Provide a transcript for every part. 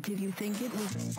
Did you think it was?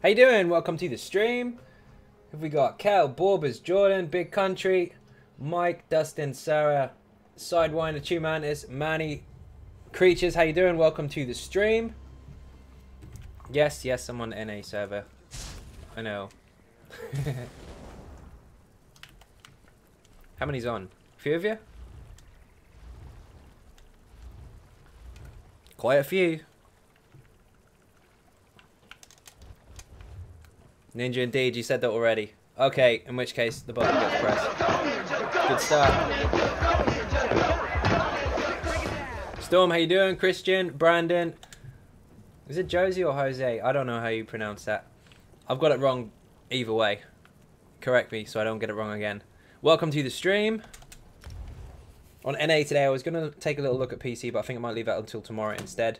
How you doing? Welcome to the stream. Have we got Cal, Borbers, Jordan, Big Country, Mike, Dustin, Sarah, Sidewinder, Tumantis, Manny, Creatures. How you doing? Welcome to the stream. Yes, I'm on the NA server. I know. How many's on? A few of you? Quite a few. Ninja indeed, you said that already. Okay, in which case the button gets pressed. Good start. Storm, how you doing? Christian, Brandon. Is it Josie or Jose? I don't know how you pronounce that. I've got it wrong either way. Correct me so I don't get it wrong again. Welcome to the stream. On NA today, I was going to take a little look at PC, but I think I might leave that until tomorrow instead.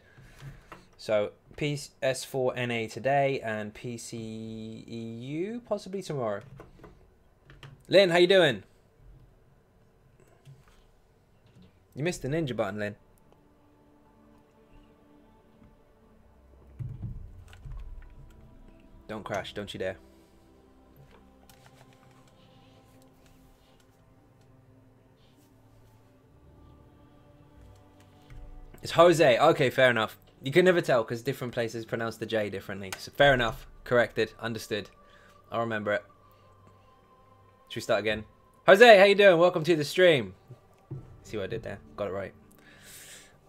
So, PS4 NA today and PC EU possibly tomorrow. Lynn, how you doing? You missed the ninja button, Lynn. Don't crash, don't you dare. It's Jose. Okay, fair enough. You can never tell because different places pronounce the J differently. So fair enough. Corrected. Understood. I'll remember it. Should we start again? Jose, how you doing? Welcome to the stream. See what I did there? Got it right.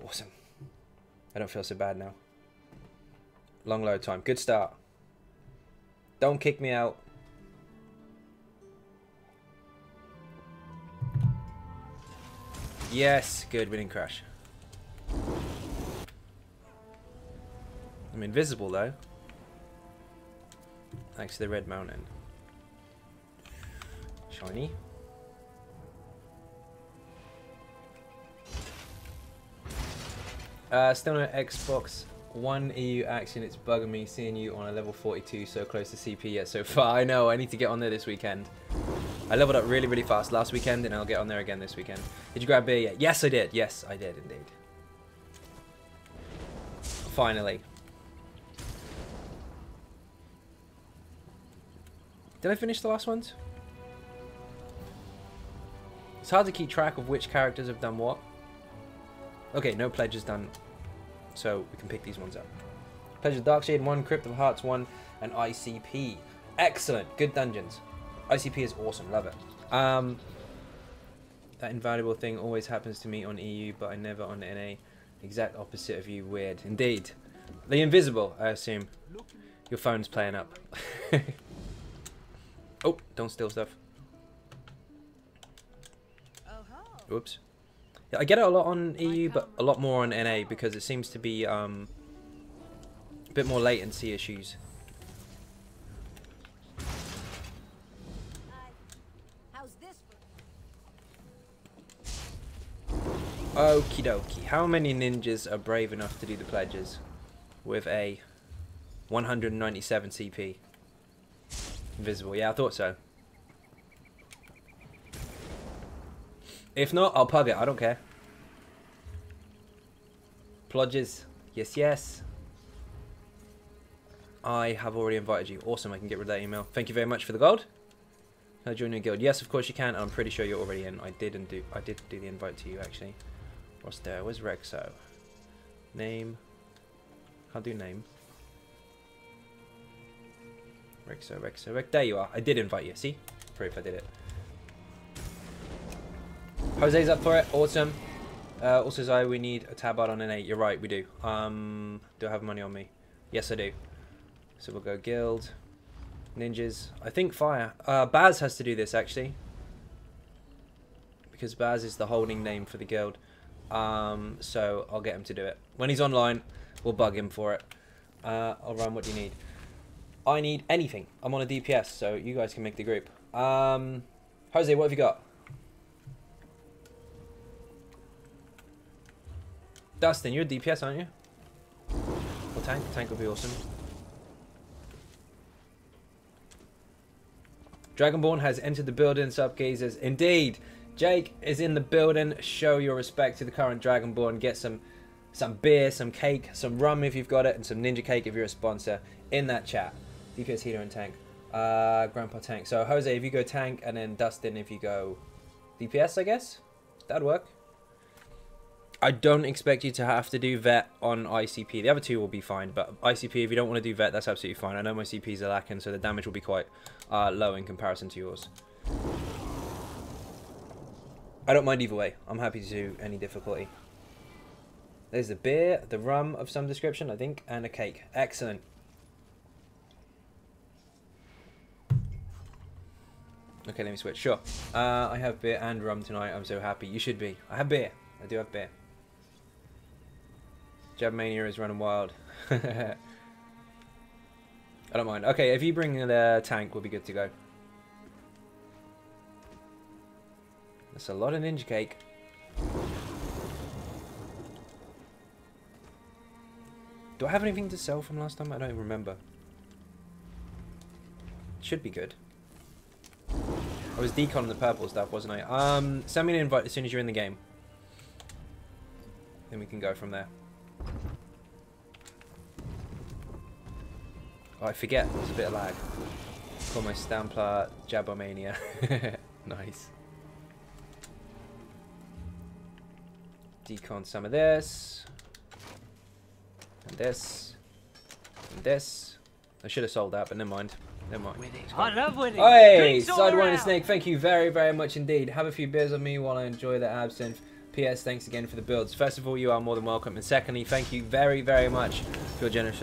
Awesome. I don't feel so bad now. Long load time. Good start. Don't kick me out. Yes, good, we didn't crash. I'm invisible though. Thanks to the red mountain. Shiny. Still no Xbox One EU action. It's bugging me seeing you on a level 42 so close to CP yet so far. I know, I need to get on there this weekend. I leveled up really, really fast last weekend and I'll get on there again this weekend. Did you grab beer yet? Yes, I did. Yes, I did indeed. Finally. Did I finish the last ones? It's hard to keep track of which characters have done what. Okay, no pledges done. So we can pick these ones up. Pledge of Darkshade 1, Crypt of Hearts 1, and ICP. Excellent. Good dungeons. ICP is awesome. Love it. That invaluable thing always happens to me on EU, but I never on NA. Exact opposite of you. Weird. Indeed. The invisible, I assume. Your phone's playing up. Oh, don't steal stuff. Oops. Yeah, I get it a lot on EU, but a lot more on NA because it seems to be a bit more latency issues. Okie dokie. How many ninjas are brave enough to do the pledges with a 197 CP? Invisible. Yeah, I thought so. If not, I'll pug it. I don't care. Plodges. Yes, yes. I have already invited you. Awesome. I can get rid of that email. Thank you very much for the gold. Can I join your guild? Yes, of course you can. I'm pretty sure you're already in. I did do the invite to you actually. What's there? Where's Rexo? Name. Can't do name. Rexo. There you are. I did invite you. See? Proof I did it. Jose's up for it. Awesome. Also, Zai, we need a tabard on an 8. You're right, we do. Do I have money on me? Yes, I do. So we'll go guild. Ninjas. I think fire. Baz has to do this, actually. Because Baz is the holding name for the guild. So I'll get him to do it. When he's online, we'll bug him for it. I'll run. What do you need? I need anything. I'm on a DPS, so you guys can make the group. Jose, what have you got? Dustin, you're a DPS, aren't you? Or tank? Tank would be awesome. Dragonborn has entered the building, subgazers. Indeed! Jake is in the building. Show your respect to the current Dragonborn. Get some beer, some cake, some rum if you've got it, and some ninja cake if you're a sponsor in that chat. DPS, healer, and tank. Grandpa tank. So Jose, if you go tank, and then Dustin if you go DPS, I guess? That'd work. I don't expect you to have to do vet on ICP. The other two will be fine, but ICP, if you don't want to do vet, that's absolutely fine. I know my CPs are lacking, so the damage will be quite low in comparison to yours. I don't mind either way. I'm happy to do any difficulty. There's the beer, the rum of some description, I think, and a cake. Excellent. Okay, let me switch. Sure. I have beer and rum tonight. I'm so happy. You should be. I have beer. I do have beer. Jabmania is running wild. I don't mind. Okay, if you bring the tank, we'll be good to go. That's a lot of ninja cake. Do I have anything to sell from last time? I don't even remember. Should be good. I was deconning the purple stuff, wasn't I? Send me an invite as soon as you're in the game. Then we can go from there. Oh, I forget. There's a bit of lag. Call my Stamplar Jabomania. Nice. Decon some of this. And this. And this. I should have sold that, but never mind. Never mind. I love winning. Hey, Sidewinder Snake, thank you very, very much indeed. Have a few beers on me while I enjoy the absinthe. P.S. Thanks again for the builds. First of all, you are more than welcome. And secondly, thank you very, very much for your generous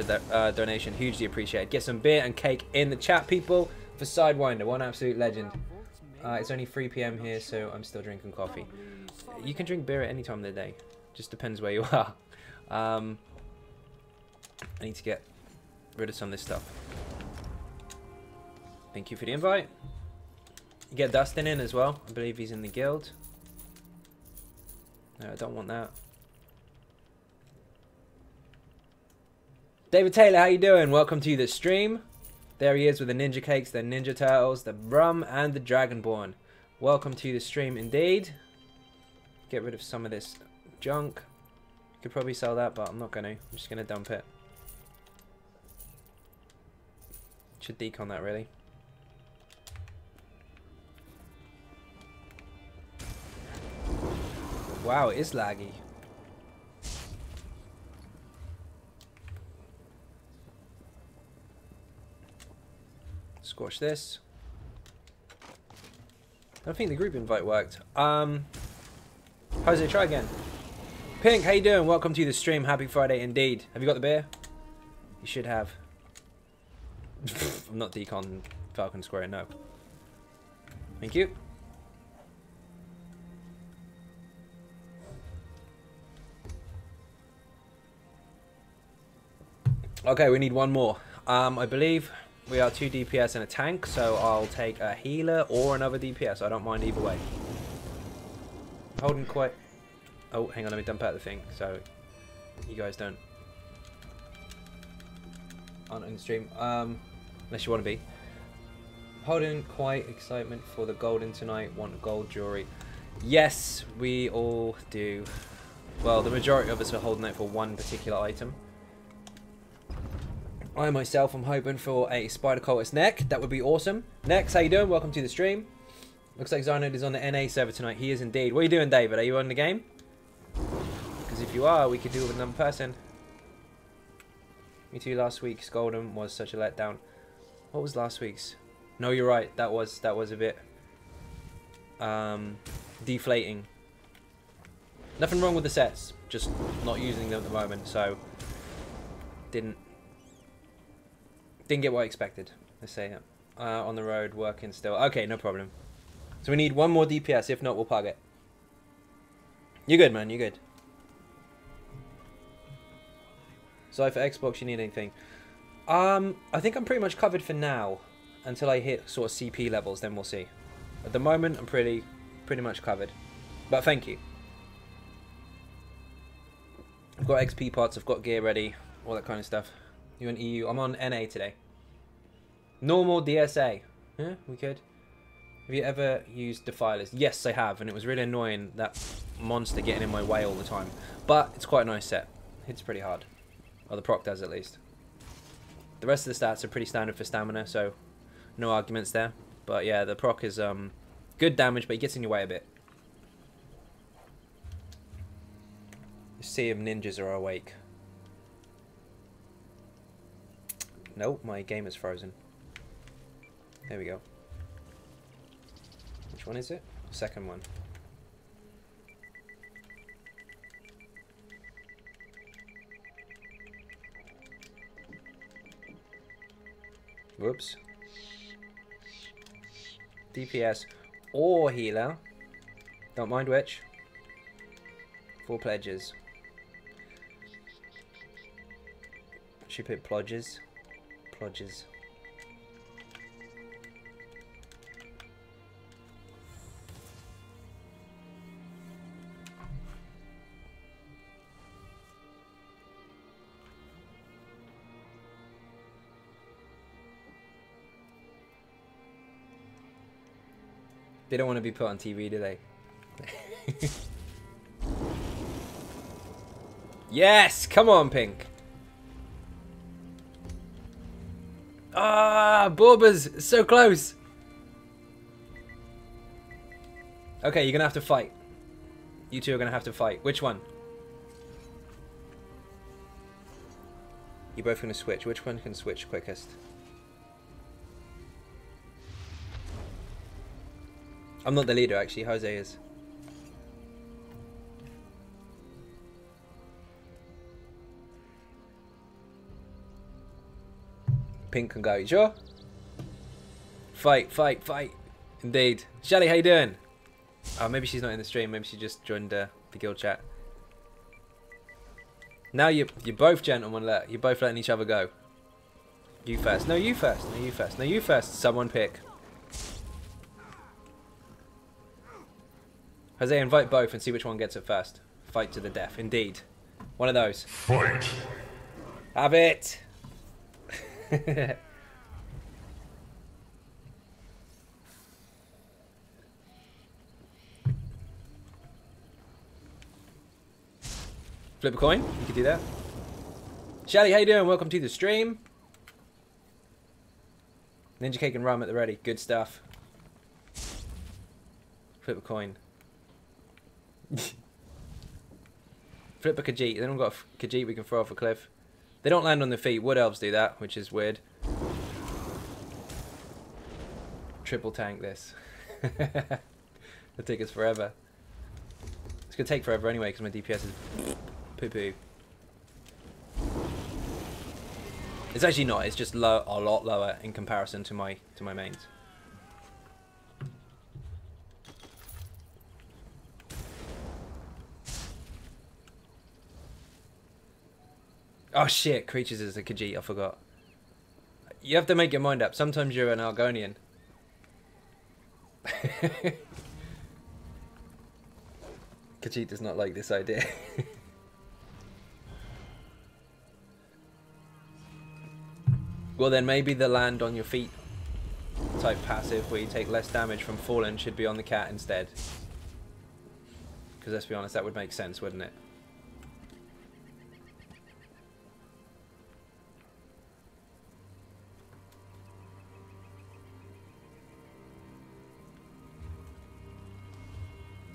donation. Hugely appreciated. Get some beer and cake in the chat, people, for Sidewinder. One absolute legend. It's only 3 p.m. here, so I'm still drinking coffee. You can drink beer at any time of the day. Just depends where you are. I need to get rid of some of this stuff. Thank you for the invite. You get Dustin in as well. I believe he's in the guild. No, I don't want that. David Taylor, how you doing? Welcome to the stream. There he is with the Ninja Cakes, the Ninja Turtles, the Rum, and the Dragonborn. Welcome to the stream indeed. Get rid of some of this junk. Could probably sell that, but I'm not going to. I'm just going to dump it. Should decon that, really. Wow, it is laggy. Squash this. I don't think the group invite worked. Jose, try again. Pink, how you doing? Welcome to the stream. Happy Friday indeed. Have you got the beer? You should have. I'm not decon Falcon Square, no. Thank you. Okay, we need one more. I believe we are 2 DPS and a tank, so I'll take a healer or another DPS. I don't mind either way. Holding quite... Oh, hang on, let me dump out the thing so you guys aren't in the stream. Unless you want to be. Holding quite excitement for the golden tonight. Want gold jewelry. Yes, we all do. Well, the majority of us are holding out for one particular item. I myself am hoping for a Spider Cultist neck. That would be awesome. Next, how you doing? Welcome to the stream. Looks like Xynode is on the NA server tonight. He is indeed. What are you doing, David? Are you on the game? Because if you are, we could do it with another person. Me too. Last week's golden was such a letdown. What was last week's? No, you're right. That was a bit deflating. Nothing wrong with the sets. Just not using them at the moment. So didn't get what I expected. Let's say it. On the road, working still. Okay, no problem. So we need one more DPS. If not, we'll pug it. You're good, man. You're good. So for Xbox, you need anything? I think I'm pretty much covered for now. Until I hit sort of CP levels, then we'll see. At the moment, I'm pretty much covered. But thank you. I've got XP pots. I've got gear ready. All that kind of stuff. You on EU? I'm on NA today. Normal DSA. Yeah, we could. Have you ever used Defilers? Yes, I have, and it was really annoying, that monster getting in my way all the time. But it's quite a nice set. Hits pretty hard. Or the proc does, at least. The rest of the stats are pretty standard for stamina, so no arguments there. But yeah, the proc is good damage, but it gets in your way a bit. See if ninjas are awake. Nope, my game is frozen. There we go. Which one is it? Second one. Whoops. DPS or healer. Don't mind which. 4 pledges. Should put plodges. Plodges. They don't want to be put on TV, do they? Yes! Come on, Pink. Ah, Borbers! So close! Okay, you're gonna have to fight. You two are gonna have to fight. Which one? You're both gonna switch. Which one can switch quickest? I'm not the leader, actually. Jose is. Pink can go. You sure? Fight, fight, fight. Indeed. Shelly, how you doing? Oh, maybe she's not in the stream. Maybe she just joined the guild chat. Now you're both gentlemen. You're both letting each other go. You first. No, you first. No, you first. No, you first. Someone pick. Jose, invite both and see which one gets it first. Fight to the death. Indeed. One of those. Fight. Have it. Flip a coin. You can do that. Shelly, how you doing? Welcome to the stream. Ninja cake and rum at the ready. Good stuff. Flip a coin. Flip a Khajiit. They don't got a Khajiit we can throw off a cliff. They don't land on their feet. Wood elves do that, which is weird. Triple tank this. It'll take us forever. It's going to take forever anyway because my DPS is poo-poo. It's actually not. It's just low, a lot lower in comparison to my mains. Oh shit, creatures is a Khajiit, I forgot. You have to make your mind up. Sometimes you're an Argonian. Khajiit does not like this idea. Well then maybe the land on your feet type passive where you take less damage from falling should be on the cat instead. Because let's be honest, that would make sense, wouldn't it?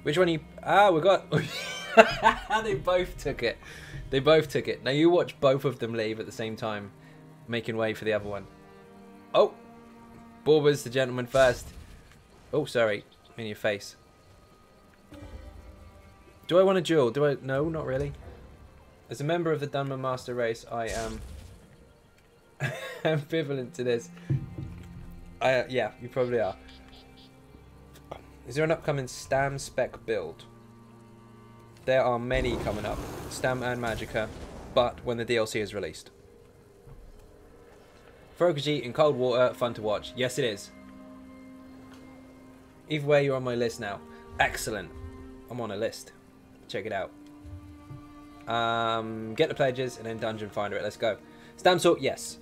Which one you... Ah, we got... They both took it. They both took it. Now you watch both of them leave at the same time, making way for the other one. Oh! Borba's the gentleman first. Oh, sorry. In your face. Do I want a duel? Do I... No, not really. As a member of the Dunman Master race, I am... ambivalent to this. Yeah, you probably are. Is there an upcoming Stam spec build? There are many coming up. Stam and Magicka, but when the DLC is released. Frokaji in cold water, fun to watch. Yes, it is. Either way, you're on my list now. Excellent. I'm on a list. Check it out. Get the pledges and then dungeon finder it. Let's go. Stam sort, yes.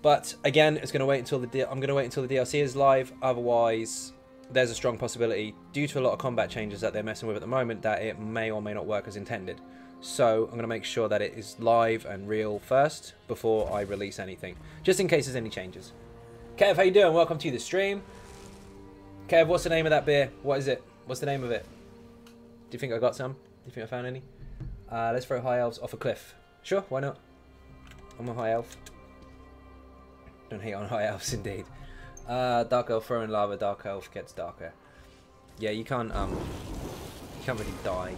But again, it's going to wait until I'm going to wait until the DLC is live. Otherwise, there's a strong possibility, due to a lot of combat changes that they're messing with at the moment, that it may or may not work as intended. So I'm going to make sure that it is live and real first before I release anything, just in case there's any changes. Kev, how you doing? Welcome to the stream. Kev, what's the name of that beer? What is it? What's the name of it? Do you think I got some? Do you think I found any? Let's throw high elves off a cliff. Sure, why not? I'm a high elf. Don't hate on high elves, indeed. Dark elf throw in lava, dark elf gets darker. Yeah, you can't really die.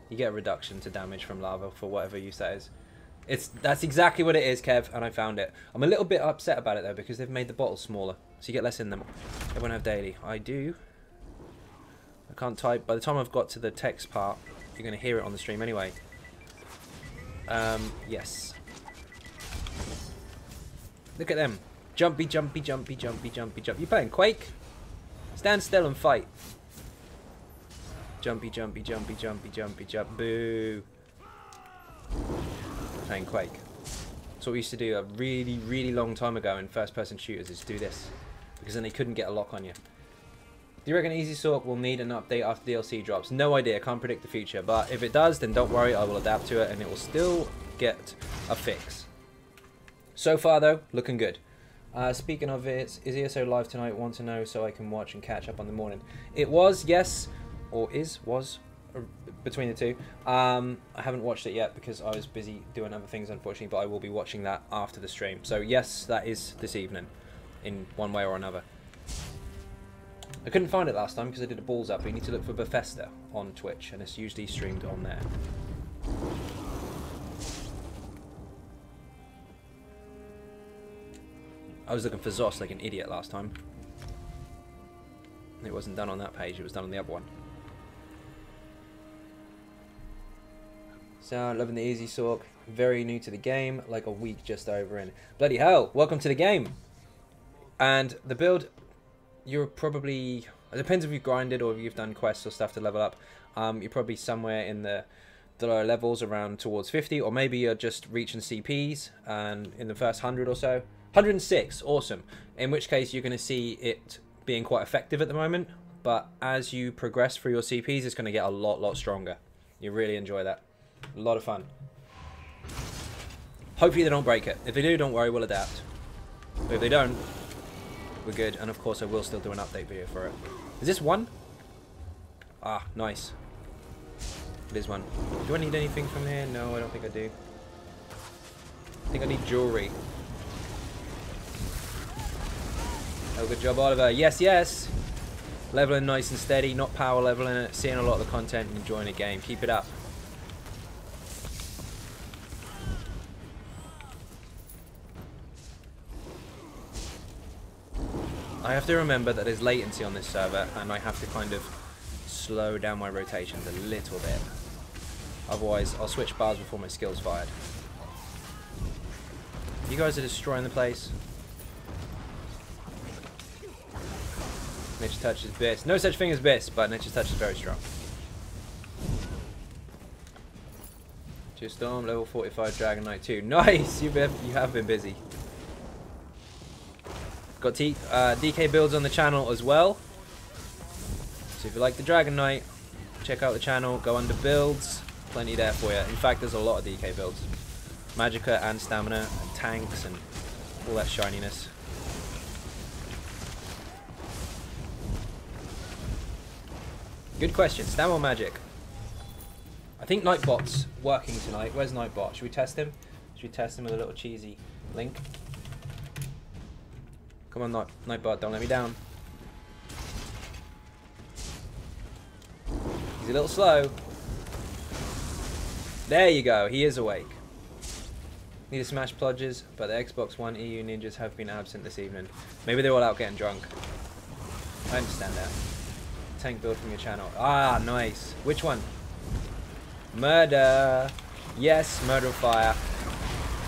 You get a reduction to damage from lava for whatever use that is. That's exactly what it is, Kev, and I found it. I'm a little bit upset about it though because they've made the bottles smaller, so you get less in them. They won't have daily. I can't type. By the time I've got to the text part, you're going to hear it on the stream anyway. Yes. Look at them. Jumpy, jumpy, jumpy, jumpy, jumpy, jumpy. You playing Quake? Stand still and fight. Jumpy, jumpy, jumpy, jumpy, jumpy, jump. Boo. Playing Quake. That's what we used to do a really, really long time ago in first-person shooters, is do this. Because then they couldn't get a lock on you. Do you reckon Easy Sort will need an update after DLC drops? No idea, can't predict the future. But if it does, then don't worry, I will adapt to it and it will still get a fix. So far though, looking good. Speaking of it, is ESO live tonight? Want to know so I can watch and catch up on the morning. It was, yes, or was, between the two. I haven't watched it yet because I was busy doing other things, unfortunately, but I will be watching that after the stream. So yes, that is this evening, in one way or another. I couldn't find it last time because I did a balls up. You need to look for Bethesda on Twitch, and it's usually streamed on there. I was looking for Zos like an idiot last time. It wasn't done on that page, it was done on the other one. So, loving the easy sork. Very new to the game, like a week just over in. Bloody hell, welcome to the game. And the build, you're probably, it depends if you've grinded or if you've done quests or stuff to level up. You're probably somewhere in the lower levels, around towards 50, or maybe you're just reaching CPs and in the first 100 or so. 106, awesome. In which case you're going to see it being quite effective at the moment, but as you progress through your CPs, it's going to get a lot stronger. You really enjoy that. A lot of fun. Hopefully they don't break it. If they do, don't worry, we'll adapt. But if they don't, we're good. And of course I will still do an update video for it. Is this one? Ah, nice. It is one. Do I need anything from here? No, I don't think I do. I think I need jewelry. Oh, good job, Oliver. Yes, yes. Leveling nice and steady, not power leveling it. Seeing a lot of the content and enjoying the game. Keep it up. I have to remember that there's latency on this server, and I have to kind of slow down my rotations a little bit. Otherwise, I'll switch bars before my skill's fired. You guys are destroying the place. Nature Touch is best. No such thing as best, but Nature Touch is very strong. Storm, level 45 Dragon Knight 2. Nice! You have been busy. Got DK builds on the channel as well. So if you like the Dragon Knight, check out the channel, go under builds. Plenty there for you. In fact, there's a lot of DK builds. Magicka and stamina, and tanks, and all that shininess. Good question. Stam or magic? I think Nightbot's working tonight. Where's Nightbot? Should we test him? Should we test him with a little cheesy link? Come on, Nightbot, don't let me down. He's a little slow. There you go, he is awake. Need to smash plodges, but the Xbox One EU ninjas have been absent this evening. Maybe they're all out getting drunk. I understand that. Tank build from your channel. Ah, nice. Which one? Murder. Yes, Murder of Fire.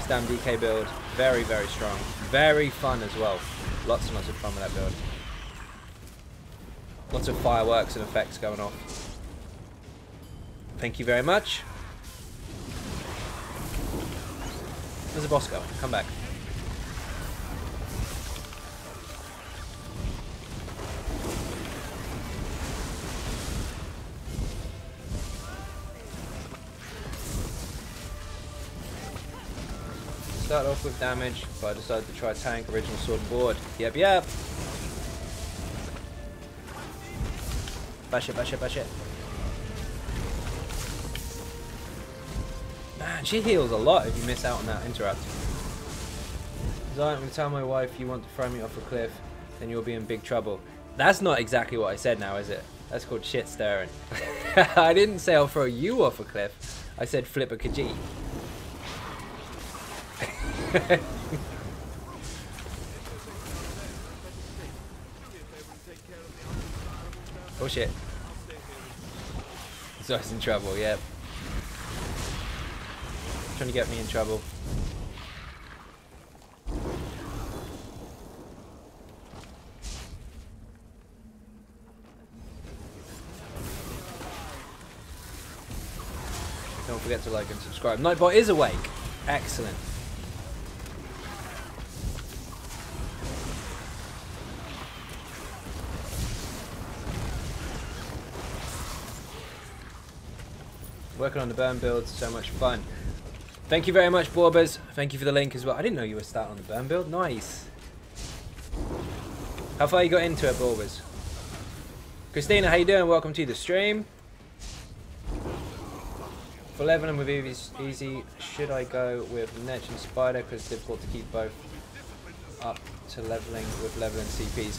Stam DK build. Very strong. Very fun as well. Lots and lots of fun with that build. Lots of fireworks and effects going off. Thank you very much. Where's the boss going? Come back. Start off with damage, but I decided to try tank, original sword and board. Yep. Bash it. Man, she heals a lot if you miss out on that interrupt. So I'm going to tell my wife you want to throw me off a cliff, then you'll be in big trouble. That's not exactly what I said now, is it? That's called shit stirring. I didn't say I'll throw you off a cliff. I said flip a kajee. Oh shit. So I was in trouble, yep. Trying to get me in trouble. Don't forget to like and subscribe. Nightbot is awake. Excellent. Working on the burn build, so much fun. Thank you very much, Borbers. Thank you for the link as well. I didn't know you were starting on the burn build. Nice. How far you got into it, Borbers? Christina, how you doing? Welcome to the stream. For leveling with easy, should I go with Netch and Spider because it's difficult to keep both up to leveling with leveling CPs?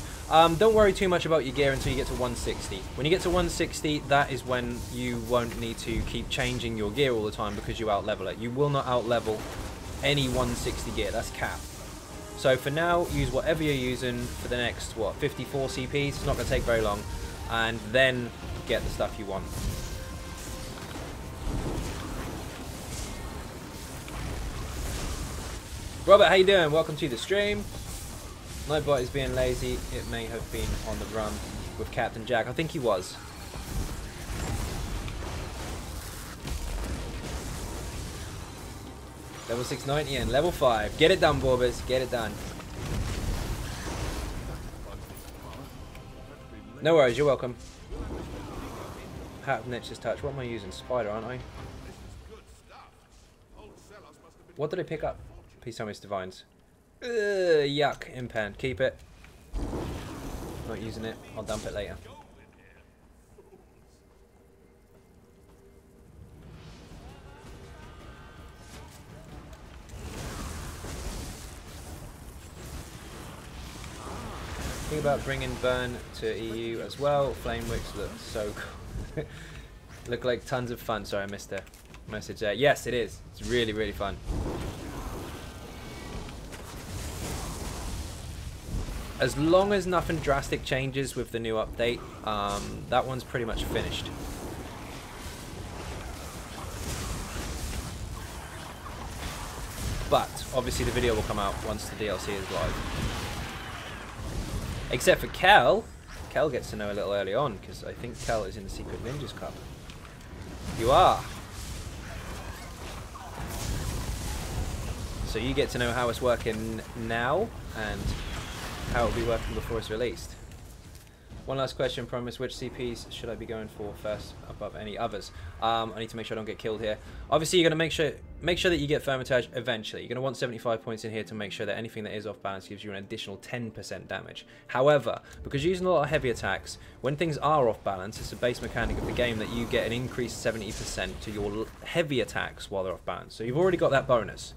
Don't worry too much about your gear until you get to 160. When you get to 160, that is when you won't need to keep changing your gear all the time because you out-level it. You will not out-level any 160 gear. That's cap. So for now, use whatever you're using for the next, what, 54 CPs? It's not going to take very long. And then get the stuff you want. Robert, how you doing? Welcome to the stream. Nightbot is being lazy. It may have been on the run with Captain Jack. I think he was. Level 690 and level 5. Get it done, Borbers. Get it done. No worries, you're welcome. Hat of Nature's Touch. What am I using? Spider, aren't I? What did I pick up? Please tell me it's Divines. Yuck. Impan. Keep it. Not using it. I'll dump it later. Think about bringing Burn to EU as well. Flame Wicks look so cool. Look like tons of fun. Sorry, I missed the message there. Yes, it is. It's really, really fun. As long as nothing drastic changes with the new update, that one's pretty much finished. But obviously the video will come out once the DLC is live. Except for Kel. Kel gets to know a little early on, because I think Kel is in the Secret Ninjas Cup. You are. So you get to know how it's working now, and how it'll be working before it's released. One last question, promise. Which CPs should I be going for first above any others? I need to make sure I don't get killed here. Obviously, you're going to make sure that you get Thermitage eventually. You're going to want 75 points in here to make sure that anything that is off balance gives you an additional 10% damage. However, because you're using a lot of heavy attacks, when things are off balance, it's a base mechanic of the game that you get an increased 70% to your heavy attacks while they're off balance. So you've already got that bonus.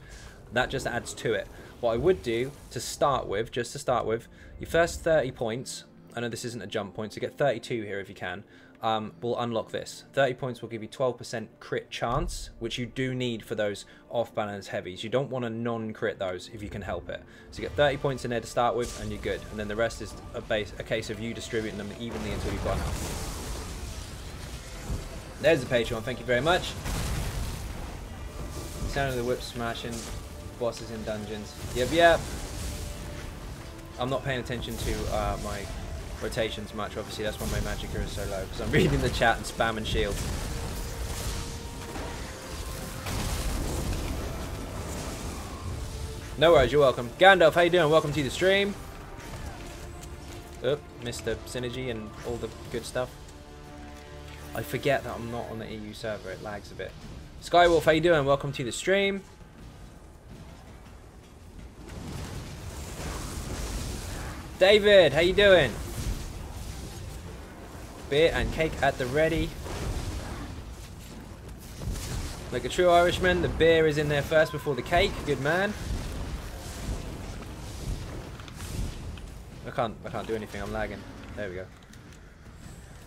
That just adds to it. What I would do to start with, just to start with, your first 30 points, I know this isn't a jump point, so get 32 here if you can, will unlock this. 30 points will give you 12% crit chance, which you do need for those off-balance heavies. You don't want to non-crit those if you can help it. So you get 30 points in there to start with, and you're good. And then the rest is a case of you distributing them evenly until you've got enough. There's the Patreon, thank you very much. Sound of the whip smashing. Bosses in dungeons. Yep. I'm not paying attention to my rotations much. Obviously, that's why my magicka is so low, because I'm reading the chat and spamming shield. No worries, you're welcome. Gandalf, how you doing? Welcome to the stream. Oh, Mr. Synergy and all the good stuff. I forget that I'm not on the EU server. It lags a bit. Skywolf, how you doing? Welcome to the stream. David, how you doing? Beer and cake at the ready. Like a true Irishman, the beer is in there first before the cake. Good man. I can't do anything, I'm lagging. There we go.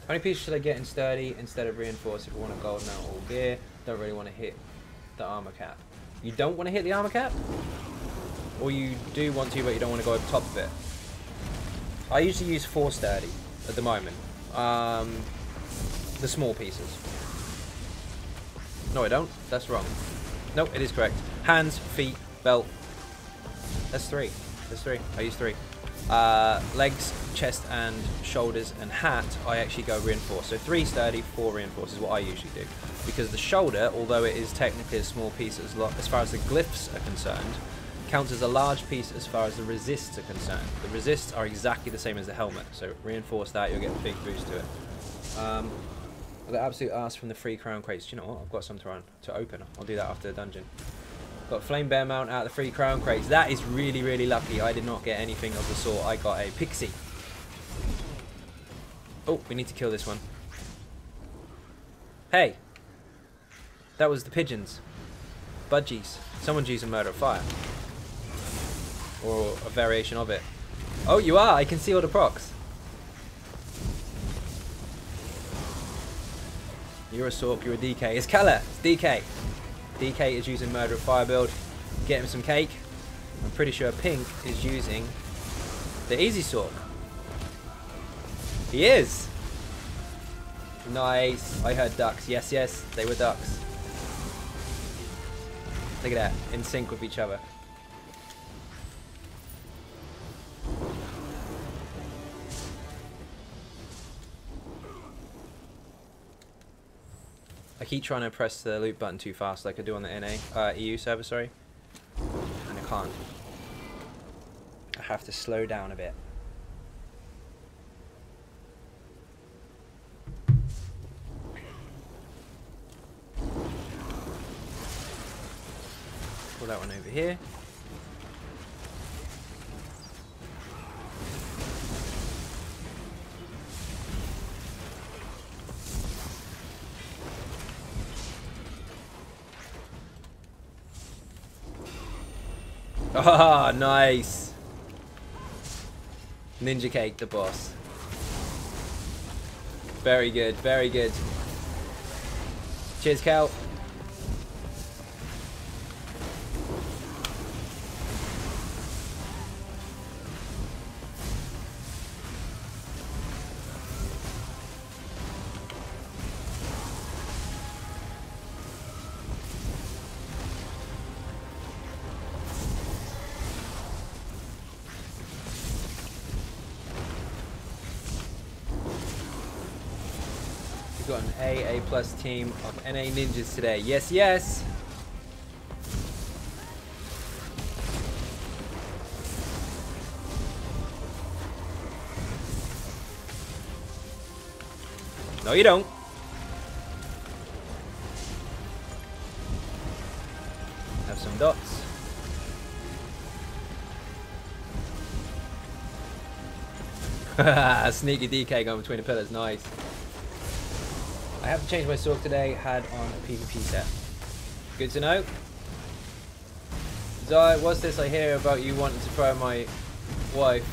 How many pieces should I get in sturdy instead of reinforced if I want a gold now or gear? Don't really want to hit the armor cap. You don't want to hit the armor cap? Or you do want to, but you don't want to go over top of it? I usually use 4 sturdy at the moment. The small pieces. No, I don't. That's wrong. No, it is correct. Hands, feet, belt. That's 3. That's 3. I use 3. Legs, chest, and shoulders, and hat, I actually go reinforced. So 3 sturdy, 4 reinforced is what I usually do. Because the shoulder, although it is technically a small piece as far as the glyphs are concerned, counts as a large piece as far as the resists are concerned. The resists are exactly the same as the helmet, so reinforce that, you'll get a big boost to it. I got absolute ass from the free crown crates. Do you know what? I've got some to open. I'll do that after the dungeon. Got flame bear mount out of the free crown crates. That is really, really lucky. I did not get anything of the sort. I got a pixie. Oh, we need to kill this one. Hey! That was the pigeons. Budgies. Someone's using Murder of Fire. Or a variation of it. Oh, you are! I can see all the procs. You're a Sork, you're a DK. It's Keller! It's DK. DK is using Murder of Fire build. Get him some cake. I'm pretty sure pink is using the easy sort. He is! Nice. I heard ducks. Yes, yes, they were ducks. Look at that. In sync with each other. I keep trying to press the loop button too fast like I do on the EU server, sorry. And I can't. I have to slow down a bit. Pull that one over here. Ah, nice. Ninja Cake, the boss. Very good, very good. Cheers, Cal. Got an AA plus team of NA ninjas today. Yes, yes. No, you don't. Have some dots. Sneaky DK going between the pillars. Nice. I have to change my sword today, had on a PvP set. Good to know. Zai, what's this I hear about you wanting to throw my wife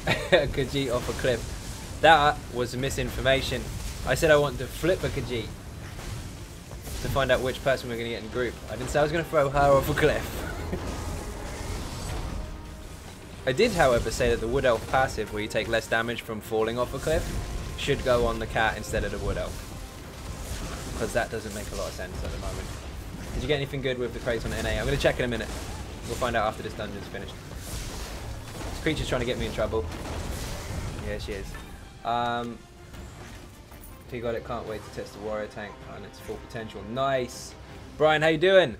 Khajiit off a cliff? That was misinformation. I said I wanted to flip a Khajiit to find out which person we're going to get in group. I didn't say I was going to throw her off a cliff. I did, however, say that the Wood Elf passive, where you take less damage from falling off a cliff, should go on the cat instead of the Wood Elf. Because that doesn't make a lot of sense at the moment. Did you get anything good with the crates on the NA? I'm going to check in a minute. We'll find out after this dungeon's finished. This creature's trying to get me in trouble. Yeah, she is. If you got it, can't wait to test the warrior tank on its full potential. Nice! Brian, how you doing?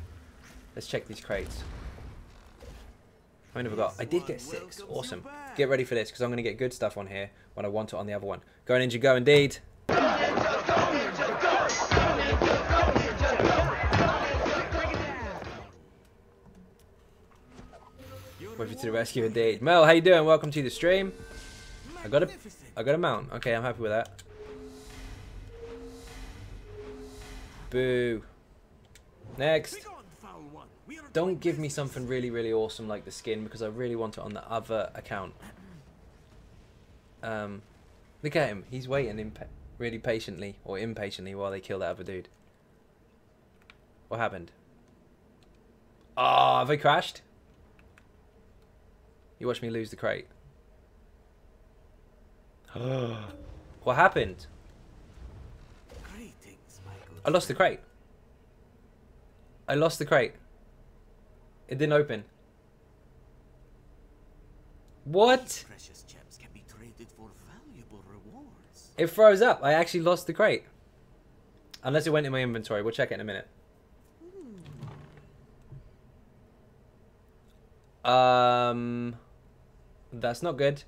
Let's check these crates. How many have I got? I did get 6. Awesome. Get ready for this, because I'm going to get good stuff on here when I want it on the other one. Go Ninja, go indeed. With you to the rescue indeed. Mel, how you doing? Welcome to the stream. I got a mount. Okay, I'm happy with that. Boo. Next. Don't give me something really, really awesome like the skin, because I really want it on the other account. Look at him. He's waiting really patiently, or impatiently, while they kill that other dude. What happened? Oh, have I crashed? You watched me lose the crate. What happened? I lost the crate. I lost the crate. It didn't open. What? Precious gems can be traded for valuable rewards. It froze up. I actually lost the crate. Unless it went in my inventory. We'll check it in a minute. That's not good.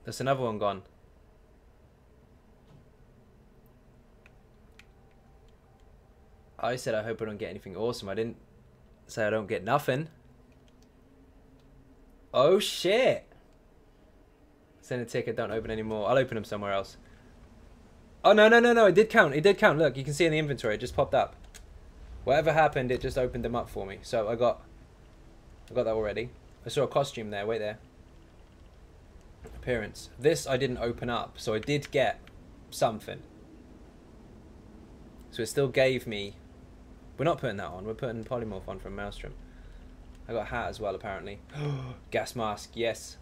There's another one gone. I said I hope I don't get anything awesome. I didn't say I don't get nothing. Oh shit. Send a ticket, don't open anymore. I'll open them somewhere else. Oh no, no, no, no, it did count. It did count. Look, you can see in the inventory, it just popped up. Whatever happened, it just opened them up for me. So I got that already. I saw a costume there, wait there. Appearance. This I didn't open up, so I did get something. So it still gave me... We're not putting that on. We're putting polymorph on from Maelstrom. I got a hat as well, apparently. Gas mask, yes.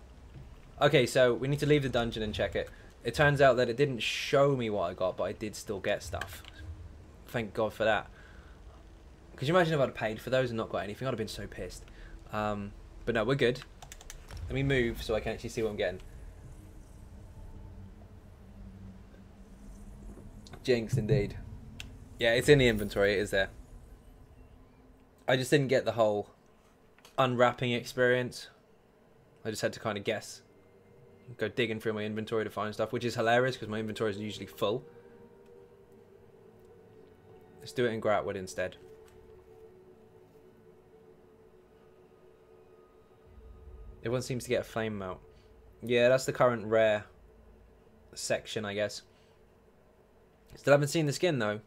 Okay, so we need to leave the dungeon and check it. It turns out that it didn't show me what I got, but I did still get stuff. Thank God for that. Could you imagine if I'd paid for those and not got anything? I'd have been so pissed. But no, we're good. Let me move so I can actually see what I'm getting. Jinx, indeed. Yeah, it's in the inventory. It is there. I just didn't get the whole unwrapping experience. I just had to kind of guess. Go digging through my inventory to find stuff, which is hilarious because my inventory is usually full. Let's do it in Gratwood instead. Everyone seems to get a flame mount. Yeah, that's the current rare section, I guess. Still haven't seen the skin though.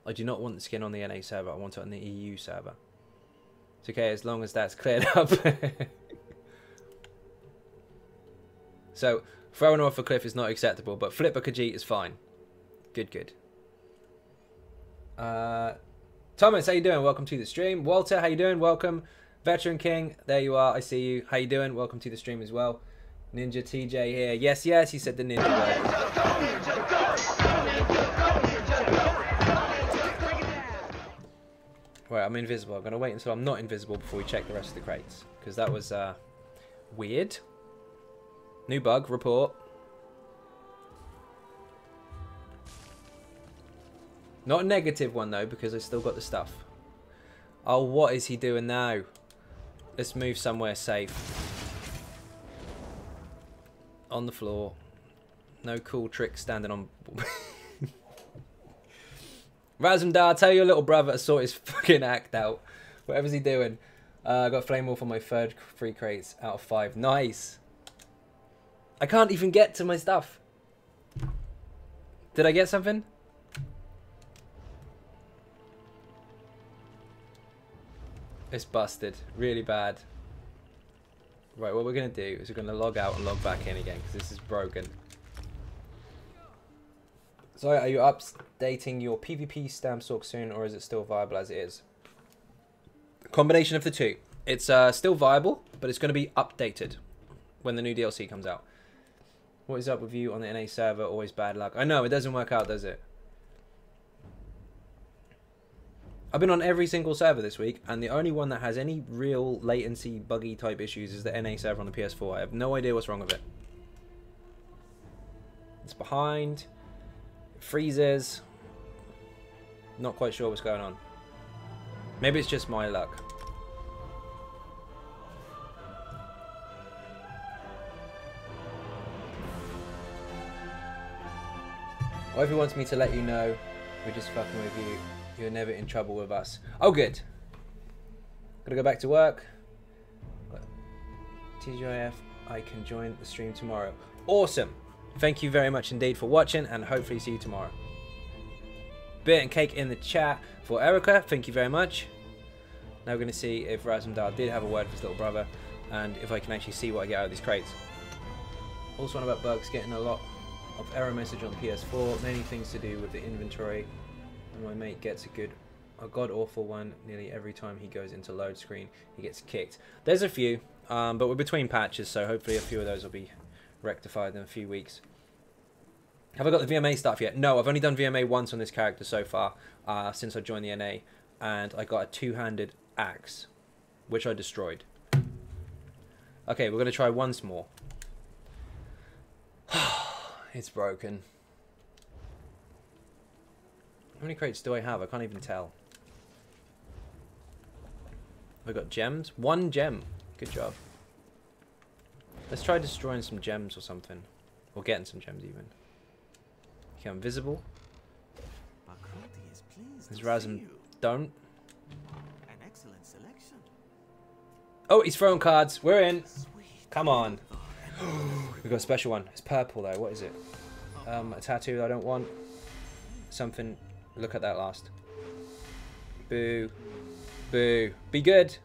I do not want the skin on the NA server. I want it on the EU server. It's okay as long as that's cleared up. So, throwing off a cliff is not acceptable, but Flipper Khajiit is fine. Good, good. Thomas, how you doing? Welcome to the stream. Walter, how you doing? Welcome. Veteran King, there you are. I see you. How you doing? Welcome to the stream as well. Ninja TJ here. Yes, yes, he said the ninja word. Right, I'm invisible. I'm going to wait until I'm not invisible before we check the rest of the crates. Because that was weird. New bug, report. Not a negative one though, because I still got the stuff. Oh, what is he doing now? Let's move somewhere safe. On the floor. No cool tricks standing on... Razumdar, tell your little brother to sort his fucking act out. Whatever's he doing. I got Flame Wolf on my third free crates out of 5. Nice. I can't even get to my stuff. Did I get something? It's busted. Really bad. Right, what we're going to do is we're going to log out and log back in again because this is broken. So are you updating your PvP stamp stalk soon, or is it still viable as it is? Combination of the two. It's still viable, but it's going to be updated when the new DLC comes out. What is up with you on the NA server? Always bad luck. I know, it doesn't work out, does it? I've been on every single server this week, and the only one that has any real latency buggy type issues is the NA server on the PS4. I have no idea what's wrong with it. It's behind. It freezes. Not quite sure what's going on. Maybe it's just my luck. Or if he wants me to let you know, we're just fucking with you. You're never in trouble with us. Oh, good. Gotta go back to work. TGIF, I can join the stream tomorrow. Awesome. Thank you very much indeed for watching, and hopefully see you tomorrow. Beer and cake in the chat for Erica. Thank you very much. Now we're going to see if Razumdar did have a word for his little brother, and if I can actually see what I get out of these crates. Also one about bugs, getting a lot of error message on PS4. Many things to do with the inventory. And my mate gets a god-awful one nearly every time he goes into load screen. He gets kicked. There's a few, but we're between patches, so hopefully a few of those will be rectified in a few weeks. Have I got the VMA stuff yet? No, I've only done VMA once on this character so far, since I joined the NA, and I got a two-handed axe, which I destroyed. Okay, we're going to try once more. It's broken. How many crates do I have? I can't even tell. Have I got gems? 1 gem. Good job. Let's try destroying some gems or something. Or getting some gems even. Okay, I'm visible. There's Razum. Don't. An excellent selection. Oh, he's throwing cards. We're in. Come on. We've got a special one. It's purple though. What is it? A tattoo that I don't want. Something. Look at that last. Boo. Boo. Be good.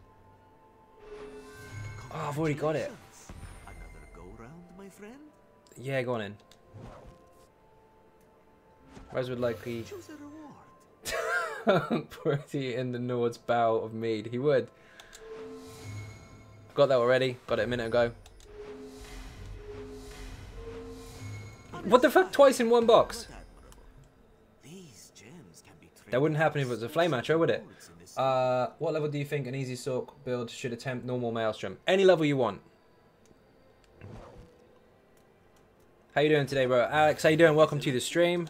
Oh, I've already got it. Another go round, my friend? Yeah, go on in. Res would likely Choose a reward. Pretty in the Nord's bow of mead. He would. Got that already. Got it a minute ago. What the fuck? Twice in one box? That wouldn't happen if it was a flame matcher, would it? What level do you think an easy Sork build should attempt normal Maelstrom? Any level you want. How you doing today, bro? Alex, how you doing? Welcome to the stream.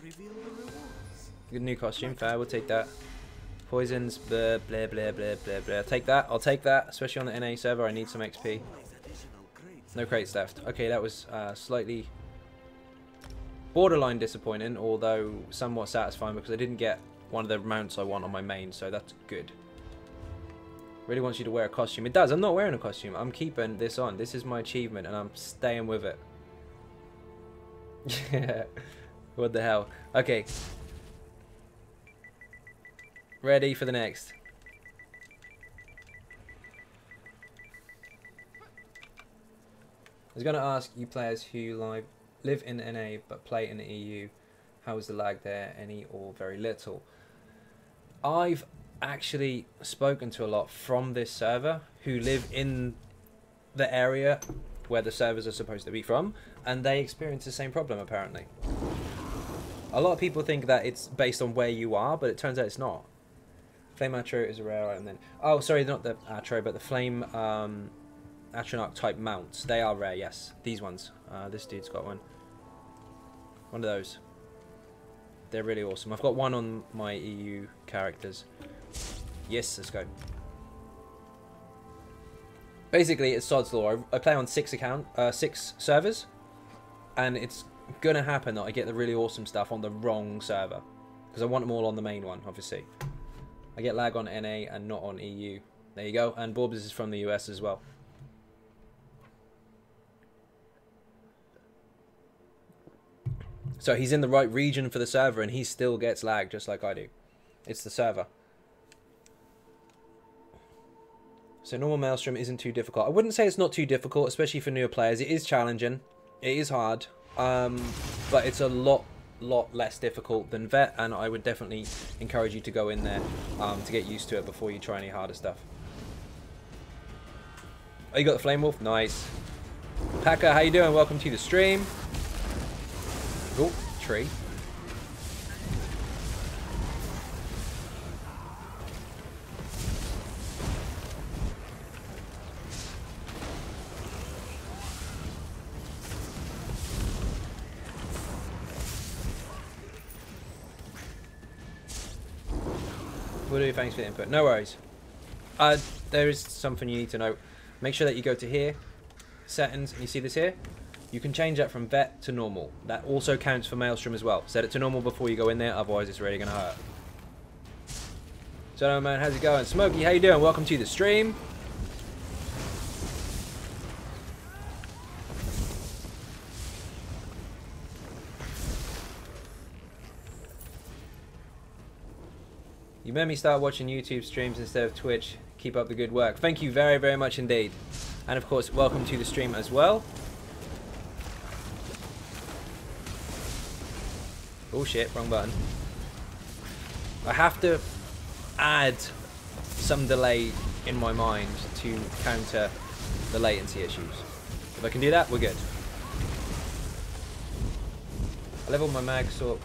Good new costume, fair. We'll take that. Poisons, blah, blah, blah, blah, blah, blah. Take that. I'll take that, especially on the NA server. I need some XP. No crates left. Okay, that was slightly borderline disappointing, although somewhat satisfying because I didn't get one of the mounts I want on my main, so that's good. Really wants you to wear a costume. It does. I'm not wearing a costume. I'm keeping this on. This is my achievement, and I'm staying with it. Yeah. What the hell? Okay. Ready for the next. I was going to ask you players who live in NA but play in the EU, how is the lag there? Any or very little? I've actually spoken to a lot from this server who live in the area where the servers are supposed to be from, and they experience the same problem apparently. A lot of people think that it's based on where you are, but it turns out it's not. Flame Atro is a rare item then. Oh, sorry, not the Atro, but the Flame Atronach type mounts. They are rare, yes. These ones. This dude's got one. One of those. They're really awesome. I've got one on my EU characters. Yes, let's go. Basically, it's Sod's Law. I play on 6 servers, and it's gonna happen that I get the really awesome stuff on the wrong server because I want them all on the main one, obviously. I get lag on NA and not on EU. There you go. And Borbs is from the US as well. So he's in the right region for the server, and he still gets lag just like I do. It's the server. So normal Maelstrom isn't too difficult. I wouldn't say it's not too difficult, especially for newer players. It is challenging. It is hard. But it's a lot less difficult than Vet, and I would definitely encourage you to go in there to get used to it before you try any harder stuff. Oh, you got the Flame Wolf? Nice. Packer, how you doing? Welcome to the stream. Oh, tree. Will do, thanks for the input. No worries. There is something you need to know. Make sure that you go to here, settings, and you see this here? You can change that from vet to normal. That also counts for Maelstrom as well. Set it to normal before you go in there, otherwise it's really going to hurt. So man, how's it going? Smokey, how you doing? Welcome to the stream. You made me start watching YouTube streams instead of Twitch. Keep up the good work. Thank you very, very much indeed. And of course, welcome to the stream as well. Oh shit, wrong button. I have to add some delay in my mind to counter the latency issues. If I can do that, we're good. I leveled my mag sort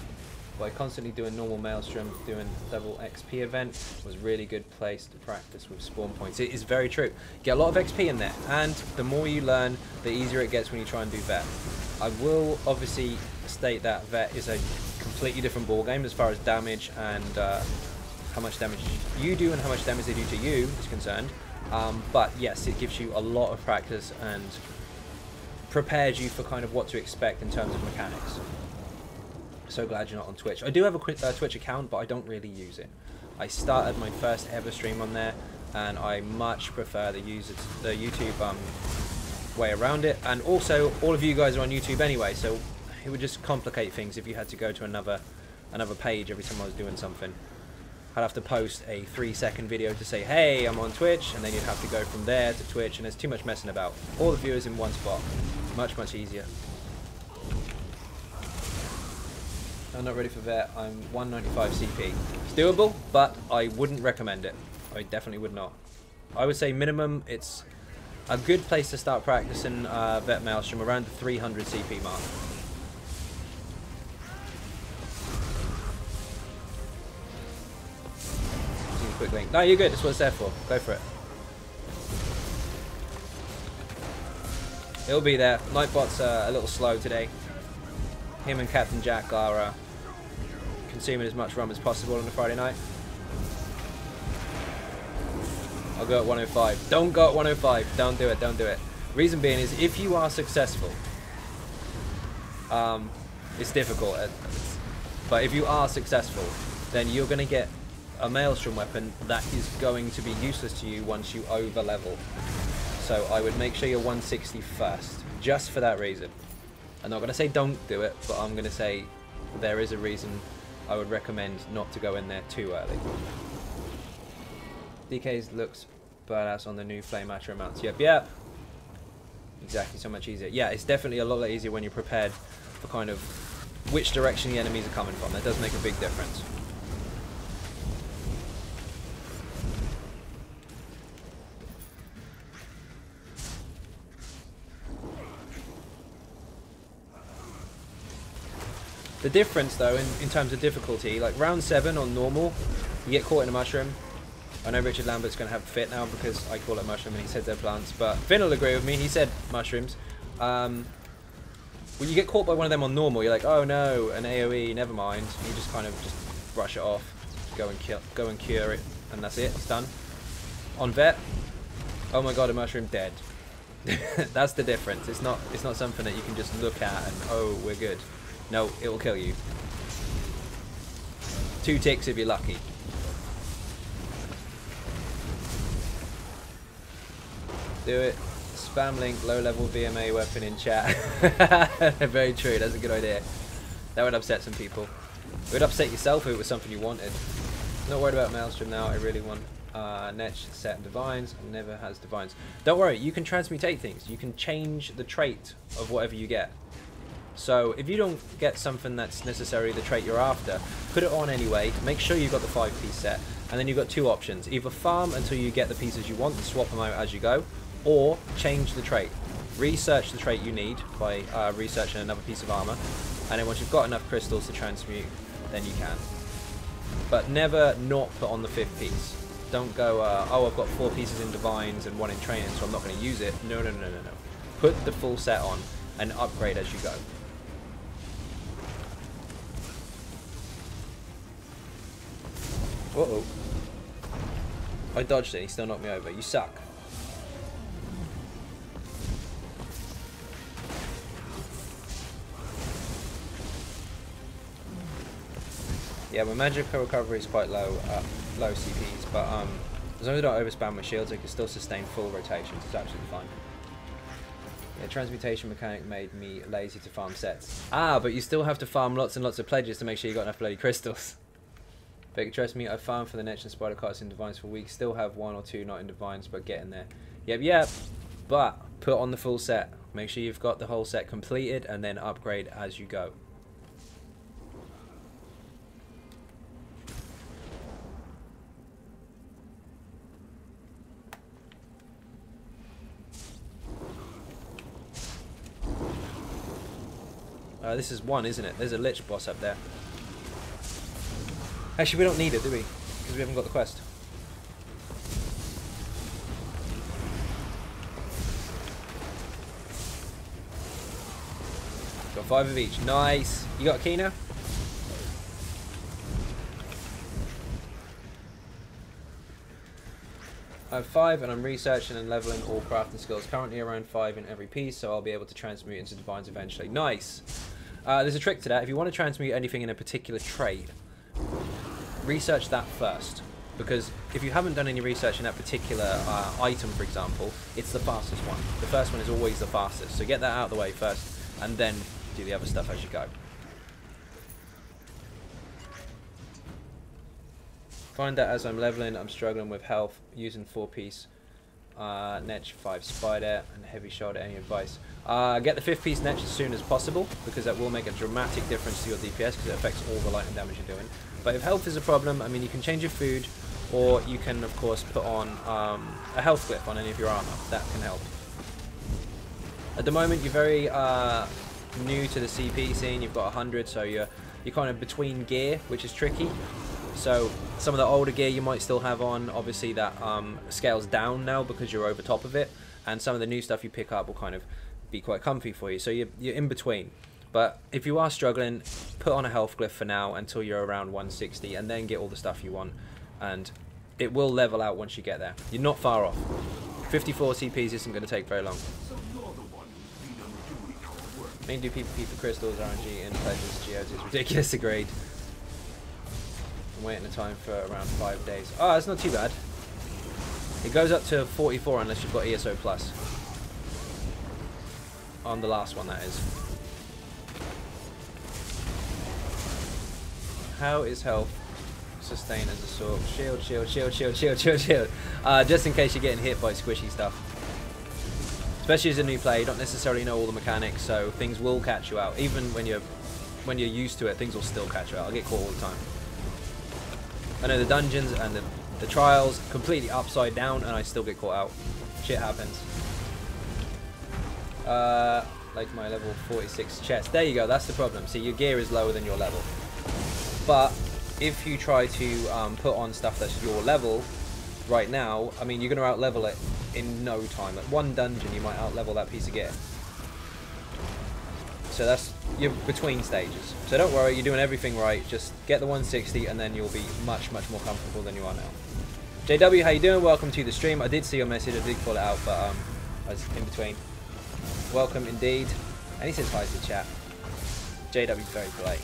by constantly doing normal Maelstrom. Doing double XP event was really good place to practice with spawn points. It is very true. Get a lot of XP in there, and the more you learn, the easier it gets when you try and do vet. I will obviously state that vet is a completely different ball game as far as damage and how much damage you do and how much damage they do to you is concerned. But yes, it gives you a lot of practice and prepares you for kind of what to expect in terms of mechanics. So glad you're not on Twitch. I do have a Twitch account, but I don't really use it. I started my first ever stream on there, and I much prefer the YouTube way around it. And also, all of you guys are on YouTube anyway, so it would just complicate things if you had to go to another page every time I was doing something. I'd have to post a 3-second video to say, hey, I'm on Twitch, and then you'd have to go from there to Twitch, and there's too much messing about. All the viewers in one spot. Much, much easier. I'm not ready for vet. I'm 195 CP. It's doable, but I wouldn't recommend it. I definitely would not. I would say minimum, it's a good place to start practicing vet maelstrom around the 300 CP mark. Quick link. No, you're good. That's what it's there for. Go for it. It'll be there. Nightbot's a little slow today. Him and Captain Jack are consuming as much rum as possible on a Friday night. I'll go at 105. Don't go at 105. Don't do it. Don't do it. Reason being is if you are successful, it's difficult. But if you are successful, then you're going to get a maelstrom weapon that is going to be useless to you once you over level. So I would make sure you're 160 first, just for that reason. I'm not going to say don't do it, but I'm going to say there is a reason I would recommend not to go in there too early. DK's looks badass on the new flame matter amounts. Yep, yeah. Exactly, so much easier. Yeah, it's definitely a lot easier when you're prepared for kind of which direction the enemies are coming from. That does make a big difference. The difference, though, in terms of difficulty, like round 7 on normal, you get caught in a mushroom. I know Richard Lambert's going to have fit now because I call it mushroom and he said they're plants, but Finn will agree with me, he said mushrooms. When you get caught by one of them on normal, you're like, oh no, an AoE, never mind. You just kind of just brush it off, go and cure it, and that's it, it's done. On vet, oh my god, a mushroom, dead. That's the difference. It's not something that you can just look at and, oh, we're good. No, it will kill you. 2 ticks if you're lucky. Do it. Spam link, low level VMA weapon in chat. Very true, that's a good idea. That would upset some people. It would upset yourself if it was something you wanted. Not worried about Maelstrom now, I really want Netch, set and divines. Never has divines. Don't worry, you can transmutate things. You can change the trait of whatever you get. So if you don't get something that's necessarily the trait you're after, put it on anyway, make sure you've got the 5-piece set, and then you've got 2 options. Either farm until you get the pieces you want and swap them out as you go, or change the trait. Research the trait you need by researching another piece of armor, and then once you've got enough crystals to transmute, then you can. But never not put on the 5th piece. Don't go, oh, I've got 4 pieces in divines and 1 in training, so I'm not going to use it. No, no, no, no, no. Put the full set on and upgrade as you go. Uh-oh. I dodged it, he still knocked me over. You suck. Yeah, my magical recovery is quite low, low CPs, but as long as I don't overspam my shields, I can still sustain full rotations. It's absolutely fine. Yeah, transmutation mechanic made me lazy to farm sets. Ah, but you still have to farm lots and lots of pledges to make sure you got enough bloody crystals. But trust me, I farmed for the Netch and Spider Carts in Divines for weeks. Still have 1 or 2 not in Divines, but getting there. Yep, yep. But put on the full set. Make sure you've got the whole set completed and then upgrade as you go. This is 1, isn't it? There's a Lich boss up there. Actually, we don't need it, do we? Because we haven't got the quest. Got 5 of each. Nice. You got a key now? I have 5 and I'm researching and leveling all crafting skills. Currently around 5 in every piece, so I'll be able to transmute into divines eventually. Nice. There's a trick to that. If you want to transmute anything in a particular trade, research that first. Because if you haven't done any research in that particular item, for example, it's the fastest one. The first one is always the fastest. So get that out of the way first, and then do the other stuff as you go. Find that as I'm leveling, I'm struggling with health, using 4-piece Netch 5 spider and heavy shoulder. Any advice? Get the 5th piece Netch as soon as possible, because that will make a dramatic difference to your DPS, because it affects all the lightning damage you're doing. But if health is a problem, I mean, you can change your food, or you can of course put on a health glyph on any of your armor. That can help. At the moment you're very new to the CP scene. You've got 100, so you're kind of between gear, which is tricky. So some of the older gear you might still have on, obviously that scales down now because you're over top of it, and some of the new stuff you pick up will kind of be quite comfy for you. So you're in between. But if you are struggling, put on a health glyph for now until you're around 160, and then get all the stuff you want, and it will level out once you get there. You're not far off. 54 CPs isn't going to take very long. Main do PvP for crystals, RNG, and pledges, geodes is ridiculous, agreed. I'm waiting the time for around 5 days. Oh, that's not too bad. It goes up to 44 unless you've got ESO plus. On the last one, that is. How is health sustained as a sword? Shield, shield, shield, shield, shield, shield, shield. Just in case you're getting hit by squishy stuff. Especially as a new player, you don't necessarily know all the mechanics, so things will catch you out. Even when you're used to it, things will still catch you out. I get caught all the time. I know the dungeons and the trials completely upside down, and I still get caught out. Shit happens. Like my level 46 chest. There you go. That's the problem. See, your gear is lower than your level. But if you try to put on stuff that's your level right now, I mean, you're going to out-level it in no time. At one dungeon, you might out-level that piece of gear. So you're between stages. So don't worry, you're doing everything right. Just get the 160, and then you'll be much, much more comfortable than you are now. JW, how you doing? Welcome to the stream. I did see your message. I did call it out, but I was in between. Welcome indeed. And he says hi to the chat. JW's very polite.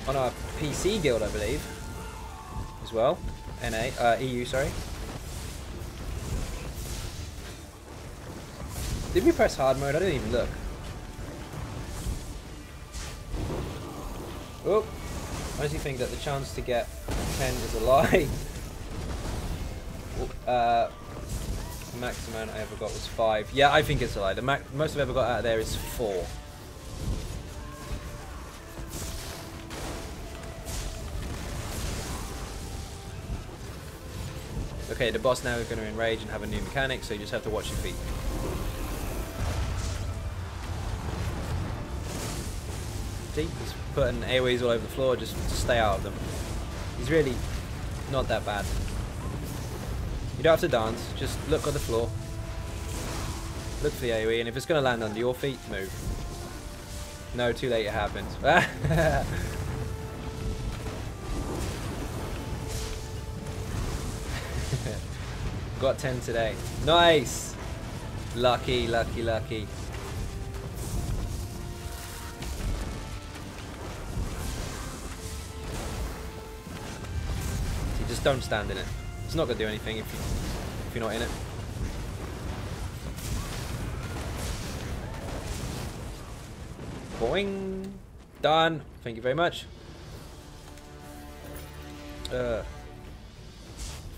On our PC guild, I believe, as well. EU, sorry. Did we press hard mode? I didn't even look. Oh, I honestly think that the chance to get 10 is a lie. Maximum I ever got was 5. Yeah, I think it's a lie. The most I've ever got out of there is 4. Okay, the boss now is going to enrage and have a new mechanic, so you just have to watch your feet. See, he's putting AoEs all over the floor just to stay out of them. He's really not that bad. You don't have to dance, just look on the floor. Look for the AoE, and if it's going to land under your feet, move. No, too late, it happens. Got 10 today. Nice! Lucky, lucky, lucky. See, just don't stand in it. It's not going to do anything if you're not in it. Boing! Done! Thank you very much.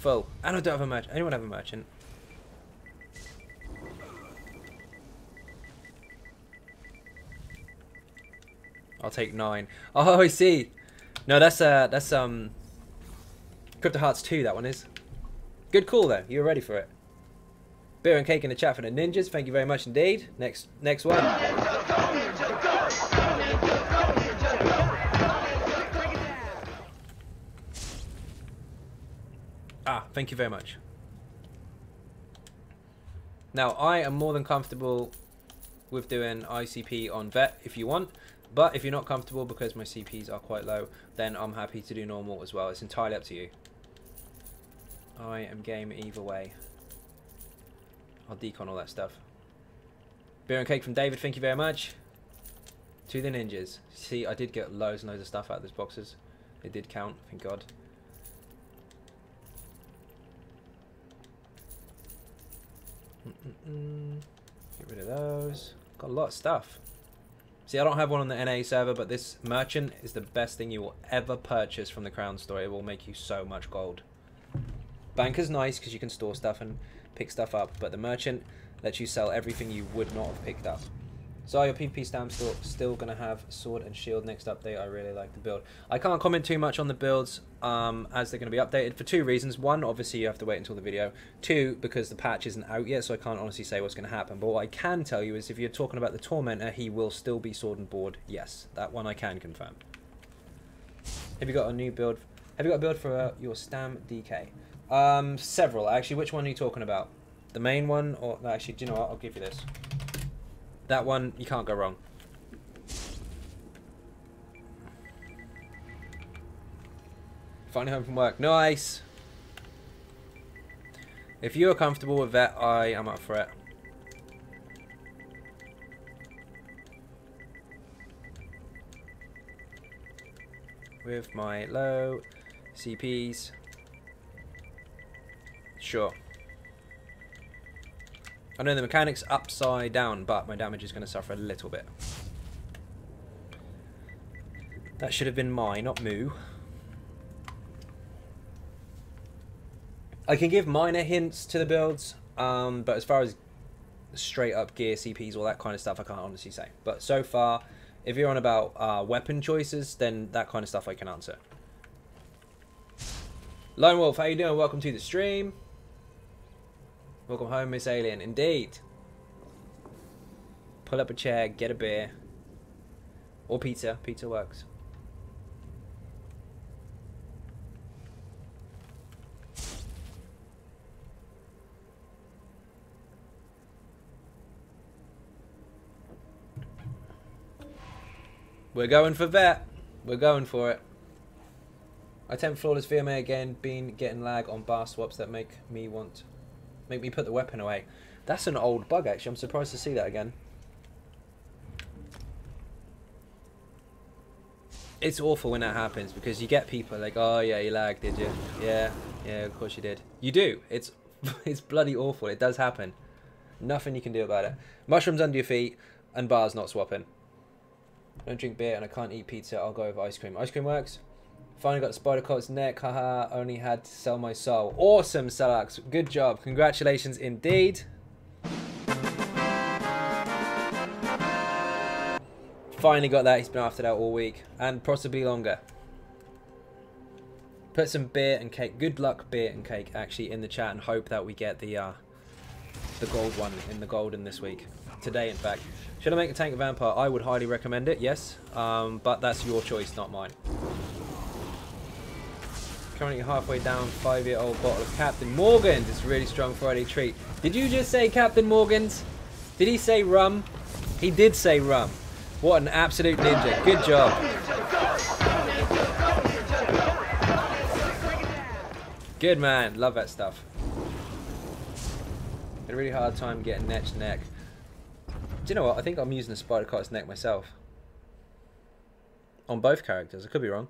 Full. And I don't have a merchant. Anyone have a merchant? I'll take 9. Oh, I see. No, that's Crypto Hearts 2. That one is. Good call though. You were ready for it. Beer and cake in the chat for the ninjas. Thank you very much indeed. Next one. Ah, thank you very much. Now, I am more than comfortable with doing ICP on vet if you want, but if you're not comfortable because my CPs are quite low, then I'm happy to do normal as well. It's entirely up to you. I am game either way. I'll decon all that stuff. Beer and cake from David, thank you very much. To the ninjas. See, I did get loads and loads of stuff out of those boxes. It did count, thank God. Get rid of those. Got a lot of stuff. See, I don't have one on the NA server, but this merchant is the best thing you will ever purchase from the Crown Store. It will make you so much gold. Banker's nice because you can store stuff and pick stuff up, but the merchant lets you sell everything you would not have picked up. So your PvP stamp still going to have sword and shield next update. I really like the build. I can't comment too much on the builds as they're going to be updated for 2 reasons. 1, obviously you have to wait until the video. 2, because the patch isn't out yet, so I can't honestly say what's going to happen. But what I can tell you is if you're talking about the Tormentor, he will still be sword and board. Yes, that one I can confirm. Have you got a new build? Have you got a build for your Stam DK? Several. Actually, which one are you talking about? The main one? Or actually, do you know what? I'll give you this. That one, you can't go wrong. Finally home from work. Nice! If you are comfortable with that, I am up for it. With my low CPs. Sure. I know the mechanic's upside down, but my damage is going to suffer a little bit. That should have been mine, not moo. I can give minor hints to the builds, but as far as straight up gear, CPs, all that kind of stuff, I can't honestly say. But so far, if you're on about weapon choices, then that kind of stuff I can answer. Lone Wolf, how you doing? Welcome to the stream. Welcome home, Miss Alien. Indeed. Pull up a chair, get a beer. Or pizza. Pizza works. We're going for vet. We're going for it. I attempt flawless VMA again, been getting lag on bar swaps that make me put the weapon away. That's an old bug actually. I'm surprised to see that again. It's awful when that happens because you get people like, oh yeah, you lagged, did you? Yeah, of course you did. You do. It's bloody awful. It does happen. Nothing you can do about it. Mushrooms under your feet and bars not swapping. Don't drink beer and I can't eat pizza. I'll go with ice cream. Ice cream works. Finally got the spider colt's neck. Haha, only had to sell my soul. Awesome, Salax. Good job. Congratulations indeed. Finally got that. He's been after that all week. And possibly longer. Put some beer and cake. Good luck, beer and cake, actually, in the chat. And hope that we get the gold one in the golden this week. Today, in fact. Should I make a tank of vampire? I would highly recommend it, yes. But that's your choice, not mine. Currently halfway down, 5-year-old bottle of Captain Morgan's. It's a really strong Friday treat. Did you just say Captain Morgan's? Did he say rum? He did say rum. What an absolute ninja. Good job. Good man. Love that stuff. Had a really hard time getting Net's neck. Do you know what? I think I'm using the spider cart's neck myself. On both characters. I could be wrong.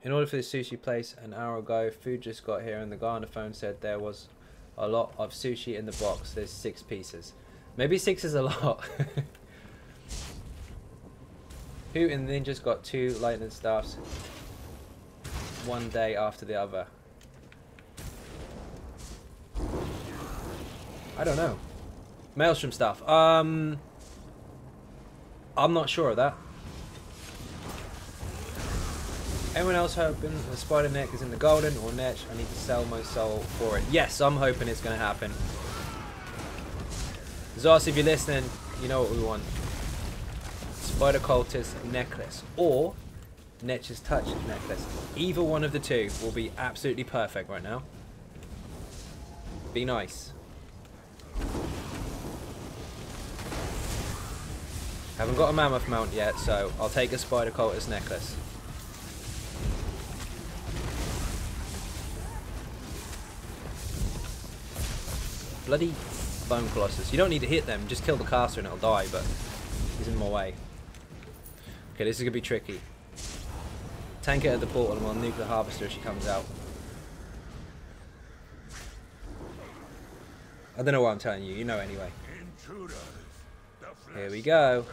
In order for this sushi place an hour ago, food just got here and the guy on the phone said there was a lot of sushi in the box. There's 6 pieces. Maybe 6 is a lot. Who in the ninjas got 2 lightning staffs one day after the other? I don't know. Maelstrom stuff. I'm not sure of that. Anyone else hoping the spider neck is in the golden or Netch? I need to sell my soul for it. Yes, I'm hoping it's going to happen. Zos, if you're listening, you know what we want. Spider cultist necklace or Netch's touch necklace. Either one of the two will be absolutely perfect right now. Be nice. Haven't got a mammoth mount yet, so I'll take a spider cultist necklace. Bloody bone colossus. You don't need to hit them, just kill the caster and it'll die, but he's in my way. Okay, this is gonna be tricky. Tank it at the portal and we'll nuke the harvester if she comes out. I don't know what I'm telling you, you know anyway. Here we go.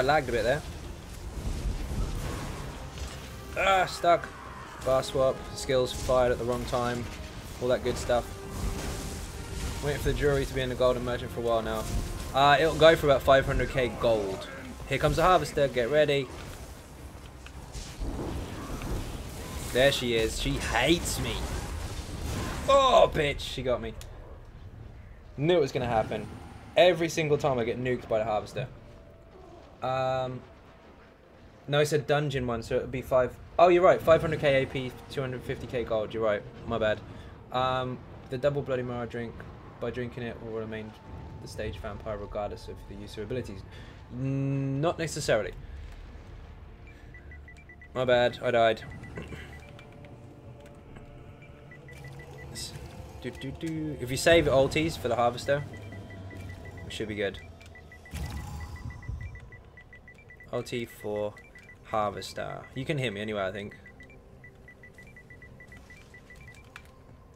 I lagged a bit there. Ah, stuck. Bar swap, skills fired at the wrong time, all that good stuff. Waiting for the jewelry to be in the golden merchant for a while now. It'll go for about 500k gold. Here comes the harvester, get ready. There she is, she hates me. Oh, bitch, she got me. Knew it was going to happen. Every single time I get nuked by the harvester. No, it's a dungeon one, so it would be 5... Oh, you're right, 500k AP, 250k gold, you're right, my bad. The double Bloody Mara drink, by drinking it will remain the stage vampire regardless of the use of abilities. Not necessarily. My bad, I died. If you save ulties for the harvester, we should be good. Ulti for harvester. You can hear me anyway, I think.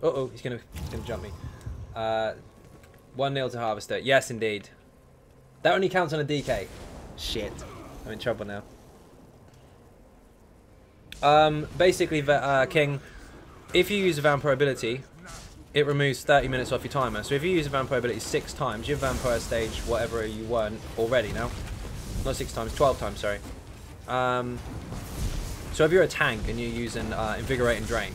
Uh-oh, he's gonna jump me. 1-0 to harvester. Yes, indeed. That only counts on a DK. Shit. I'm in trouble now. Basically, King, if you use a vampire ability, it removes 30 minutes off your timer. So if you use a vampire ability 6 times, your vampire stage, whatever you want already now. Not 6 times, 12 times, sorry. So if you're a tank and you're using Invigorate and Drain,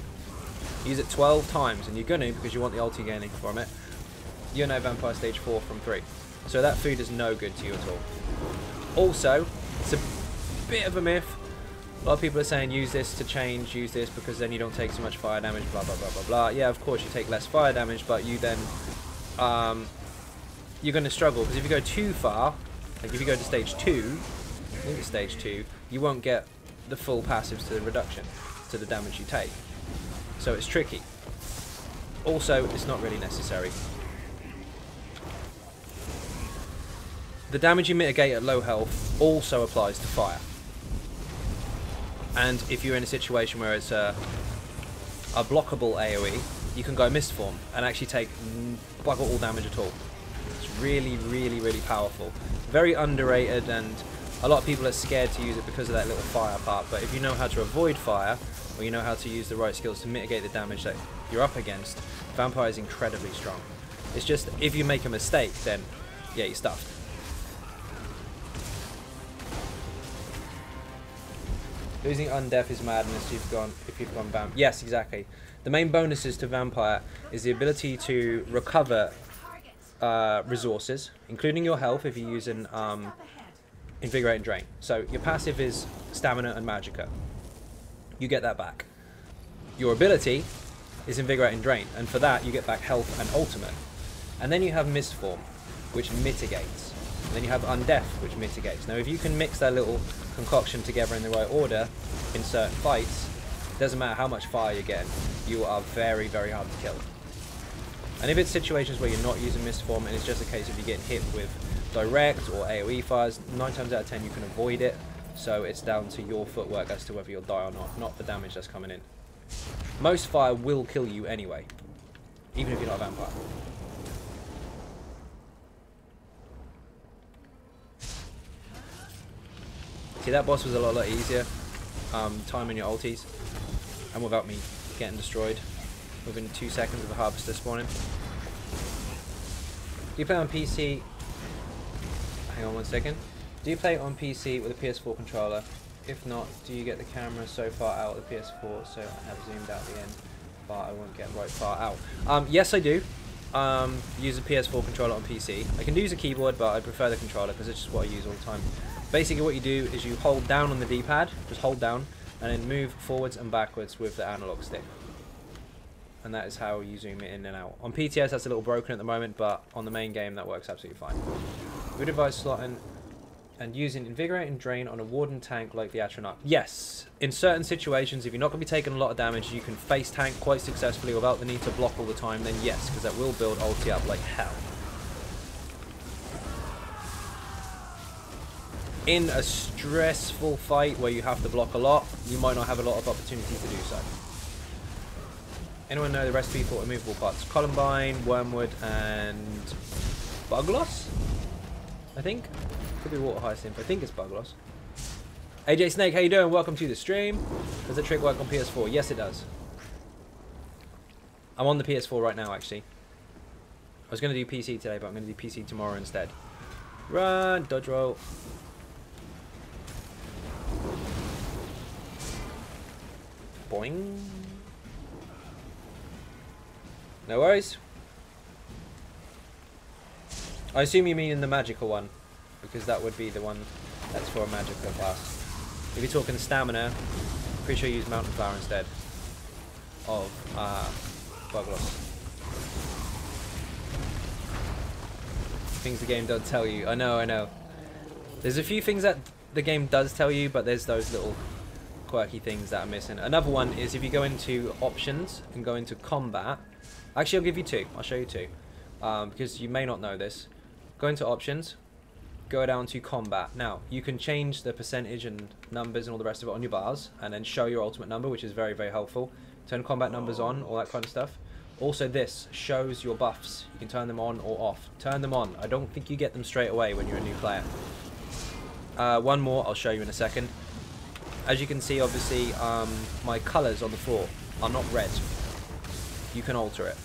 use it 12 times, and you're going to because you want the ulti gaining from it. You're now vampire stage 4 from 3. So that food is no good to you at all. Also, it's a bit of a myth. A lot of people are saying use this to change, use this because then you don't take so much fire damage, blah blah blah blah blah. Yeah, of course you take less fire damage, but you then you're going to struggle because if you go too far, like if you go to stage 2, I think it's stage 2, you won't get the full passives to the reduction to the damage you take. So it's tricky. Also, it's not really necessary. The damage you mitigate at low health also applies to fire. And if you're in a situation where it's a blockable AoE, you can go Mist Form and actually take bugger all damage at all. It's really, really, really powerful. Very underrated, and a lot of people are scared to use it because of that little fire part. But if you know how to avoid fire, or you know how to use the right skills to mitigate the damage that you're up against, Vampire is incredibly strong. It's just, if you make a mistake, then yeah, you're stuffed. Losing Undeath is madness if you've gone Vamp. Yes, exactly. The main bonuses to Vampire is the ability to recover resources, including your health if you're using Invigorate and Drain. So your passive is Stamina and Magicka. You get that back. Your ability is Invigorate and Drain, and for that you get back health and ultimate. And then you have Mist Form, which mitigates. And then you have Undeath, which mitigates. Now if you can mix that little concoction together in the right order in certain fights, it doesn't matter how much fire you're getting, you are very, very hard to kill. And if it's situations where you're not using Mist Form and it's just a case of you getting hit with direct or AoE fires, 9 times out of 10 you can avoid it. So it's down to your footwork as to whether you'll die or not the damage that's coming in. Most fire will kill you anyway, even if you're not a vampire. See, that boss was a lot easier, timing your ultis, and without me getting destroyed within 2 seconds of the harvester spawning. Do you play on PC? Hang on 1 second. Do you play on PC with a PS4 controller? If not, do you get the camera so far out of the PS4 so I have zoomed out the end, but I won't get right far out? Yes, I do. Use a PS4 controller on PC. I can use a keyboard, but I prefer the controller because it's just what I use all the time. Basically what you do is you hold down on the D-pad, just hold down, and then move forwards and backwards with the analog stick. And that is how you zoom it in and out. On PTS that's a little broken at the moment, but on the main game that works absolutely fine. Would advise slotting and using Invigorate and Drain on a Warden tank like the Atronach. Yes, in certain situations, if you're not going to be taking a lot of damage, you can face tank quite successfully without the need to block all the time, then yes, because that will build ulti up like hell. In a stressful fight where you have to block a lot, you might not have a lot of opportunity to do so. Anyone know the recipe for immovable parts? Columbine, Wormwood, and Bugloss, I think. Could be water hyacinth. I think it's bug loss. AJ Snake, how you doing? Welcome to the stream. Does the trick work on PS4? Yes, it does. I'm on the PS4 right now, actually. I was going to do PC today, but I'm going to do PC tomorrow instead. Run, dodge roll. Boing. No worries. I assume you mean in the magical one, because that would be the one that's for a magical class. If you're talking stamina, pretty sure you use mountain flower instead of bug loss. Things the game does tell you. I know. There's a few things that the game does tell you, but there's those little quirky things that are missing. Another one is if you go into options and go into combat. Actually, I'll give you two. I'll show you two. Because you may not know this. Go into options. Go down to combat. Now, you can change the percentage and numbers and all the rest of it on your bars. And then show your ultimate number, which is very, very helpful. Turn combat numbers on, all that kind of stuff. Also, this shows your buffs. You can turn them on or off. Turn them on. I don't think you get them straight away when you're a new player. One more, I'll show you in a second. As you can see, obviously, my colours on the floor are not red. You can alter it.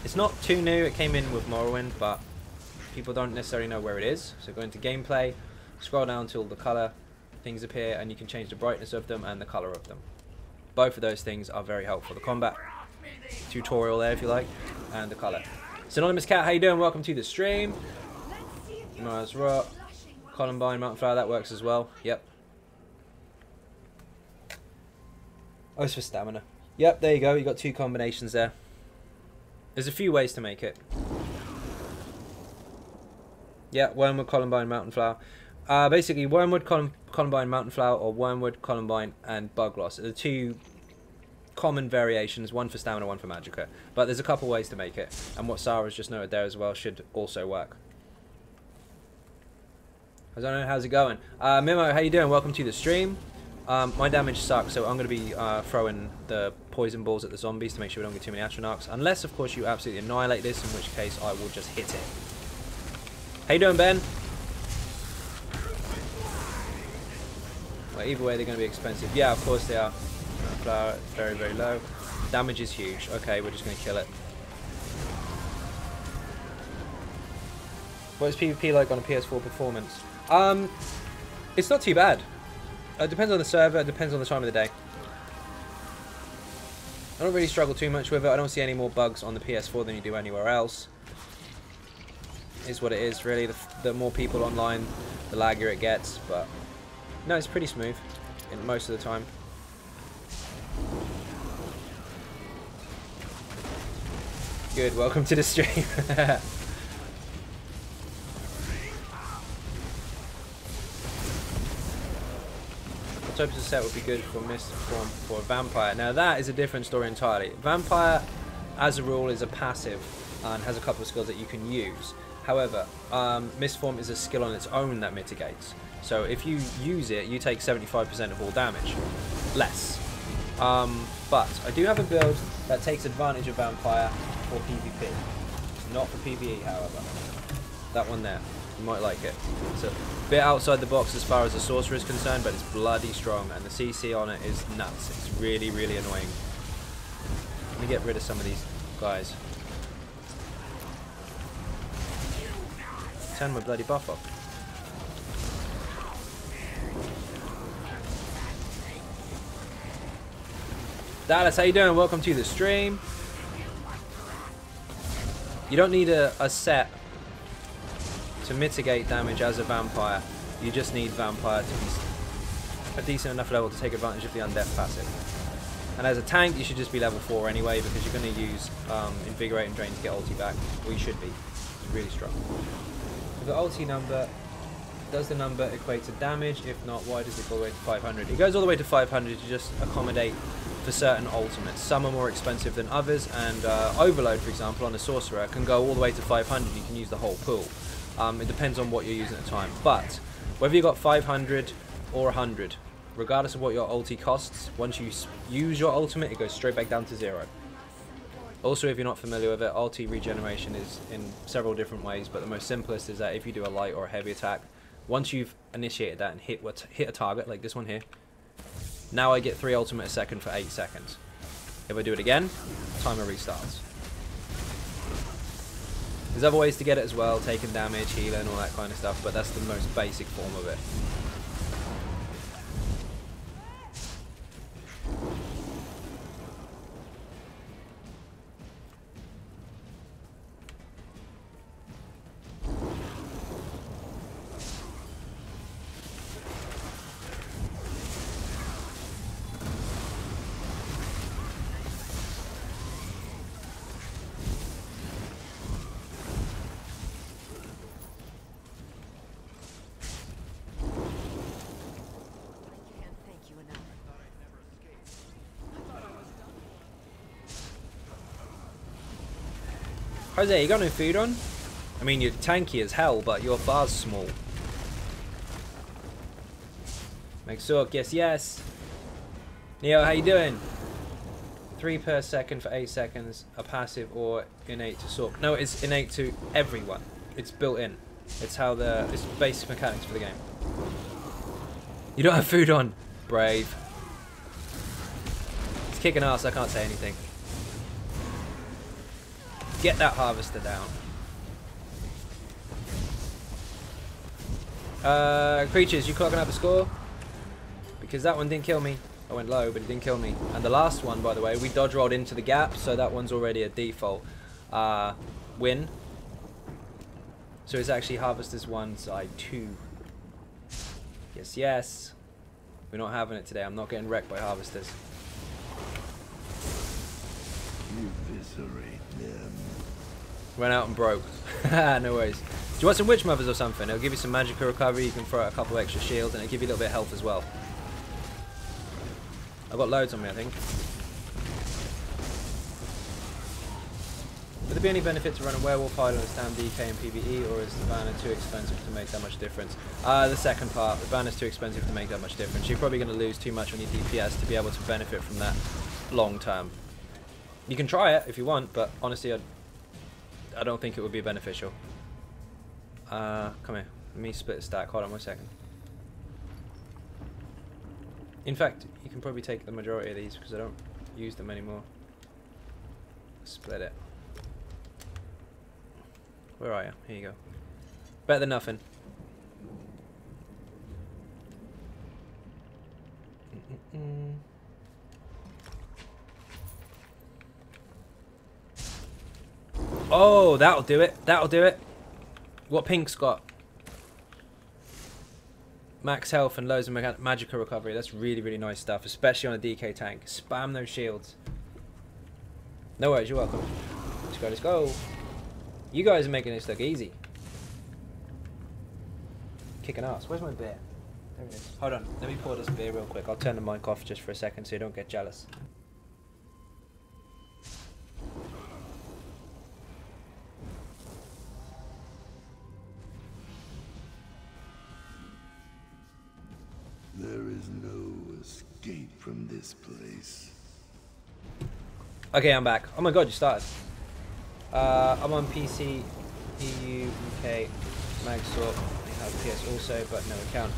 It's not too new. It came in with Morrowind, but people don't necessarily know where it is. So go into gameplay, scroll down till the colour things appear, and you can change the brightness of them and the colour of them. Both of those things are very helpful. The combat tutorial there, if you like, and the colour. Synonymous Cat, how you doing? Welcome to the stream. Mars Rock, Columbine, Mountain Flower, that works as well. Yep. Oh, it's for stamina. Yep, there you go. You got two combinations there. There's a few ways to make it. Yeah, Wormwood, Columbine, Mountain Flower. Basically, Wormwood, Columbine, Mountain Flower, or Wormwood, Columbine, and Bug Loss are the two common variations, one for stamina, one for magicka. But there's a couple ways to make it, and what Sarah's just noted there as well should also work. I don't know, how's it going? Mimo, how you doing? Welcome to the stream. My damage sucks, so I'm going to be throwing the poison balls at the zombies to make sure we don't get too many Astronarchs. Unless, of course, you absolutely annihilate this, in which case I will just hit it. How you doing, Ben? Well, either way, they're going to be expensive. Yeah, of course they are. Flower, very, very low. Damage is huge. Okay, we're just going to kill it. What is PvP like on a PS4 performance? It's not too bad. It depends on the server, it depends on the time of the day. I don't really struggle too much with it. I don't see any more bugs on the PS4 than you do anywhere else. Is what it is, really. The more people online, the laggier it gets, but no, it's pretty smooth in most of the time. Good, welcome to the stream. What types of set would be good for Mist form for a vampire? Now that is a different story entirely. Vampire, as a rule, is a passive and has a couple of skills that you can use. However, Mist form is a skill on its own that mitigates. So if you use it, you take 75% of all damage. Less. But I do have a build that takes advantage of vampire for PvP. Not for PvE, however. That one there. You might like it. It's a bit outside the box as far as the sorcerer is concerned, but it's bloody strong, and the CC on it is nuts. It's really, really annoying. Let me get rid of some of these guys. Turn my bloody buff off. Dallas, how you doing? Welcome to the stream. You don't need a set to mitigate damage as a vampire. You just need vampire to be a decent enough level to take advantage of the undeath passive. And as a tank, you should just be level 4 anyway, because you're going to use Invigorate and Drain to get ulti back. Or you should be. It's really strong. The ulti number, does the number equate to damage? If not, why does it go all the way to 500? It goes all the way to 500 to just accommodate for certain ultimates. Some are more expensive than others, and Overload, for example, on a sorcerer can go all the way to 500. You can use the whole pool. It depends on what you're using at the time. But whether you got 500 or 100, regardless of what your ulti costs, once you use your ultimate, it goes straight back down to 0. Also, if you're not familiar with it, ulti regeneration is in several different ways, but the most simplest is that if you do a light or a heavy attack, Once you've initiated that and hit a target, like this one here, now I get 3 ultimate a second for 8 seconds. If I do it again, timer restarts. There's other ways to get it as well, taking damage, healing, all that kind of stuff, but that's the most basic form of it. Jose, you got no food on? I mean, you're tanky as hell, but your bar's small. Maxork, yes, yes. Neo, how you doing? 3 per second for 8 seconds. A passive or innate to Sork? No, it's innate to everyone. It's built in. It's how it's basic mechanics for the game. You don't have food on. Brave. It's kicking ass, I can't say anything. Get that harvester down. Creatures, you clocking up a score? Because that one didn't kill me. I went low, but it didn't kill me. And the last one, by the way, we dodge rolled into the gap, so that one's already a default win. So it's actually harvesters 1, side 2. Yes, yes. We're not having it today. I'm not getting wrecked by harvesters. Eviscerate them. Went out and broke. No worries. Do you want some witch mothers or something? It'll give you some magical recovery. You can throw out a couple extra shields, and it'll give you a little bit of health as well. I've got loads on me, I think. Would there be any benefit to run a werewolf hide on a stand DK and PvE, or is the banner too expensive to make that much difference? The second part. The banner's too expensive to make that much difference. You're probably going to lose too much on your DPS to be able to benefit from that long term. You can try it if you want, but honestly, I don't think it would be beneficial. Come here. Let me split a stack. Hold on 1 second. In fact, you can probably take the majority of these because I don't use them anymore. Split it. Where are you? Here you go. Better than nothing. Oh, that'll do it. That'll do it. What Pink's got? Max health and loads of magical recovery. That's really, really nice stuff, especially on a DK tank. Spam those shields. No worries, you're welcome. Let's go, let's go. You guys are making this look easy. Kicking ass. Where's my beer? There it is. Hold on, let me pour this beer real quick. I'll turn the mic off just for a second so you don't get jealous. There is no escape from this place. Okay, I'm back. Oh my god, you started. I'm on PC, EU, UK, Microsoft. I have PS also, but no account.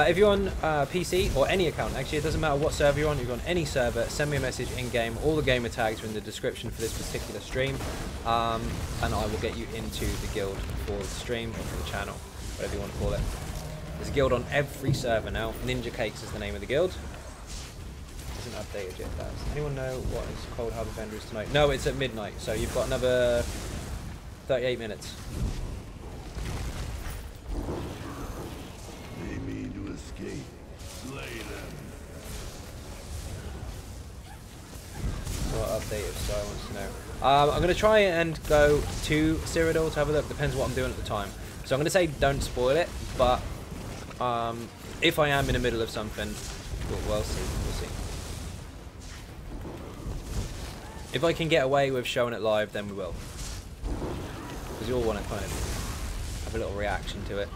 If you're on PC or any account, actually, it doesn't matter what server you're on any server, send me a message in-game. All the gamer tags are in the description for this particular stream, and I will get you into the guild for the stream or for the channel, whatever you want to call it. There's a guild on every server now. Ninja Cakes is the name of the guild. Isn't updated yet. Does anyone know what is Cold Harbor Vendor is tonight? No, it's at midnight, so you've got another 38 minutes. They mean to escape. Slay them. What updated Sky wants to know. I'm going to try and go to Cyrodiil to have a look. Depends what I'm doing at the time. So I'm going to say don't spoil it, but if I am in the middle of something, we'll see. We'll see. If I can get away with showing it live, then we will. Because you all want to kind of have a little reaction to it.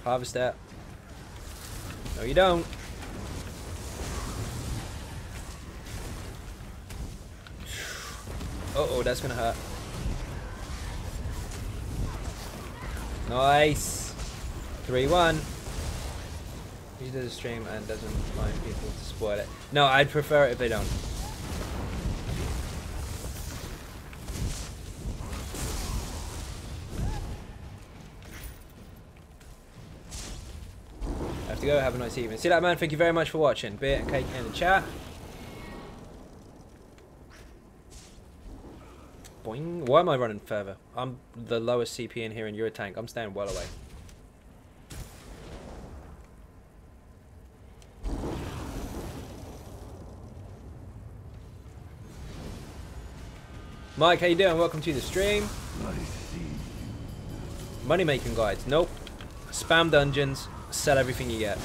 Harvest that. No, you don't. Uh-oh, that's gonna hurt. Nice. 3-1. He does a stream and doesn't mind people to spoil it. No, I'd prefer it if they don't. I have to go. Have a nice evening. See that, man. Thank you very much for watching. Beer and cake in the chat. Boing. Why am I running further? I'm the lowest CP in here and you're a tank. I'm staying well away. Mike, how you doing? Welcome to the stream. Money making guides. Nope. Spam dungeons. Sell everything you get.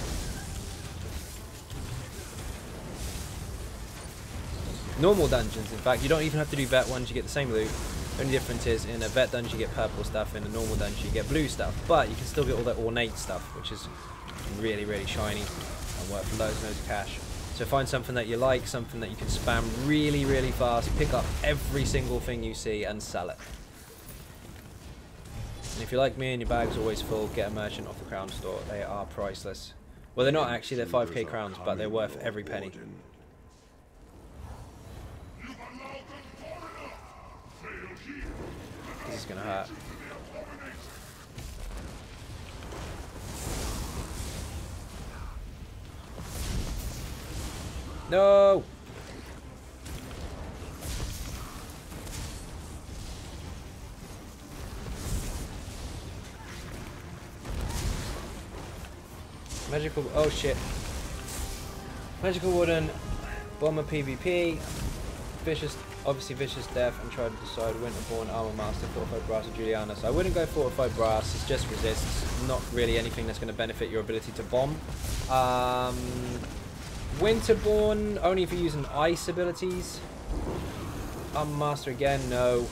Normal dungeons, in fact. You don't even have to do vet ones. You get the same loot. The only difference is in a vet dungeon you get purple stuff. In a normal dungeon you get blue stuff. But you can still get all that ornate stuff, which is really, really shiny and worth loads and loads of cash. So find something that you like, something that you can spam really, really fast, pick up every single thing you see and sell it. And if you're like me and your bag's always full, get a merchant off the crown store. They are priceless. Well, they're not actually, they're 5k crowns, but they're worth every penny. This is gonna hurt. No! Magical, oh shit. Magical Wooden, Bomber PvP, Vicious, obviously Vicious Death, and try to decide Winterborn, Armor Master, Fortified Brass, or Juliana. So I wouldn't go Fortified Brass, it's just resists, not really anything that's going to benefit your ability to bomb. Winterborn, only if you're using ice abilities. Armor Master again, no.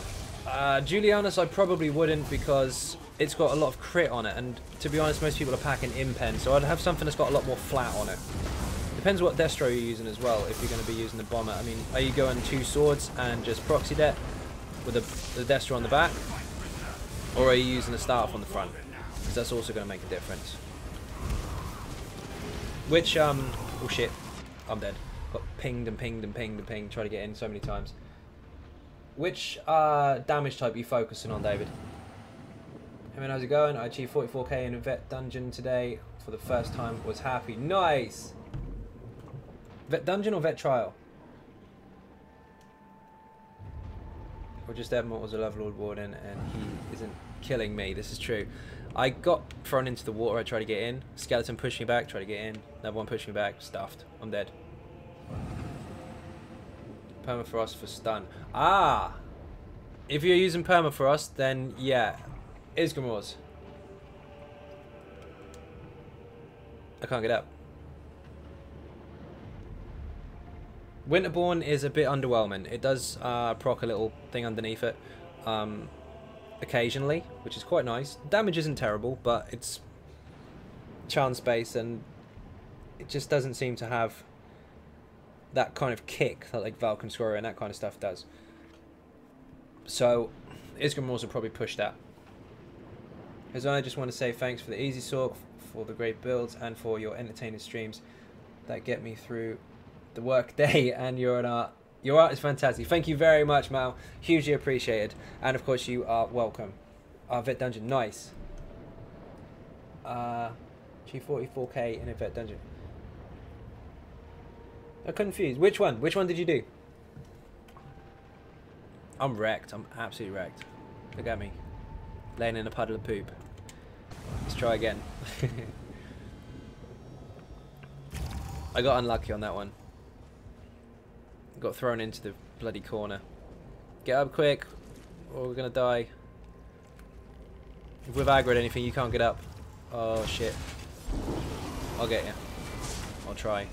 Julianus I probably wouldn't because it's got a lot of crit on it, and to be honest most people are packing Impen, so I'd have something that's got a lot more flat on it. Depends what Destro you're using as well, if you're going to be using the bomber. I mean, are you going 2 swords and just proxy det with the Destro on the back? Or are you using the staff on the front? Because that's also going to make a difference. Which, oh shit, I'm dead. Got pinged and pinged and pinged and pinged, tried to get in so many times. Which damage type are you focusing on, David? Hey man, how's it going? I achieved 44k in a vet dungeon today for the first time. Was happy. Nice! Vet dungeon or vet trial? Or just Edmund was a Lovelord Warden and he isn't killing me. This is true. I got thrown into the water. I tried to get in. Skeleton pushed me back. Tried to get in. Another one pushed me back. Stuffed. I'm dead. Permafrost for stun. Ah! If you're using Permafrost, then yeah. Isgrimors. I can't get up. Winterborn is a bit underwhelming. It does proc a little thing underneath it occasionally, which is quite nice. Damage isn't terrible, but it's chance based and it just doesn't seem to have that kind of kick that like Valken Scorer and that kind of stuff does. So Isgrimors will probably push that. As I just want to say thanks for the easy sork, for the great builds, and for your entertaining streams that get me through the work day. And your art is fantastic. Thank you very much, Mal. Hugely appreciated. And of course, you are welcome. Vet dungeon, nice. G44k in a vet dungeon. I'm confused. Which one? Which one did you do? I'm wrecked. I'm absolutely wrecked. Look at me. Laying in a puddle of poop. Let's try again. I got unlucky on that one. Got thrown into the bloody corner. Get up quick or we're gonna die. If we've aggroed anything you can't get up. Oh shit. I'll get you. I'll try.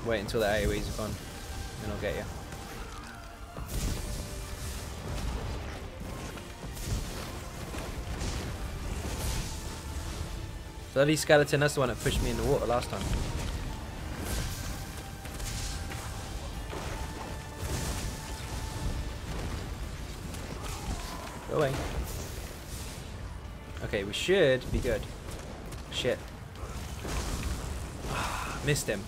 Wait until the AoEs are gone, then I'll get you. Bloody skeleton, that's the one that pushed me in the water last time. Go away. Okay, we should be good. Shit. Missed him.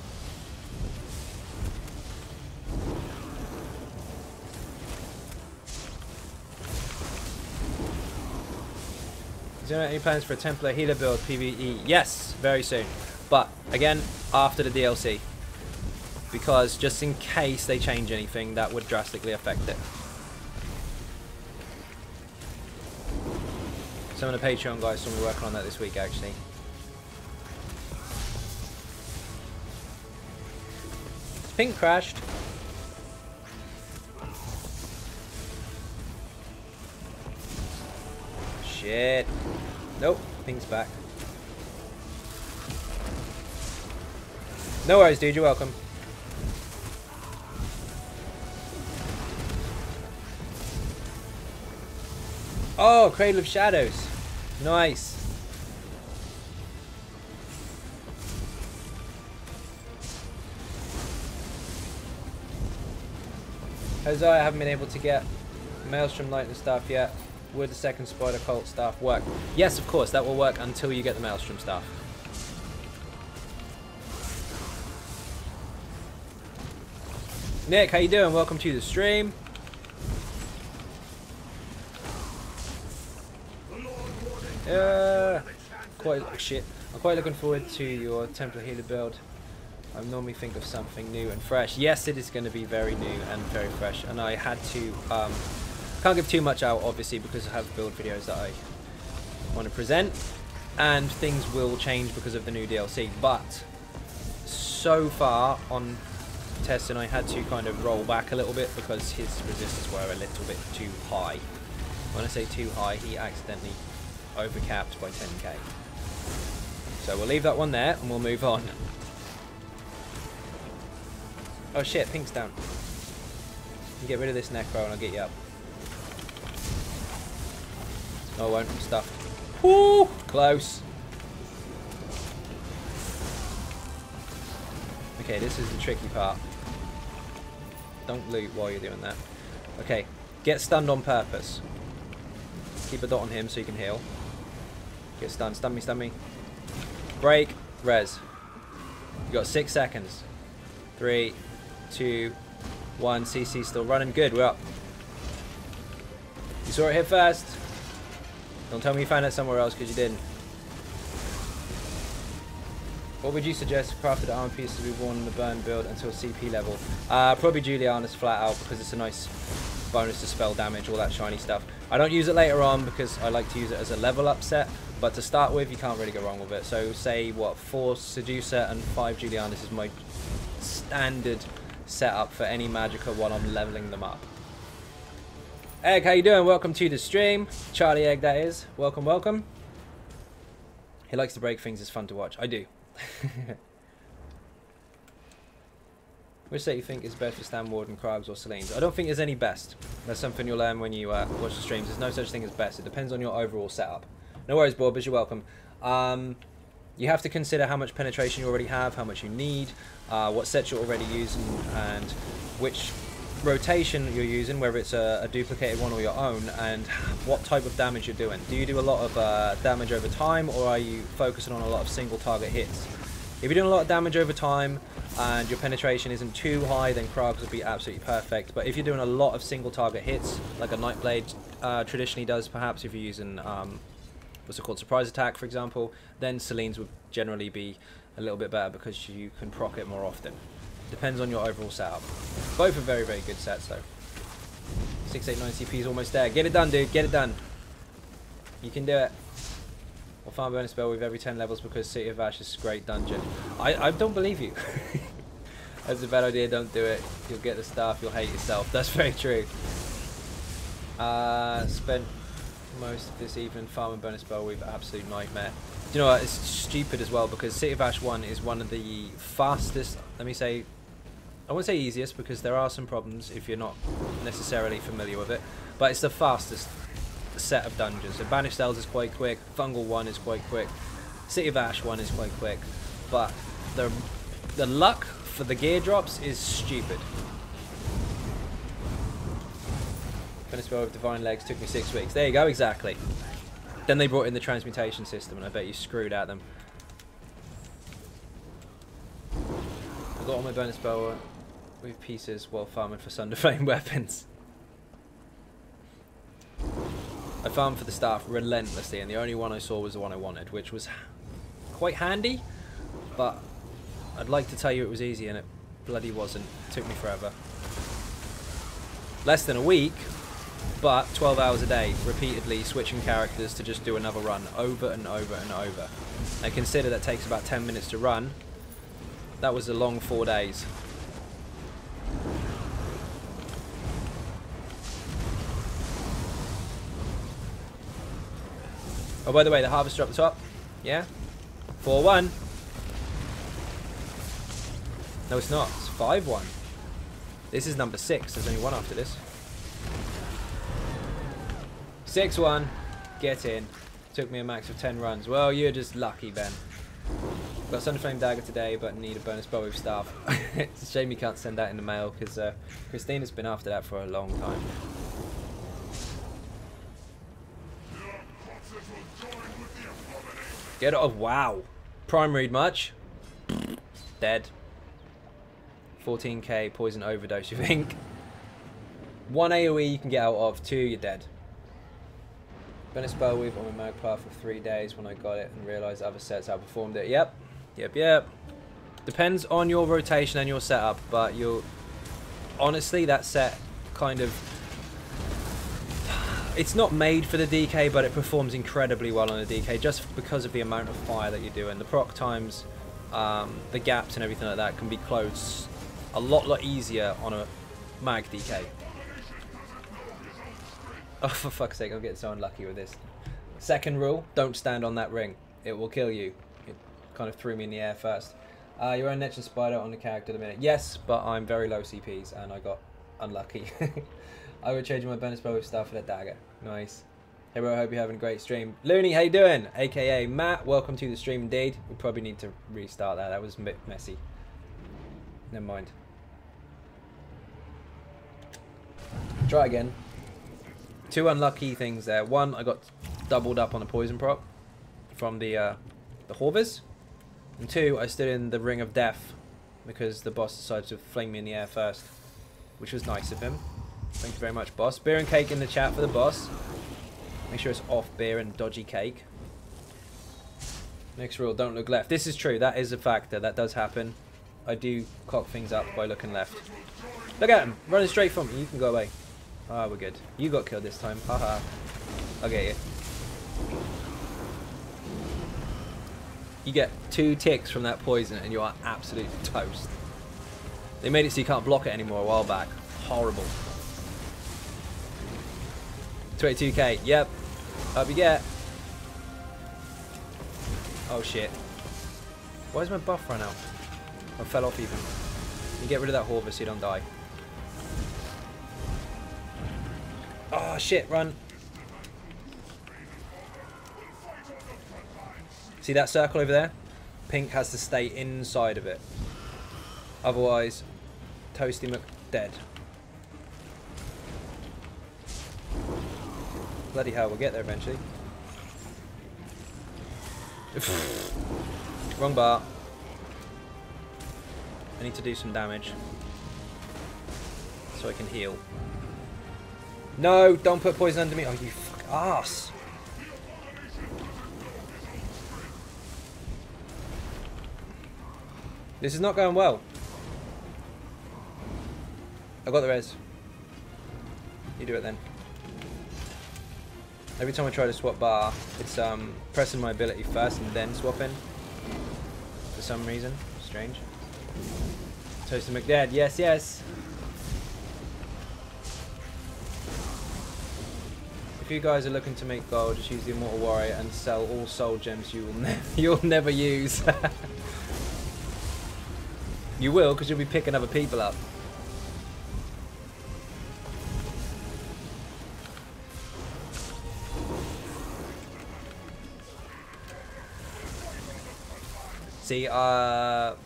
Is there any plans for a Templar healer build PvE? Yes, very soon. But, again, after the DLC. Because just in case they change anything, that would drastically affect it. Some of the Patreon guys will be working on that this week, actually. Pink crashed. Shit. Nope, Pink's back. No worries, dude, you're welcome. Oh, Cradle of Shadows. Nice. Jose, I haven't been able to get Maelstrom Lightning Staff yet. Would the second Spider Cult staff work? Yes, of course, that will work until you get the Maelstrom Staff. Nick, how you doing? Welcome to the stream. I'm quite looking forward to your Templar Healer build. I normally think of something new and fresh. Yes, it is going to be very new and very fresh, and I had to can't give too much out obviously because I have build videos that I want to present, and things will change because of the new DLC. But so far on testing, I had to kind of roll back a little bit because his resistors were a little bit too high. When I say too high, he accidentally overcapped by 10k. So we'll leave that one there and we'll move on. Oh shit, Pink's down. You get rid of this Necro and I'll get you up. No, I won't. I'm stuffed. Woo! Close. Okay, this is the tricky part. Don't loot while you're doing that. Okay, get stunned on purpose. Keep a dot on him so you can heal. Get stunned. Stun me, stun me. Break. Res. You got 6 seconds. 3, 2, 1. CC still running. Good, we're up. You saw it here first. Don't tell me you found it somewhere else because you didn't. What would you suggest to crafted armor pieces to be worn in the burn build until CP level? Probably Juliana's flat out because it's a nice bonus to spell damage, all that shiny stuff. I don't use it later on because I like to use it as a level up set, but to start with you can't really go wrong with it. So say what, 4 Seducer and 5 Juliana's is my standard setup for any Magicka while I'm leveling them up. Egg, how you doing? Welcome to the stream. Charlie Egg, that is. Welcome, welcome. He likes to break things, it's fun to watch. I do. Which set you think is best for Stan Warden, Krabs, or Selene? I don't think there's any best. That's something you'll learn when you watch the streams. There's no such thing as best. It depends on your overall setup. No worries, Bob, you're welcome. You have to consider how much penetration you already have, how much you need, what sets you're already using, and which rotation you're using, whether it's a duplicated one or your own, and what type of damage you're doing. Do you do a lot of damage over time, or are you focusing on a lot of single target hits? If you're doing a lot of damage over time and your penetration isn't too high, then Krags would be absolutely perfect. But if you're doing a lot of single target hits, like a Nightblade traditionally does, perhaps if you're using what's it called, surprise attack, for example, then Selene's would generally be a little bit better because you can proc it more often. Depends on your overall setup. Both are very, very good sets though. 689 CP is almost there. Get it done, dude. Get it done. You can do it. Or farm bonus spell with every 10 levels because City of Ash is a great dungeon. I don't believe you. That's a bad idea. Don't do it. You'll get the stuff. You'll hate yourself. That's very true. Spent most of this evening farming bonus spell with absolute nightmare. Do you know what? It's stupid as well because City of Ash 1 is one of the fastest, let me say, I won't say easiest because there are some problems if you're not necessarily familiar with it, but it's the fastest set of dungeons. So Banished Cells is quite quick, Fungal 1 is quite quick, City of Ash one is quite quick, but the luck for the gear drops is stupid. Finished spell with Divine Legs took me 6 weeks. There you go, exactly. Then they brought in the transmutation system, and I bet you screwed at them. I got all my bonus spell with pieces while farming for Sunder Flame weapons. I farmed for the staff relentlessly, and the only one I saw was the one I wanted, which was quite handy, but I'd like to tell you it was easy, and it bloody wasn't. It took me forever. Less than a week, but 12 hours a day, repeatedly switching characters to just do another run over and over and over. And consider that takes about 10 minutes to run. That was a long 4 days. Oh, by the way, the harvester up the top. Yeah? 4-1. No, it's not. It's 5-1. This is number 6. There's only one after this. 6-1. Get in. Took me a max of 10 runs. Well, you're just lucky, Ben. Got Sunder Flame Dagger today, but need a bonus bow with staff. It's a shame you can't send that in the mail, because Christina's been after that for a long time. Get it. Oh, wow. Prime read much? Dead. 14k poison overdose, you think? 1 AoE you can get out of, 2 you're dead. Bonus spell weave on my Magpie for 3 days when I got it and realised other sets outperformed it. Yep. Yep. Depends on your rotation and your setup, but you'll... Honestly, that set kind of... It's not made for the DK, but it performs incredibly well on the DK just because of the amount of fire that you do, and the proc times, the gaps and everything like that can be closed a lot easier on a mag DK. Oh, for fuck's sake, I'm getting so unlucky with this. Second rule, don't stand on that ring. It will kill you. It kind of threw me in the air first. Your own Netch and Spider on the character at the minute. Yes, but I'm very low CPs and I got unlucky. I would change my bonus bow with stuff for that dagger. Nice. Hey bro, I hope you're having a great stream. Looney, how you doing? AKA Matt, welcome to the stream indeed. We probably need to restart that. That was a bit messy. Never mind. Try again. 2 unlucky things there. 1, I got doubled up on a poison prop from the Horvers. And 2, I stood in the Ring of Death because the boss decided to fling me in the air first, which was nice of him. Thank you very much, boss. Beer and cake in the chat for the boss. Make sure it's off beer and dodgy cake. Next rule, don't look left. This is true. That is a factor. That does happen. I do cock things up by looking left. Look at him. Running straight from me. You can go away. Ah, we're good. You got killed this time. Haha. I'll get you. You get 2 ticks from that poison and you are absolute toast. They made it so you can't block it anymore a while back. Horrible. 22k. Yep. Up you get. Oh shit. Why is my buff run out? I fell off even. You get rid of that Horver so you don't die. Oh shit, run. See that circle over there? Pink has to stay inside of it. Otherwise, Toasty McDead. Bloody hell, we'll get there eventually. Wrong bar. I need to do some damage so I can heal. No, don't put poison under me. Oh, you fuck ass. This is not going well. I got the res. You do it then. Every time I try to swap bar, it's pressing my ability first and then swapping. For some reason. Strange. Toasted McDad, yes, yes. If you guys are looking to make gold, just use the Immortal Warrior and sell all soul gems you'll never use. You will, because you'll be picking other people up. See,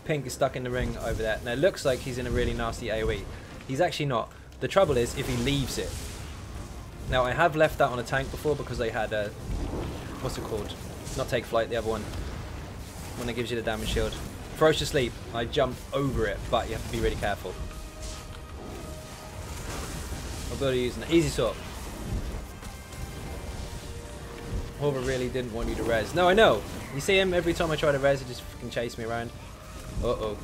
Pink is stuck in the ring over there. Now it looks like he's in a really nasty AoE. He's actually not. The trouble is if he leaves it. Now I have left that on a tank before because they had a... What's it called? Not Take Flight, the other one. When it gives you the damage shield. Ferocious Sleep. I jumped over it, but you have to be really careful. I'll be able to use an easy sword. Hover really didn't want you to res. No, I know. You see him every time I try to res, he just fucking chase me around. Uh-oh.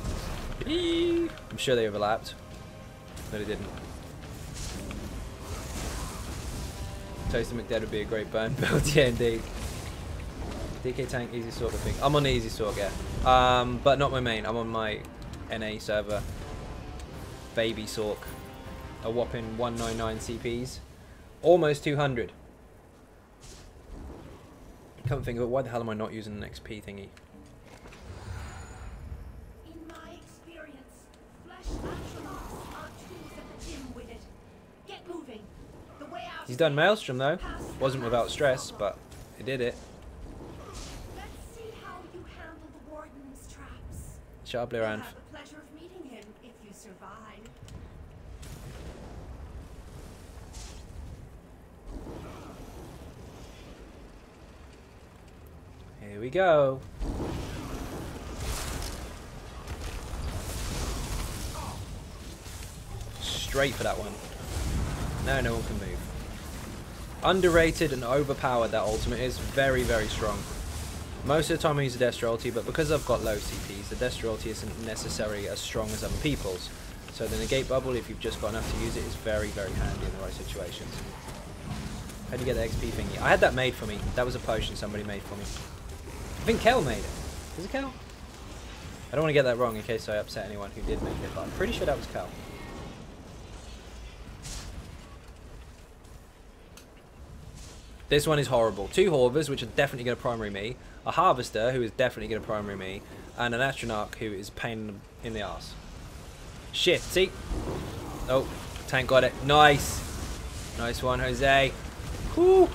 I'm sure they overlapped. No, they didn't. Toasty McDead would be a great burn build. Yeah, indeed. DK tank, easy sword, I think. I'm on the easy sword, yeah. But not my main. I'm on my NA server. Baby Sork. A whopping 199 CPs. Almost 200. Come think of it, why the hell am I not using an XP thingy? In my experience, flesh astronauts are tools at the gym with it. Get moving. The way out. He's done Maelstrom though. Wasn't without stress, but he did it. Let's see how you handle the warden's traps. Sharply You'll around. have the pleasure of meeting him if you survive. Here we go. Straight for that one. No, no one can move. Underrated and overpowered that ultimate is. Very, very strong. Most of the time I use the Destro ulti, but because I've got low CPs, the Destro ulti isn't necessarily as strong as other people's. So the negate bubble, if you've just got enough to use it, is very, very handy in the right situations. How do you get the XP thingy? I had that made for me. That was a potion somebody made for me. I think Kel made it. Is it Kel? I don't want to get that wrong in case I upset anyone who did make it, but I'm pretty sure that was Kel. This one is horrible. 2 Horvers, which are definitely going to primary me. A Harvester, who is definitely going to primary me. And an Astronarch, who is a pain in the arse. Shit, see? Oh, tank got it. Nice. Nice one, Jose. Whoo.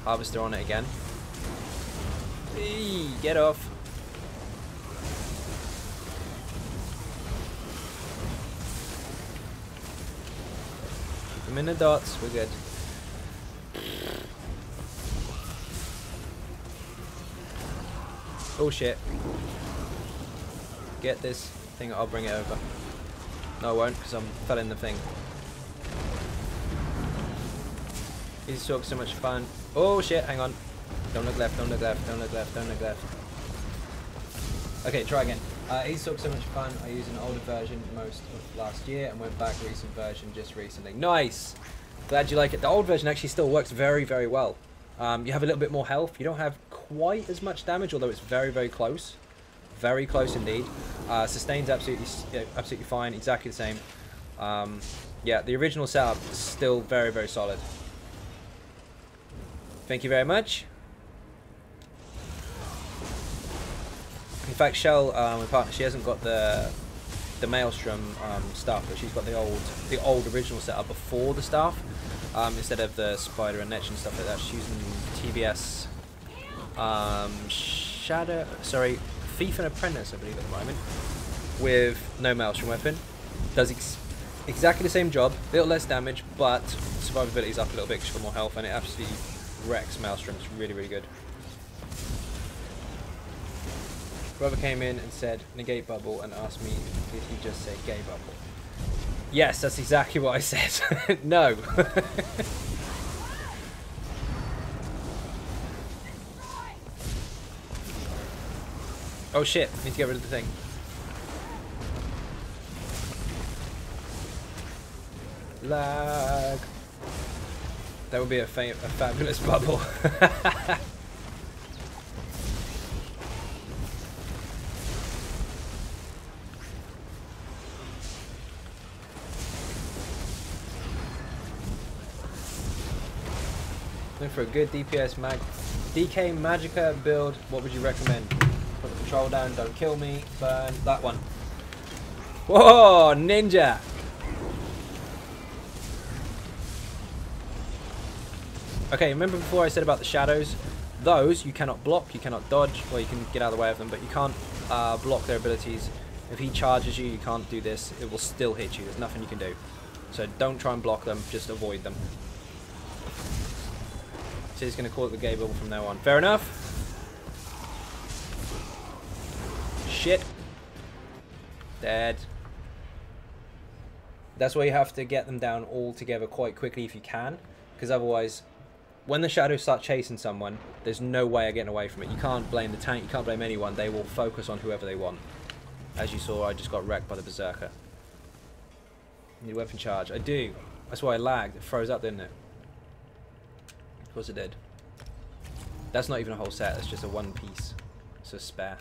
Harvester on it again. Eee, get off. Keep them in the dots. We're good. Oh shit. Get this thing, I'll bring it over. No I won't, because I'm fell in the thing. Easy talk, so much fun. Oh shit, hang on. Don't look left, don't look left, don't look left, don't look left. Okay, try again. Easy talk, so much fun. I used an older version most of last year and went back recent version just recently. Nice! Glad you like it. The old version actually still works very, very well. You have a little bit more health. You don't have quite as much damage, although it's very, very close. Very close indeed. Sustain's absolutely fine. Exactly the same. Yeah, the original setup is still very, very solid. Thank you very much. In fact, Shell, my partner, she hasn't got the Maelstrom stuff, but she's got the old original setup before the staff. Instead of the spider and netch and stuff like that, she's using TBS Thief and Apprentice, I believe, at the moment, with no Maelstrom weapon. Does exactly the same job, a little less damage, but survivability is up a little bit because she's got more health, and it absolutely wrecks Maelstrom. It's really, really good. Brother came in and said negate bubble and asked me if you just say gay bubble. Yes, that's exactly what I said. No. Oh shit, need to get rid of the thing. Lag. That would be a fabulous bubble. Looking for a good DPS DK Magicka build, what would you recommend? Put the control down, don't kill me, burn, that one. Whoa, ninja! Okay, remember before I said about the shadows? Those you cannot block, you cannot dodge, or you can get out of the way of them, but you can't block their abilities. If he charges you, you can't do this. It will still hit you. There's nothing you can do. So don't try and block them, just avoid them. So he's going to call it the gay bubble from now on. Fair enough. Shit. Dead. That's why you have to get them down all together quite quickly if you can, because otherwise, when the shadows start chasing someone, there's no way of getting away from it. You can't blame the tank, you can't blame anyone. They will focus on whoever they want. As you saw, I just got wrecked by the berserker. Need weapon charge. I do. That's why I lagged. It froze up, didn't it? Of course it did. That's not even a whole set, that's just a one piece. It's a spare.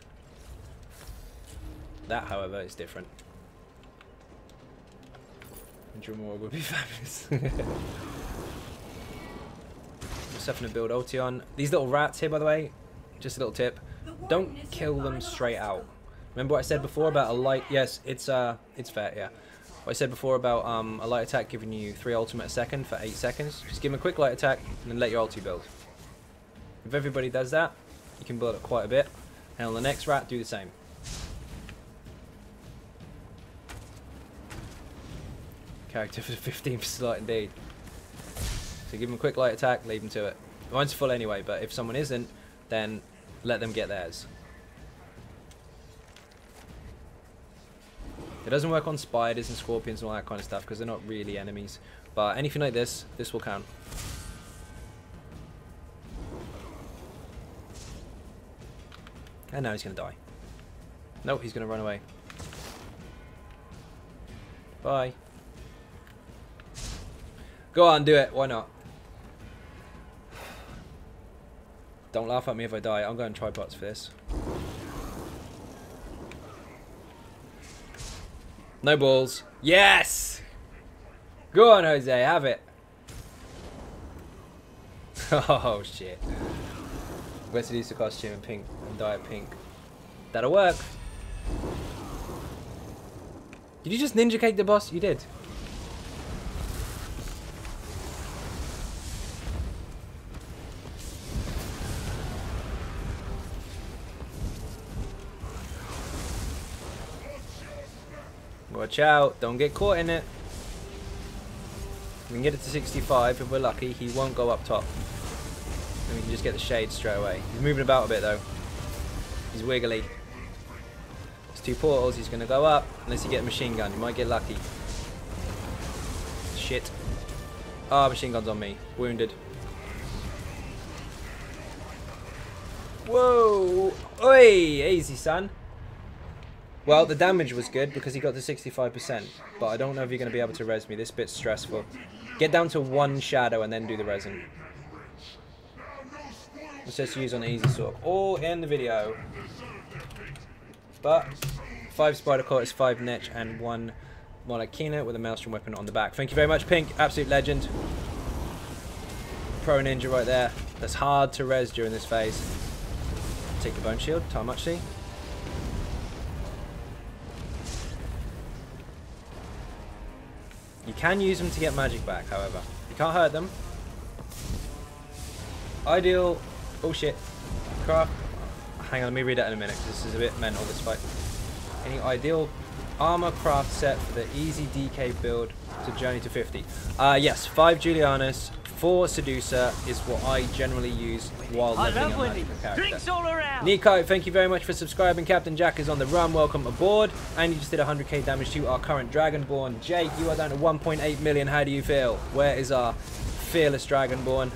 That, however, is different. Drumroll would be fabulous. Stuff to build ulti on. These little rats here, by the way, just a little tip. Don't kill them straight out. Remember what I said before about a light... Yes, it's fair, yeah. What I said before about a light attack giving you 3 ultimate a second for 8 seconds. Just give them a quick light attack and then let your ulti build. If everybody does that, you can build up quite a bit. And on the next rat, do the same. Character for the 15th slot indeed. So give them a quick light attack, leave them to it. Mine's full anyway, but if someone isn't, then let them get theirs. It doesn't work on spiders and scorpions and all that kind of stuff because they're not really enemies. But anything like this will count. And now he's going to die. Nope, he's going to run away. Bye. Go on, do it. Why not? Don't laugh at me if I die. I'm going tripods for this. No balls. Yes! Go on, Jose. Have it. Oh, shit. Let's seduce the costume in pink and dye it pink. That'll work. Did you just ninja cake the boss? You did. Watch out, don't get caught in it. We can get it to 65 if we're lucky. He won't go up top. And we can just get the shade straight away. He's moving about a bit though. He's wiggly. There's 2 portals, he's going to go up. Unless you get a machine gun, you might get lucky. Shit. Ah, machine gun's on me. Wounded. Whoa! Oi! Easy, son. Well, the damage was good because he got to 65%, but I don't know if you're going to be able to res me. This bit's stressful. Get down to 1 shadow and then do the resin. It says to use on easy sort. All in the video. But 5 spider quarters, 5 niche, and 1 Molekina with a maelstrom weapon on the back. Thank you very much, Pink. Absolute legend. Pro ninja right there. That's hard to res during this phase. Take the bone shield. Tamachi. You can use them to get magic back, however. You can't hurt them. Ideal... Oh shit. Craft... Hang on, let me read that in a minute, because this is a bit mental, this fight. Any ideal armor craft set for the easy DK build to journey to 50? Yes, 5 Julianus, 4 Seducer is what I generally use while leveling up magic character. All around. Nico, thank you very much for subscribing. Captain Jack is on the run. Welcome aboard. And you just did 100k damage to our current Dragonborn. Jake, you are down to 1.8 million. How do you feel? Where is our fearless Dragonborn?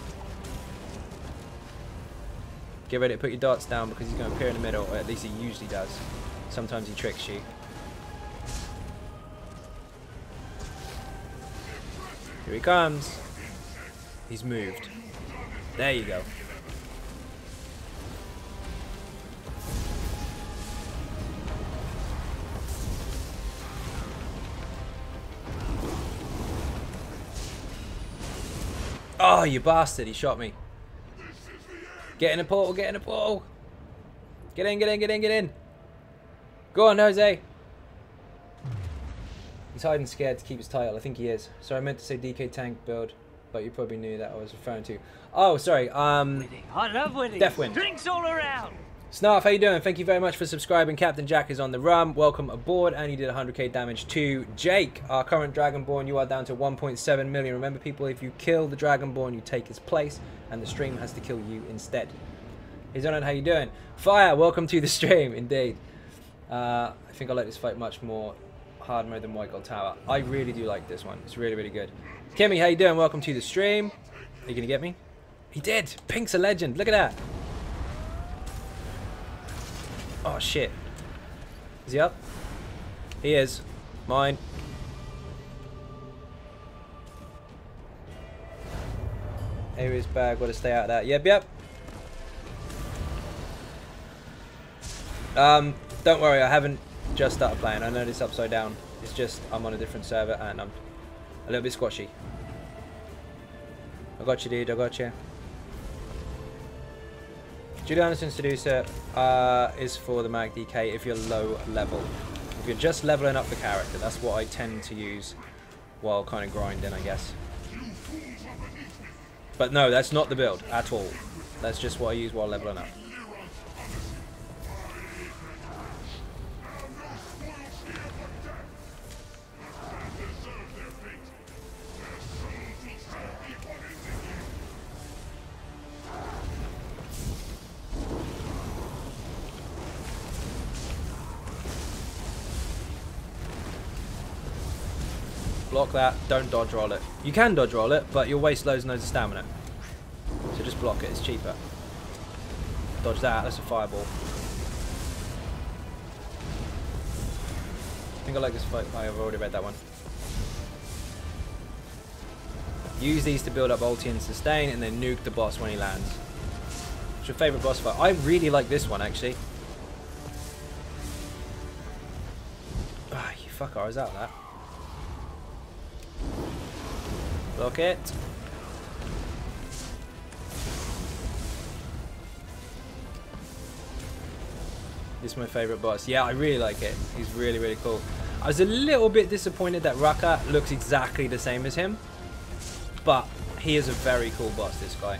Get ready to put your darts down because he's going to appear in the middle. Or at least he usually does. Sometimes he tricks you. Here he comes. He's moved. There you go. Oh, you bastard. He shot me. Get in a portal. Get in a portal. Get in, get in, get in, get in. Go on, Jose. He's hiding scared to keep his title. I think he is. Sorry, I meant to say DK tank build. but you probably knew that I was referring to. Oh, sorry. I love winning. Deathwind. Drinks all around. Snarf, how you doing? Thank you very much for subscribing. Captain Jack is on the run. Welcome aboard. And you did 100k damage to Jake, our current Dragonborn. You are down to 1.7 million. Remember, people, if you kill the Dragonborn, you take his place, and the stream has to kill you instead. He's on it. How you doing? Fire, welcome to the stream. Indeed. I think I like this fight much more hard mode than White Gold Tower. I really do like this one. It's really, really good. Kimmy, how you doing? Welcome to the stream. Are you going to get me? He did. Pink's a legend. Look at that. Oh, shit. Is he up? He is. Mine. Area's bad. Got to stay out of that. Yep, yep. Don't worry. I haven't just started playing. I know this upside down. It's just I'm on a different server and I'm a little bit squashy. I got you, dude. I got you. Julianison Seducer is for the Mag DK if you're low level. If you're just leveling up the character, that's what I tend to use while kind of grinding, I guess. But no, that's not the build at all. That's just what I use while leveling up. Block that, don't dodge roll it. You can dodge roll it, but you'll waste loads and loads of stamina. So just block it, it's cheaper. Dodge that, that's a fireball. I think I like this fight. I've already read that one. Use these to build up ulti and sustain, and then nuke the boss when he lands. What's your favourite boss fight? I really like this one, actually. Ah, you fucker, I was out of that. Block it. This is my favourite boss. Yeah, I really like it. He's really, really cool. I was a little bit disappointed that Raka looks exactly the same as him. But he is a very cool boss, this guy.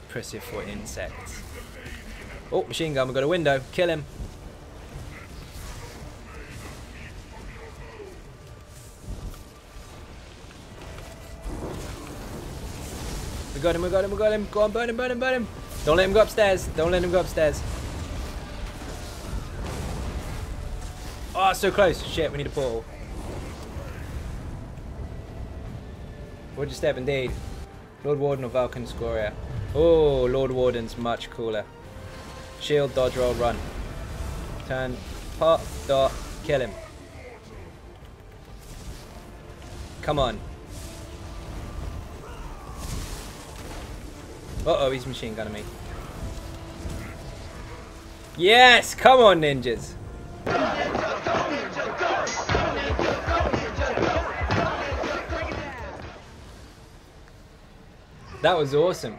Impressive for insects. Oh, machine gun, we've got a window. Kill him. We got him, we got him, we got him. Go on, burn him, burn him, burn him. Don't let him go upstairs. Don't let him go upstairs. Oh, so close. Shit, we need a portal. Would you step indeed? Lord Warden or Vulcan Scoria? Oh, Lord Warden's much cooler. Shield, dodge, roll, run. Turn, pop, dot, kill him. Come on. Uh-oh, he's machine gunning me. Yes! Come on, ninjas! That was awesome.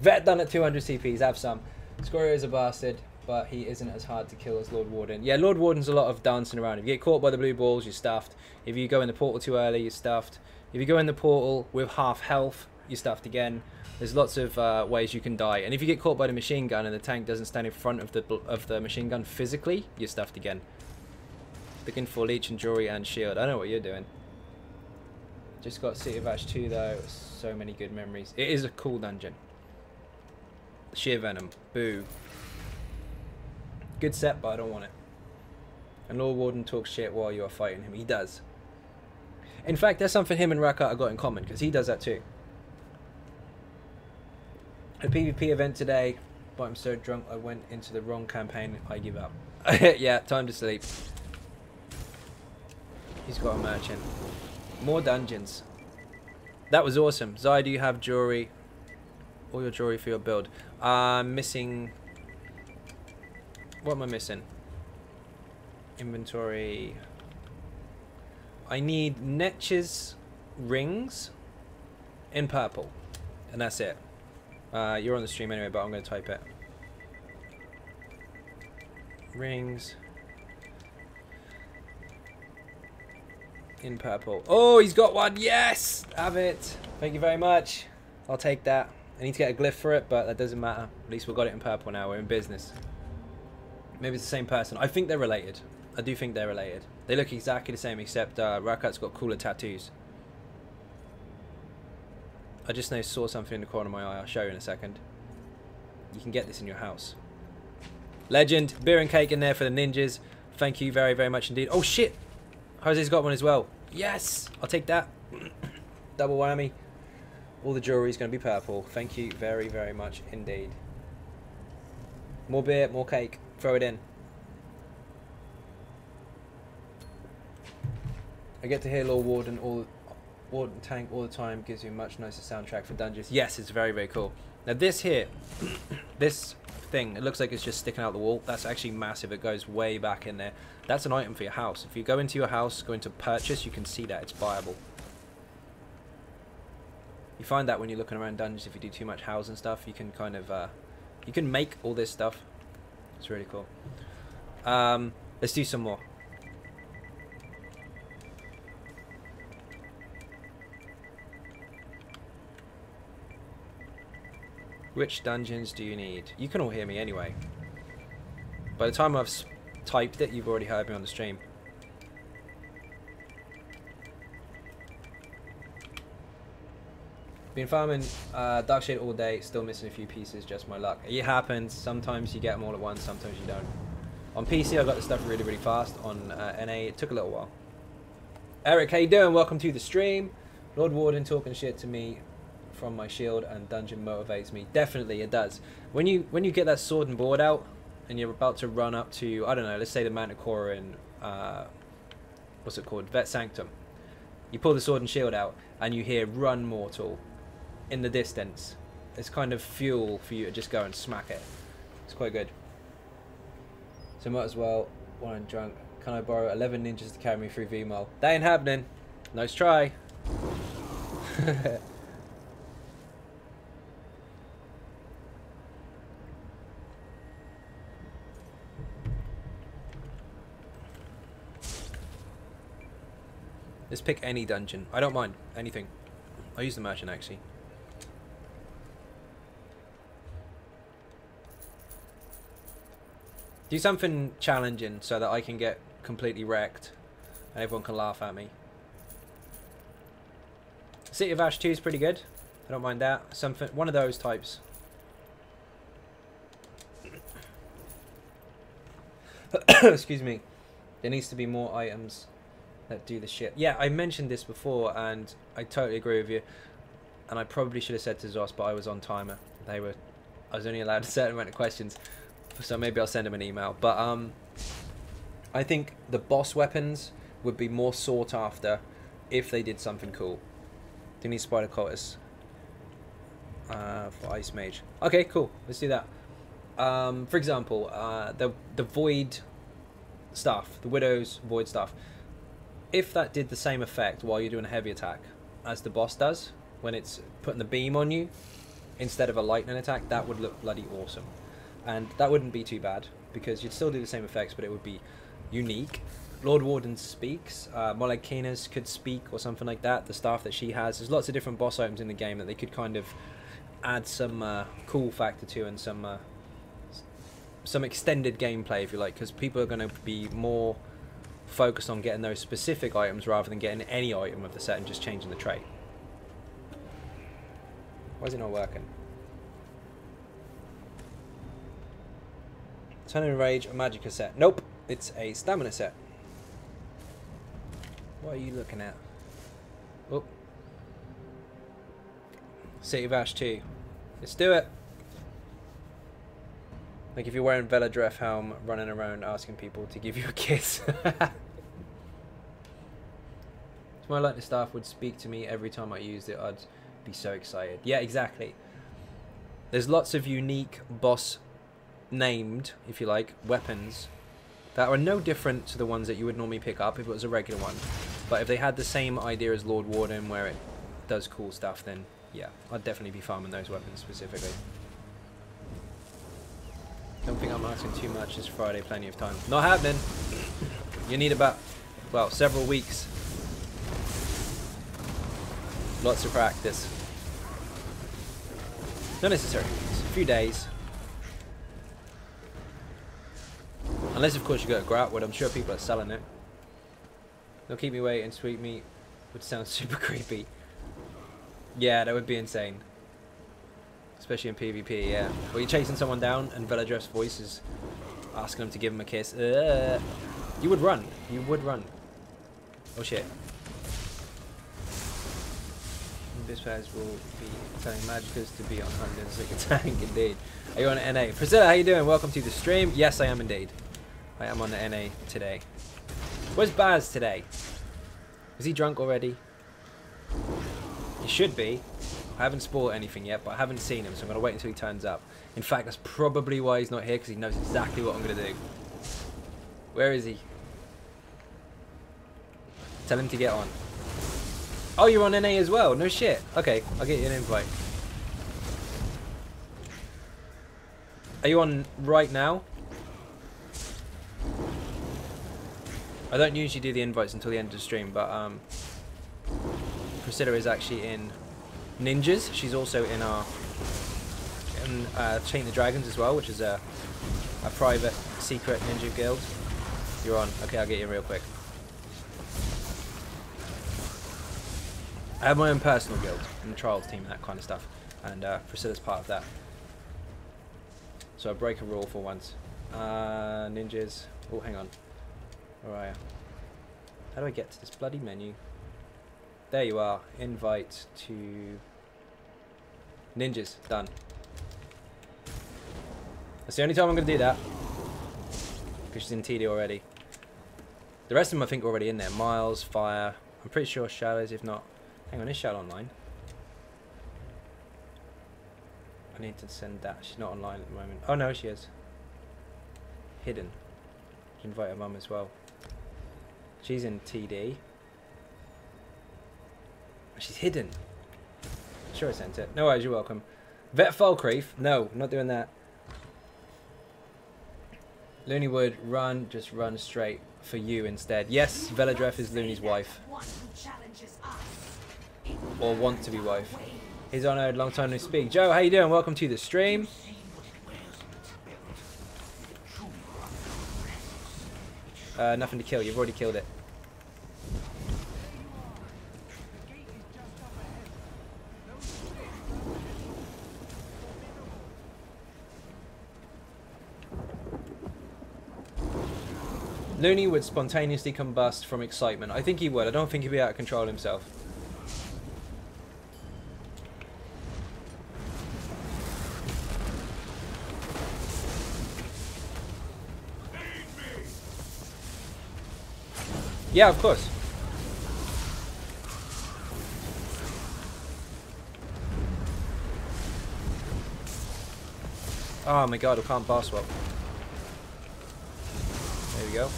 Vet done at 200 CPs, have some. Scoria is a bastard, but he isn't as hard to kill as Lord Warden. Yeah, Lord Warden's a lot of dancing around. If you get caught by the blue balls, you're stuffed. If you go in the portal too early, you're stuffed. If you go in the portal with half health, you're stuffed again. There's lots of ways you can die. And if you get caught by the machine gun and the tank doesn't stand in front of the machine gun physically, you're stuffed again. Looking for leech and jewelry and shield. I know what you're doing. Just got City of Ash 2 though. So many good memories. It is a cool dungeon. Sheer Venom. Boo. Good set, but I don't want it. And Lord Warden talks shit while you are fighting him. He does. In fact, there's something him and Raka have got in common, because he does that too. A PvP event today, but I'm so drunk I went into the wrong campaign. I give up. Yeah, time to sleep. He's got a merchant. More dungeons. That was awesome. Zai, do you have jewelry? All your jewelry for your build. Missing... What am I missing? Inventory. I need Netch's rings in purple. And that's it. You're on the stream anyway, but I'm going to type it. Rings. In purple. Oh, he's got one. Yes! Have it. Thank you very much. I'll take that. I need to get a glyph for it, but that doesn't matter. At least we've got it in purple now. We're in business. Maybe it's the same person. I think they're related. I do think they're related. They look exactly the same, except Rakat's got cooler tattoos. I just saw something in the corner of my eye. I'll show you in a second. You can get this in your house. Legend. Beer and cake in there for the ninjas. Thank you very, very much indeed. Oh, shit! Jose's got one as well. Yes! I'll take that. Double whammy. All the jewelry is going to be purple. Thank you very, very much indeed. More beer, more cake. Throw it in. I get to hear Lord Warden Tank all the time. Gives you a much nicer soundtrack for dungeons. Yes, it's very, very cool. Now this here, this thing, it looks like it's just sticking out the wall. That's actually massive. It goes way back in there. That's an item for your house. If you go into your house, go into purchase, you can see that it's buyable. You find that when you're looking around dungeons, if you do too much house and stuff, you can kind of you can make all this stuff. It's really cool. Let's do some more. Which dungeons do you need? You can all hear me anyway. By the time I've typed it, you've already heard me on the stream. Been farming Darkshade all day, still missing a few pieces, just my luck. It happens, sometimes you get them all at once, sometimes you don't. On PC I got the stuff really, really fast. On NA it took a little while. Eric, how you doing? Welcome to the stream. Lord Warden talking shit to me from my shield and dungeon motivates me. Definitely it does. When you get that sword and board out and you're about to run up to, I don't know, let's say the Manticore in what's it called? Vet Sanctum. You pull the sword and shield out and you hear Run Mortal in the distance. It's kind of fuel for you to just go and smack it. It's quite good. So might as well, when I'm drunk, can I borrow 11 ninjas to carry me through VMOL? That ain't happening. Nice try. Let's pick any dungeon. I don't mind. Anything. I'll use the merchant actually. Do something challenging so that I can get completely wrecked and everyone can laugh at me. City of Ash 2 is pretty good. I don't mind that. Something, one of those types. Excuse me. There needs to be more items that do the shit. Yeah, I mentioned this before and I totally agree with you. And I probably should have said to Zos, but I was on timer. I was only allowed a certain amount of questions. So maybe I'll send him an email. But I think the boss weapons would be more sought after if they did something cool. Do you need Spider Cultist for Ice Mage? Okay, cool. Let's do that. For example, the Void stuff, the Widow's Void stuff. If that did the same effect while you're doing a heavy attack as the boss does, when it's putting the beam on you instead of a lightning attack, that would look bloody awesome. And that wouldn't be too bad, because you'd still do the same effects, but it would be unique. Lord Warden speaks. Molag Keena's could speak or something like that. The staff that she has. There's lots of different boss items in the game that they could kind of add some cool factor to and some extended gameplay, if you like, because people are going to be more focused on getting those specific items rather than getting any item of the set and just changing the trait. Why is it not working? Turning Rage, a Magicka set. Nope, it's a Stamina set. What are you looking at? Oh. City of Ash 2. Let's do it. Like if you're wearing Veladref helm, running around asking people to give you a kiss. My lightning staff would speak to me every time I used it. I'd be so excited. Yeah, exactly. There's lots of unique boss named, if you like, weapons that are no different to the ones that you would normally pick up if it was a regular one. But if they had the same idea as Lord Warden where it does cool stuff, then yeah, I'd definitely be farming those weapons specifically. Don't think I'm asking too much. It's Friday, plenty of time. Not happening. You need about, well, several weeks. Lots of practice. Not necessarily weeks. A few days. Unless, of course, you go to Groutwood. I'm sure people are selling it. They'll keep me waiting. Sweet meat would sound super creepy. Yeah, that would be insane. Especially in PvP, yeah. Well, you're chasing someone down and Veladref's voice is asking them to give him a kiss. You would run. You would run. Oh shit. This players will be telling Magicas to be on hundreds like a tank, indeed. Are you on NA? Priscilla, how you doing? Welcome to the stream. Yes, I am indeed. I am on the NA today. Where's Baz today? Is he drunk already? He should be. I haven't spoiled anything yet, but I haven't seen him, so I'm going to wait until he turns up. In fact, that's probably why he's not here, because he knows exactly what I'm going to do. Where is he? Tell him to get on. Oh, you're on NA as well? No shit. Okay, I'll get you an invite. Are you on right now? I don't usually do the invites until the end of the stream, but Priscilla is actually in Ninjas. She's also in our Chain the Dragons as well, which is a private secret ninja guild. You're on. Okay, I'll get you real quick. I have my own personal guild and the trials team and that kind of stuff, and Priscilla's part of that. So I break a rule for once. Ninjas. Oh, hang on. Where are you? How do I get to this bloody menu? There you are. Invite to Ninjas. Done. That's the only time I'm going to do that. Because she's in TD already. The rest of them I think are already in there. Miles, Fire. I'm pretty sure Shadows, if not. Hang on, is Shadow online? I need to send that. She's not online at the moment. Oh no, she is. Hidden. Invite her mum as well. She's in TD. She's hidden. Sure I sent it. No worries, you're welcome. Vet Falkreath. No, I'm not doing that. Looney would run, just run straight for you instead. Yes, Veladref is Looney's wife. Or want to be wife. He's on a long time no speak. Joe, how you doing? Welcome to the stream. Nothing to kill. You've already killed it. Looney would spontaneously combust from excitement. I think he would. I don't think he'd be out of control himself. Yeah, of course. Oh my god, I can't bar swap. There we go.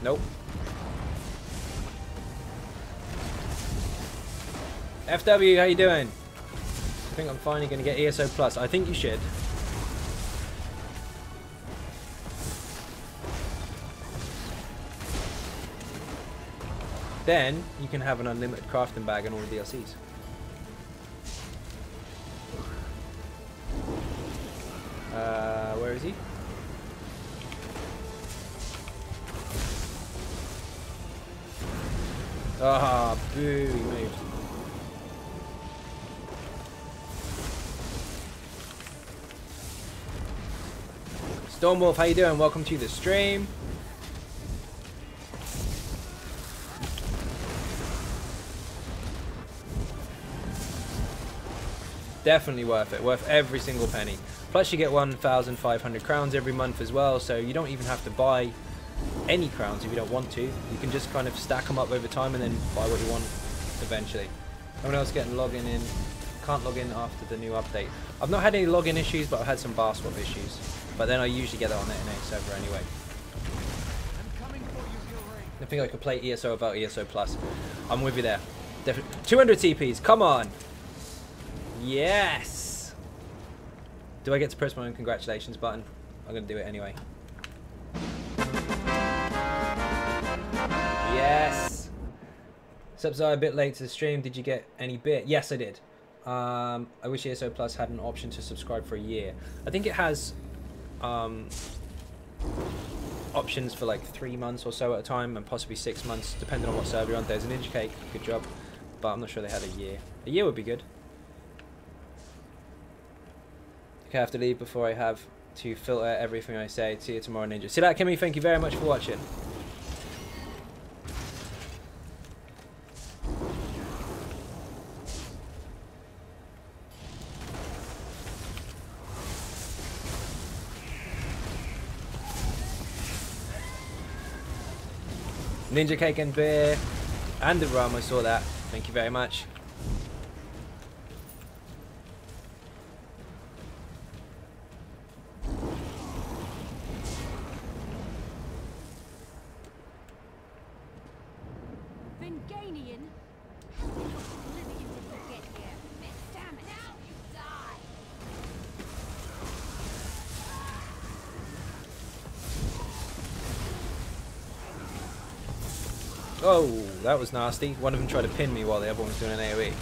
Nope. FW, how you doing? I think I'm finally going to get ESO Plus. I think you should. Then you can have an unlimited crafting bag and all the DLCs. Where is he? Ah, boo, he moved. Stormwolf, how you doing? Welcome to the stream. Definitely worth it. Worth every single penny. Plus you get 1,500 crowns every month as well, so you don't even have to buy any crowns if you don't want to. You can just kind of stack them up over time and then buy what you want eventually. Everyone else getting login in. Can't log in after the new update. I've not had any login issues, but I've had some bar swap issues. But then I usually get that on the NA server anyway. I think I could play ESO without ESO Plus. I'm with you there. Definitely. 200 TPs. Come on. Yes. Do I get to press my own congratulations button? I'm going to do it anyway. Yes. Subs are a bit late to the stream. Did you get any bit? Yes, I did. I wish ESO Plus had an option to subscribe for a year. I think it has options for like 3 months or so at a time, and possibly 6 months, depending on what server you're on. There's an Ninja Cake, good job, but I'm not sure they had a year. A year would be good. Okay, I have to leave before I have to filter everything I say. See you tomorrow, Ninja. See that, Kimmy? Thank you very much for watching. Ninja Cake and beer and the rum, I saw that. Thank you very much. Vinganian? How did Oblivion get here? Damn it, now you die! Oh, that was nasty. One of them tried to pin me while the other one was doing an AoE.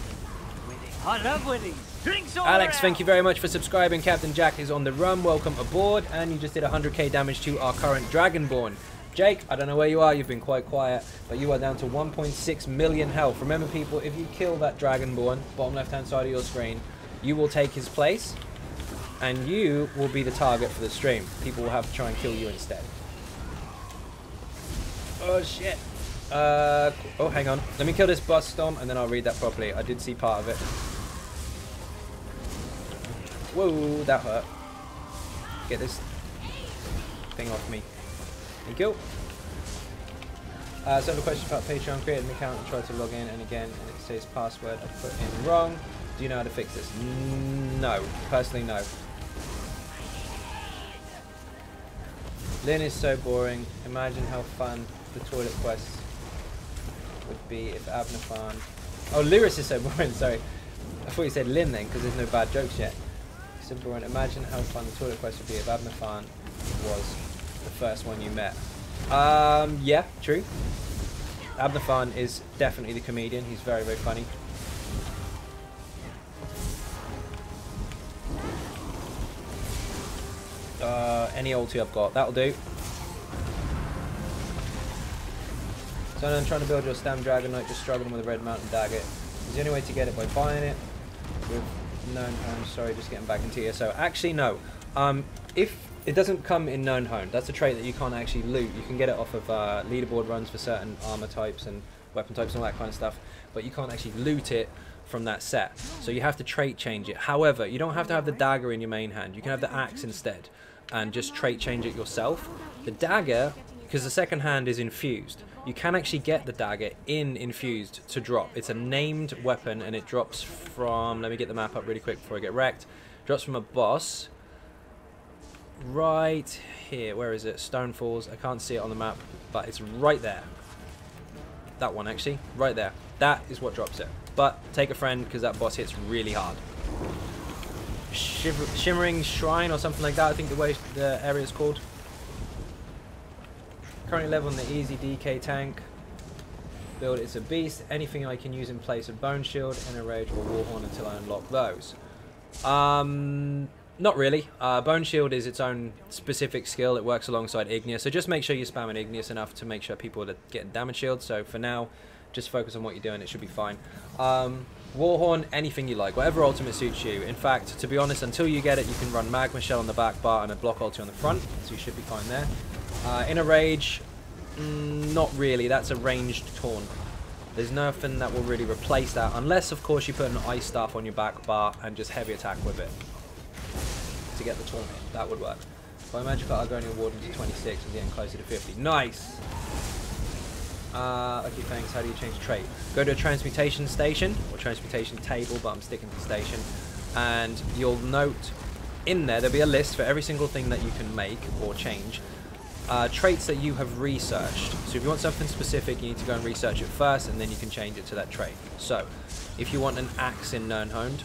Winning. I love winning. Drinks all Alex, around. thank you very much for subscribing. Captain Jack is on the run. Welcome aboard. And you just did 100k damage to our current Dragonborn. Jake, I don't know where you are. You've been quite quiet. But you are down to 1.6 million health. Remember, people, if you kill that Dragonborn, bottom left-hand side of your screen, you will take his place. And you will be the target for the stream. People will have to try and kill you instead. Oh, shit. Oh, hang on. Let me kill this boss storm and then I'll read that properly. I did see part of it. Whoa, that hurt. Get this thing off me. Thank you. So I have a question about Patreon. Created an account and tried to log in, and again, and it says password I put in wrong. Do you know how to fix this? No. Personally, no. Lynn is so boring. Imagine how fun the toilet quests would be if Abnafan... Oh, Lyris is so boring, sorry. I thought you said Lynn then, because there's no bad jokes yet. So boring. Imagine how fun the toilet quest would be if Abnafan was the first one you met. Yeah, true. Abnafan is definitely the comedian. He's very, very funny. Any ulti I've got, that'll do. So I'm trying to build your Stam Dragon Knight, just struggling with a Red Mountain Dagger. Is the only way to get it by buying it? With known home, sorry, just getting back into ESO. Actually, no. If it doesn't come in known home, that's a trait that you can't actually loot. You can get it off of leaderboard runs for certain armor types and weapon types and all that kind of stuff, but you can't actually loot it from that set. So you have to trait change it. However, you don't have to have the dagger in your main hand. You can have the axe instead and just trait change it yourself. The dagger, because the second hand is infused, you can actually get the dagger in infused to drop. It's a named weapon and it drops from, let me get the map up really quick before I get wrecked. Drops from a boss right here. Where is it? Stonefalls. I can't see it on the map, but it's right there. That one actually, right there. That is what drops it. But take a friend because that boss hits really hard. Shimmering Shrine or something like that, I think the way the area is called. Currently level on the easy DK tank. Build, it's a beast. Anything I can use in place of Bone Shield, Inner Rage or Warhorn until I unlock those. Not really. Bone Shield is its own specific skill. It works alongside Igneous. So just make sure you're spamming Igneous enough to make sure people are getting damage shield. So for now, just focus on what you're doing. It should be fine. Warhorn, anything you like. Whatever ultimate suits you. In fact, to be honest, until you get it, you can run Magma Shell on the back bar and a block ulti on the front. So you should be fine there. Inner Rage, not really. That's a ranged taunt. There's nothing that will really replace that. Unless, of course, you put an Ice Staff on your back bar and just heavy attack with it to get the taunt in. That would work. By magic art, Argonian Warden to 26 and getting closer to 50. Nice! Okay, thanks. How do you change trait? Go to a transmutation station or transmutation table, but I'm sticking to station. And you'll note in there, there'll be a list for every single thing that you can make or change. traits that you have researched. So if you want something specific, you need to go and research it first, and then you can change it to that trait. So if you want an axe in Nirnhoned,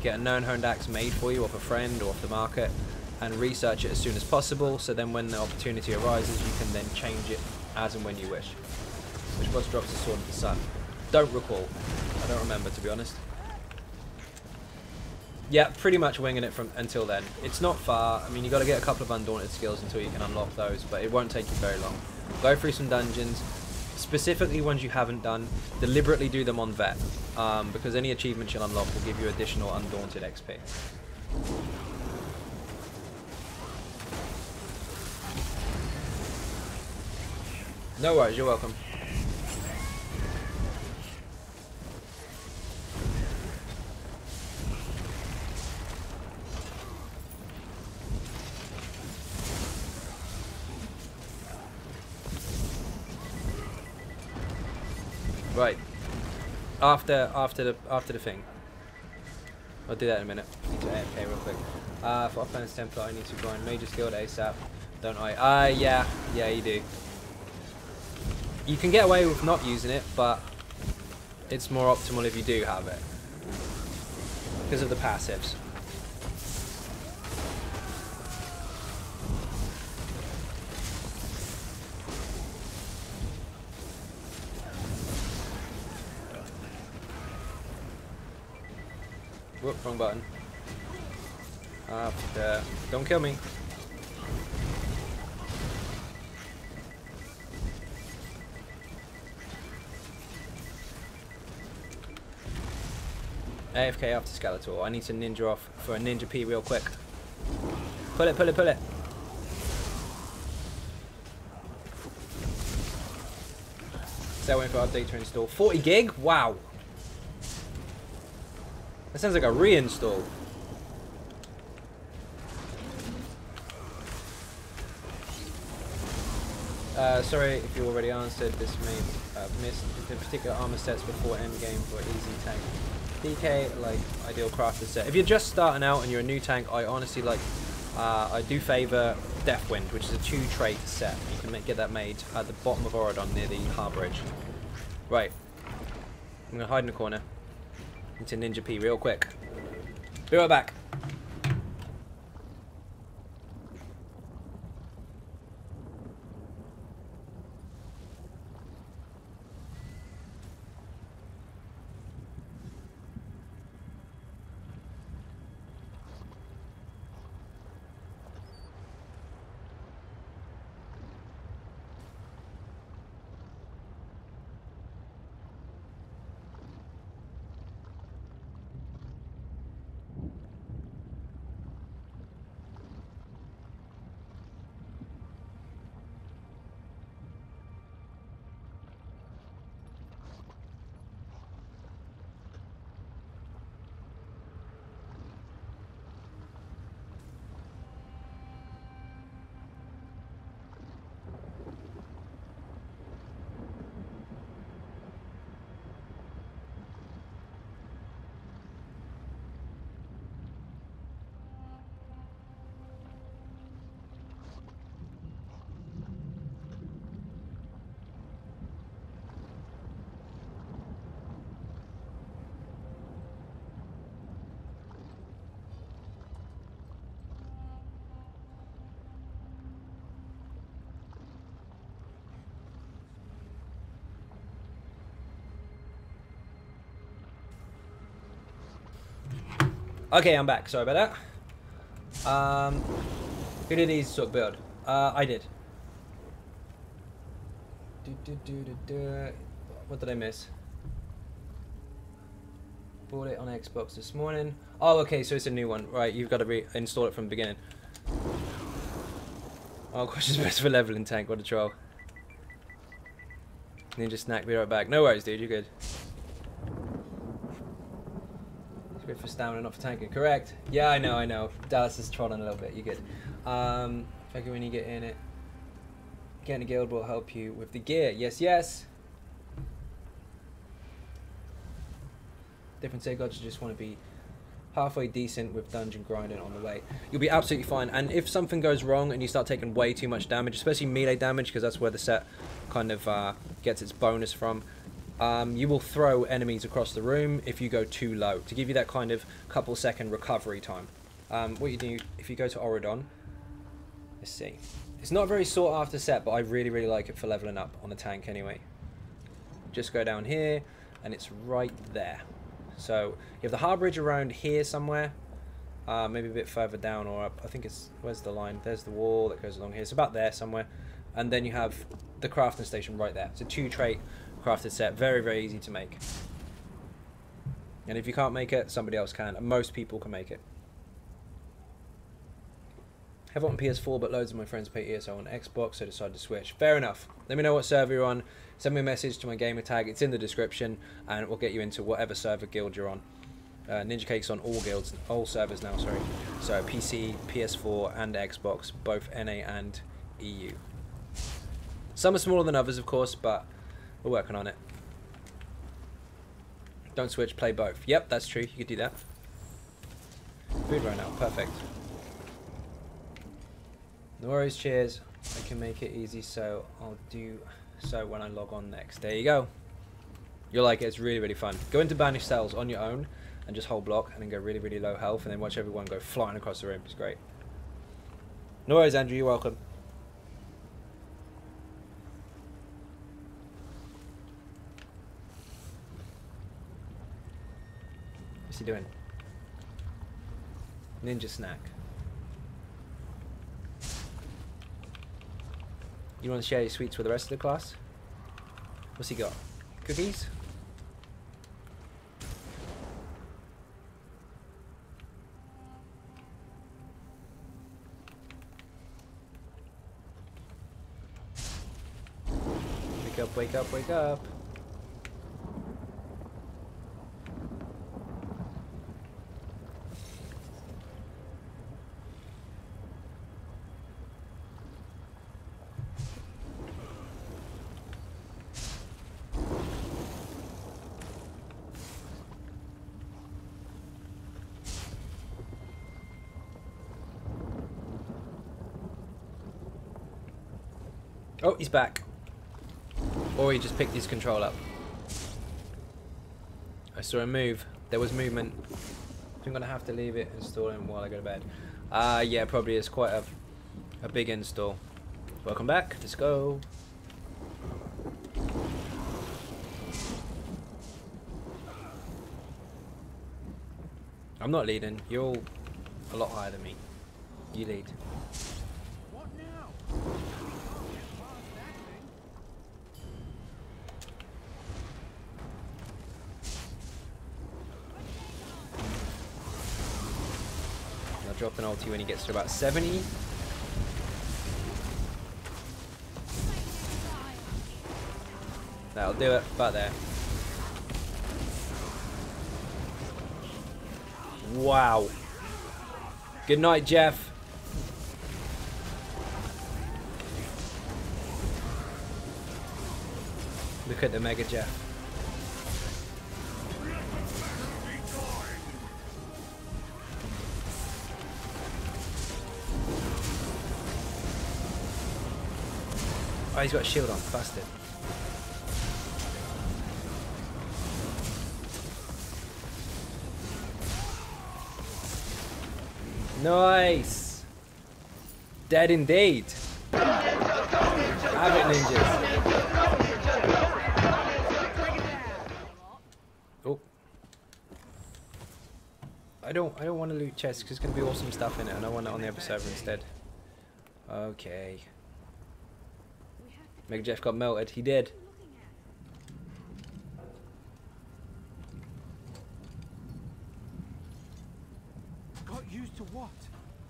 get a Nirnhoned axe made for you off a friend or off the market, and research it as soon as possible, so then when the opportunity arises, you can then change it as and when you wish. Which boss drops the Sword of the Sun? Don't recall. I don't remember, to be honest. Yeah, pretty much winging it from until then. It's not far. I mean, you got to get a couple of Undaunted skills until you can unlock those, but it won't take you very long. Go through some dungeons, specifically ones you haven't done. Deliberately do them on Vet, because any achievements you'll unlock will give you additional Undaunted XP. No worries, you're welcome. Right. After the thing. I'll do that in a minute. I need to AFK real quick. For Offense Templar, I need to grind Major Skilled ASAP, don't I? Yeah, you do. You can get away with not using it, but it's more optimal if you do have it. Because of the passives. Whoop, wrong button. Don't kill me. AFK after Skeletor. I need to ninja off for a ninja P real quick. Pull it, pull it, pull it. Still waiting for update to install. 40 gig? Wow. That sounds like a reinstall. Sorry if you already answered. This may have missed the particular armor sets before endgame for easy tank. DK, like ideal crafted set. If you're just starting out and you're a new tank, I honestly like. I do favour Deathwind, which is a 2-trait set. You can get that made at the bottom of Oradon near the harbour edge. Right. I'm gonna hide in the corner. Into Ninja P real quick. Be right back. Okay, I'm back. Sorry about that. Who did these sort of build? I did. What did I miss? Bought it on Xbox this morning. Oh, okay, so it's a new one. Right, you've got to reinstall it from the beginning. Oh, questions best for leveling tank. What a troll. Ninja snack, be right back. No worries, dude. You're good. Good for stamina, not for tanking. Correct. Yeah, I know. Dallas is trolling a little bit. You're good. Figure when you get in it. Getting a guild will help you with the gear. Yes, yes. Different say gods just want to be halfway decent with dungeon grinding on the way. You'll be absolutely fine. And if something goes wrong and you start taking way too much damage, especially melee damage, because that's where the set kind of gets its bonus from, you will throw enemies across the room if you go too low, to give you that kind of couple second recovery time. What you do, if you go to Auridon, let's see. It's not a very sought after set, but I really, really like it for leveling up on the tank anyway. Just go down here, and it's right there. So you have the harborage around here somewhere, maybe a bit further down or up. I think it's, where's the line? There's the wall that goes along here. It's about there somewhere. And then you have the crafting station right there. It's a 2-trait crafted set, very, very easy to make. And if you can't make it, somebody else can. And most people can make it. Have it on PS4, but loads of my friends play ESO on Xbox, so I decided to switch. Fair enough. Let me know what server you're on. Send me a message to my gamer tag. It's in the description, and we'll get you into whatever server guild you're on. Ninja Cake's on all guilds, all servers now, sorry. So PC, PS4, and Xbox, both NA and EU. Some are smaller than others, of course, but we're working on it. Don't switch, play both. Yep, that's true. You could do that. Food right now, perfect. No worries, cheers. I can make it easy, so I'll do so when I log on next. There you go. You'll like it. It's really, really fun. Go into banished cells on your own and just hold block and then go really, really low health and then watch everyone go flying across the room. It's great. No worries, Andrew. You're welcome. What's he doing? Ninja snack. You want to share your sweets with the rest of the class? What's he got? Cookies? Wake up, wake up, wake up. Oh, he's back. Or he just picked his control up. I saw him move. There was movement. I'm going to have to leave it installing while I go to bed. Yeah, probably is quite a big install. Welcome back. Let's go. I'm not leading. You're all a lot higher than me. You lead. What now? I'll drop an ulti when he gets to about 70. That'll do it. About there. Wow. Good night, Jeff. Look at the Mega Jeff. Oh, he's got a shield on. Bastard. Nice. Dead indeed. Have it, ninjas. Oh. I don't want to loot chests because there's gonna be awesome stuff in it, and I want it on the other server instead. Okay. Mega Jeff got melted. He did. Got used to what?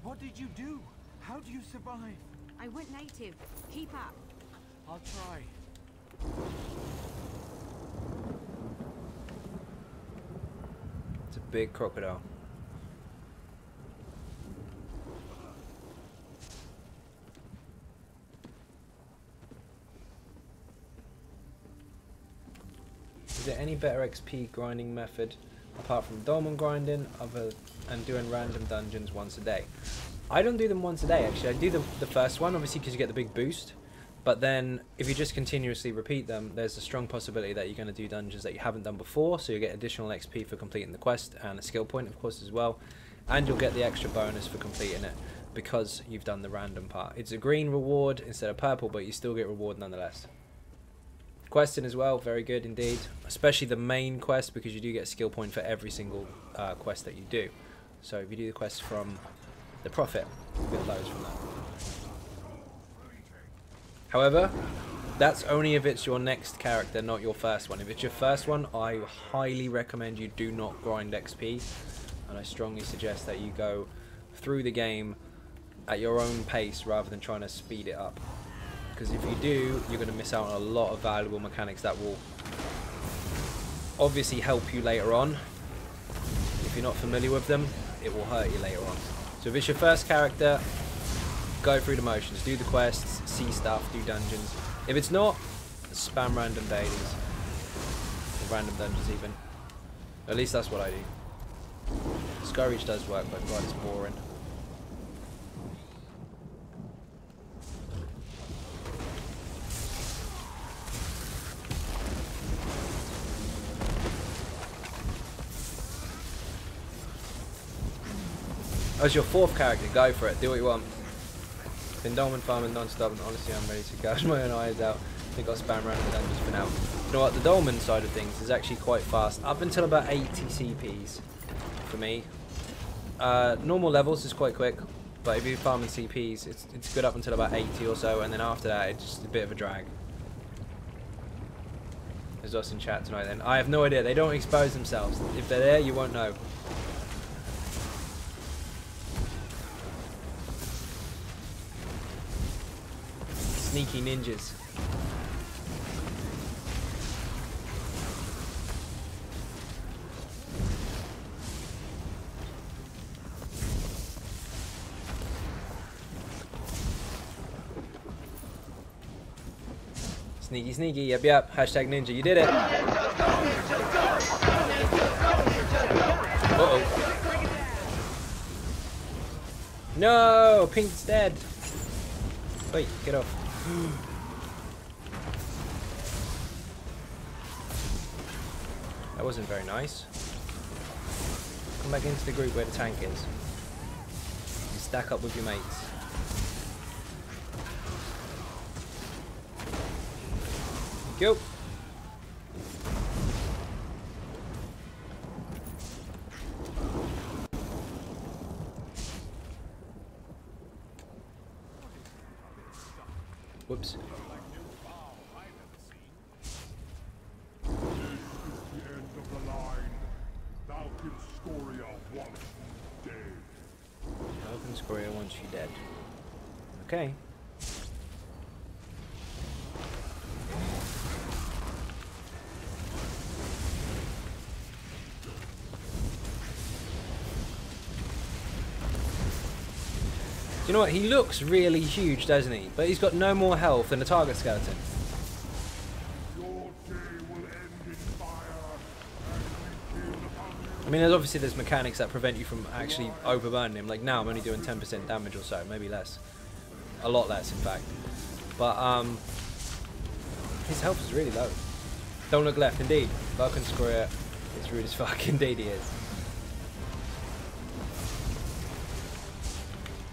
What did you do? How do you survive? I went native. Keep up. I'll try. It's a big crocodile. Is there any better XP grinding method apart from dolmen grinding and doing random dungeons once a day. I don't do them once a day actually. I do the first one obviously because you get the big boost, but then if you just continuously repeat them, there's a strong possibility that you're going to do dungeons that you haven't done before, so you get additional XP for completing the quest and a skill point of course as well, and you'll get the extra bonus for completing it because you've done the random part. It's a green reward instead of purple, but you still get reward nonetheless. Questing as well, very good indeed, especially the main quest, because you do get a skill point for every single quest that you do. So if you do the quest from the Prophet, you get loads from that. However, that's only if it's your next character, not your first one. If it's your first one, I highly recommend you do not grind XP, and I strongly suggest that you go through the game at your own pace rather than trying to speed it up. Because if you do, you're going to miss out on a lot of valuable mechanics that will obviously help you later on. If you're not familiar with them, it will hurt you later on. So if it's your first character, go through the motions, do the quests, see stuff, do dungeons. If it's not, spam random dailies, or random dungeons even. At least that's what I do. Scourge does work, but God, it's boring. As your fourth character, go for it, do what you want. Been dolmen farming non-stop and honestly I'm ready to gouge my own eyes out. I think I'll spam around the dungeons for now. You know what, the dolmen side of things is actually quite fast, up until about 80 CPs for me. Normal levels is quite quick, but if you're farming CPs, it's good up until about 80 or so, and then after that it's just a bit of a drag. There's us in chat tonight then. I have no idea, they don't expose themselves. If they're there, you won't know. Sneaky ninjas. Sneaky, sneaky, yep, yep. Hashtag ninja, you did it. Uh-oh. No, Pink's dead. Wait, get off. That wasn't very nice. Come back into the group where the tank is. Stack up with your mates. Go. Whoops. Falcon Scoria wants you dead. Okay. You know what? He looks really huge, doesn't he? But he's got no more health than a target skeleton. I mean, there's mechanics that prevent you from actually overburning him. Like now, I'm only doing 10% damage or so, maybe less, a lot less, in fact. But his health is really low. Don't look left, indeed. Vulcan Scoria is rude as fuck. Indeed, he is.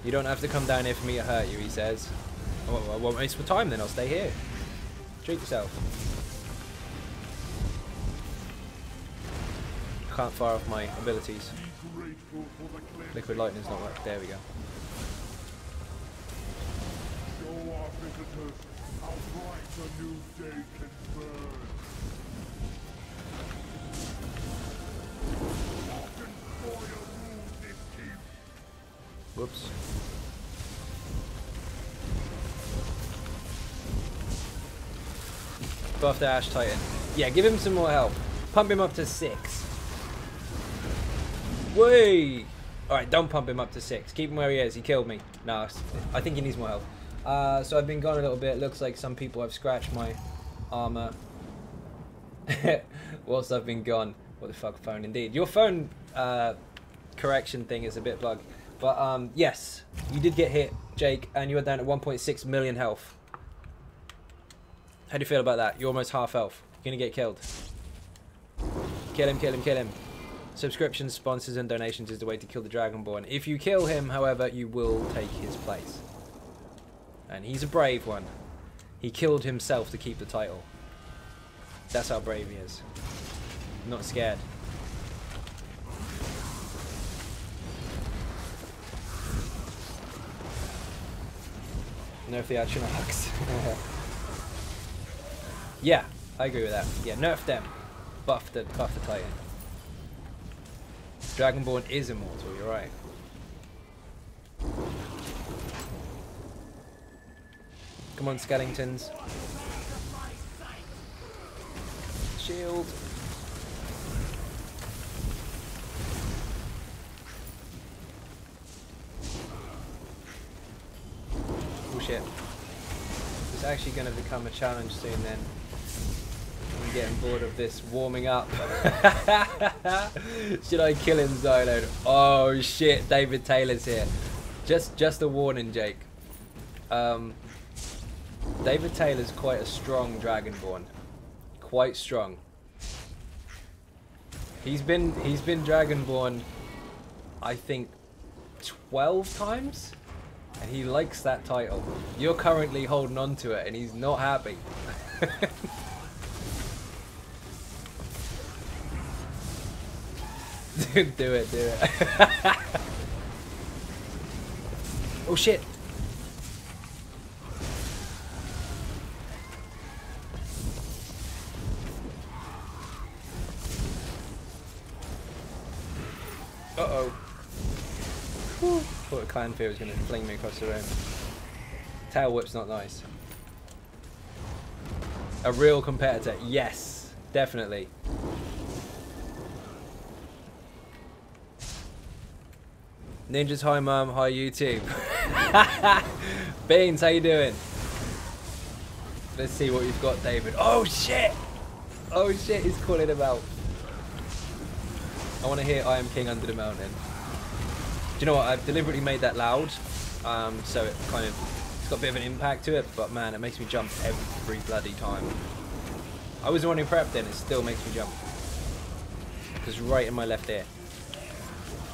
You don't have to come down here for me to hurt you, he says. I won't waste my time then, I'll stay here. Treat yourself. Can't fire off my abilities. Liquid lightning's not working. There we go. Show our visitors how bright a new day can burn. Whoops. Buff the Ash Titan. Yeah, give him some more health. Pump him up to 6. Whee! Alright, don't pump him up to 6. Keep him where he is. He killed me. No, I think he needs more health. So I've been gone a little bit. Looks like some people have scratched my armor whilst I've been gone. What the fuck, phone? Indeed, your phone correction thing is a bit bugged. But yes, you did get hit, Jake, and you are down at 1.6 million health. How do you feel about that? You're almost half health. You're gonna get killed. Kill him, kill him, kill him. Subscriptions, sponsors, and donations is the way to kill the Dragonborn. If you kill him, however, you will take his place. And he's a brave one. He killed himself to keep the title. That's how brave he is. Not scared. Nerf the Archinox. Yeah, I agree with that. Yeah, nerf them. Buff the Titan. Dragonborn is immortal, you're right. Come on, skeletons. Shield. Oh shit. It's actually going to become a challenge soon then. I'm getting bored of this warming up. Should I kill him, Xynode? Oh shit, David Taylor's here. Just a warning, Jake. David Taylor's quite a strong Dragonborn. Quite strong. He's been Dragonborn, I think, 12 times, and he likes that title. You're currently holding on to it, and he's not happy. Do it. Oh shit. Uh-oh. Whew. Thought a clan fear was going to fling me across the room. Tail whip's not nice. A real competitor. Yes, definitely. Ninjas, hi mum, hi YouTube. Beans, how you doing? Let's see what you've got, David. Oh shit! Oh shit, he's calling him out. I want to hear I Am King Under the Mountain. Do you know what? I've deliberately made that loud, so it it's got a bit of an impact to it, but man, it makes me jump every bloody time. I was the one who prepped it, and it still makes me jump. It's right in my left ear.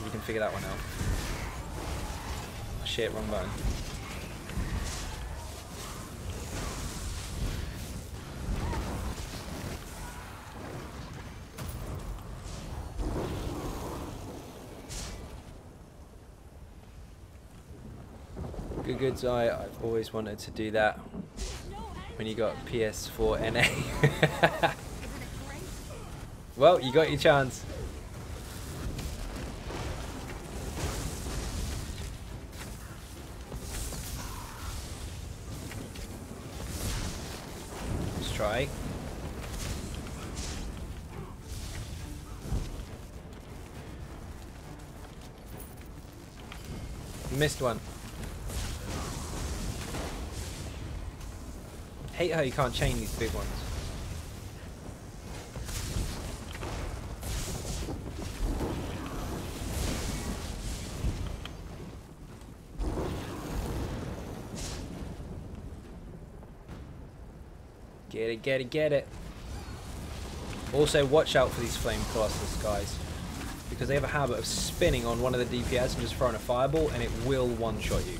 You can figure that one out. Shit, wrong button. Good, I've always wanted to do that when you got PS4 NA. Well, you got your chance. Let's try. Missed one. Hate how you can't chain these big ones. Get it. Also, watch out for these flame colossus guys, because they have a habit of spinning on one of the DPS and just throwing a fireball, and it will one-shot you.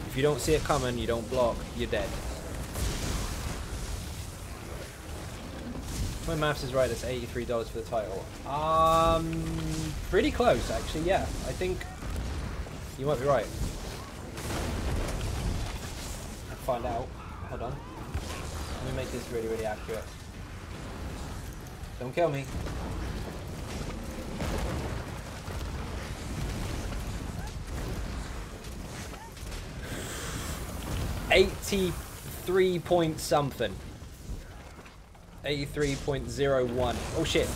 If you don't see it coming, you don't block, you're dead. My maths is right, that's $83 for the title. Pretty close, actually, yeah. I think you might be right. I'll find out. Hold on. Let me make this really, really accurate. Don't kill me. $83 point something. 83.01. Oh shit.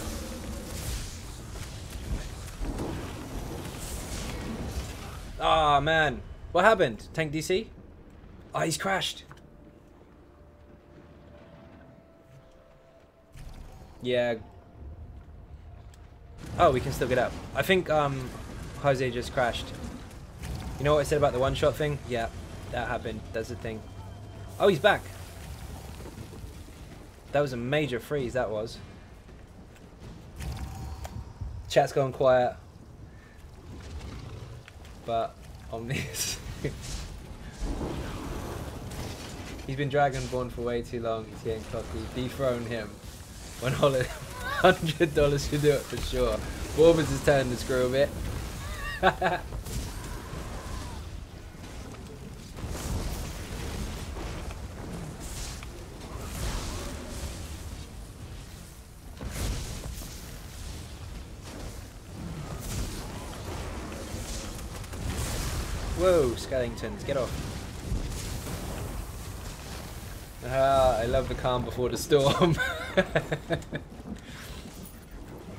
Ah, man. What happened? Tank DC? Ah, he's crashed. Yeah. Oh, we can still get up. I think Jose just crashed. You know what I said about the one-shot thing? Yeah, that happened. That's the thing. Oh, he's back. That was a major freeze, that was. Chat's gone quiet. But on this... He's been Dragonborn for way too long. He's getting cocky. Dethrone him. $100 should do it for sure. Warmers is turning to screw a bit. Whoa, Skellingtons, get off. Ah, I love the calm before the storm.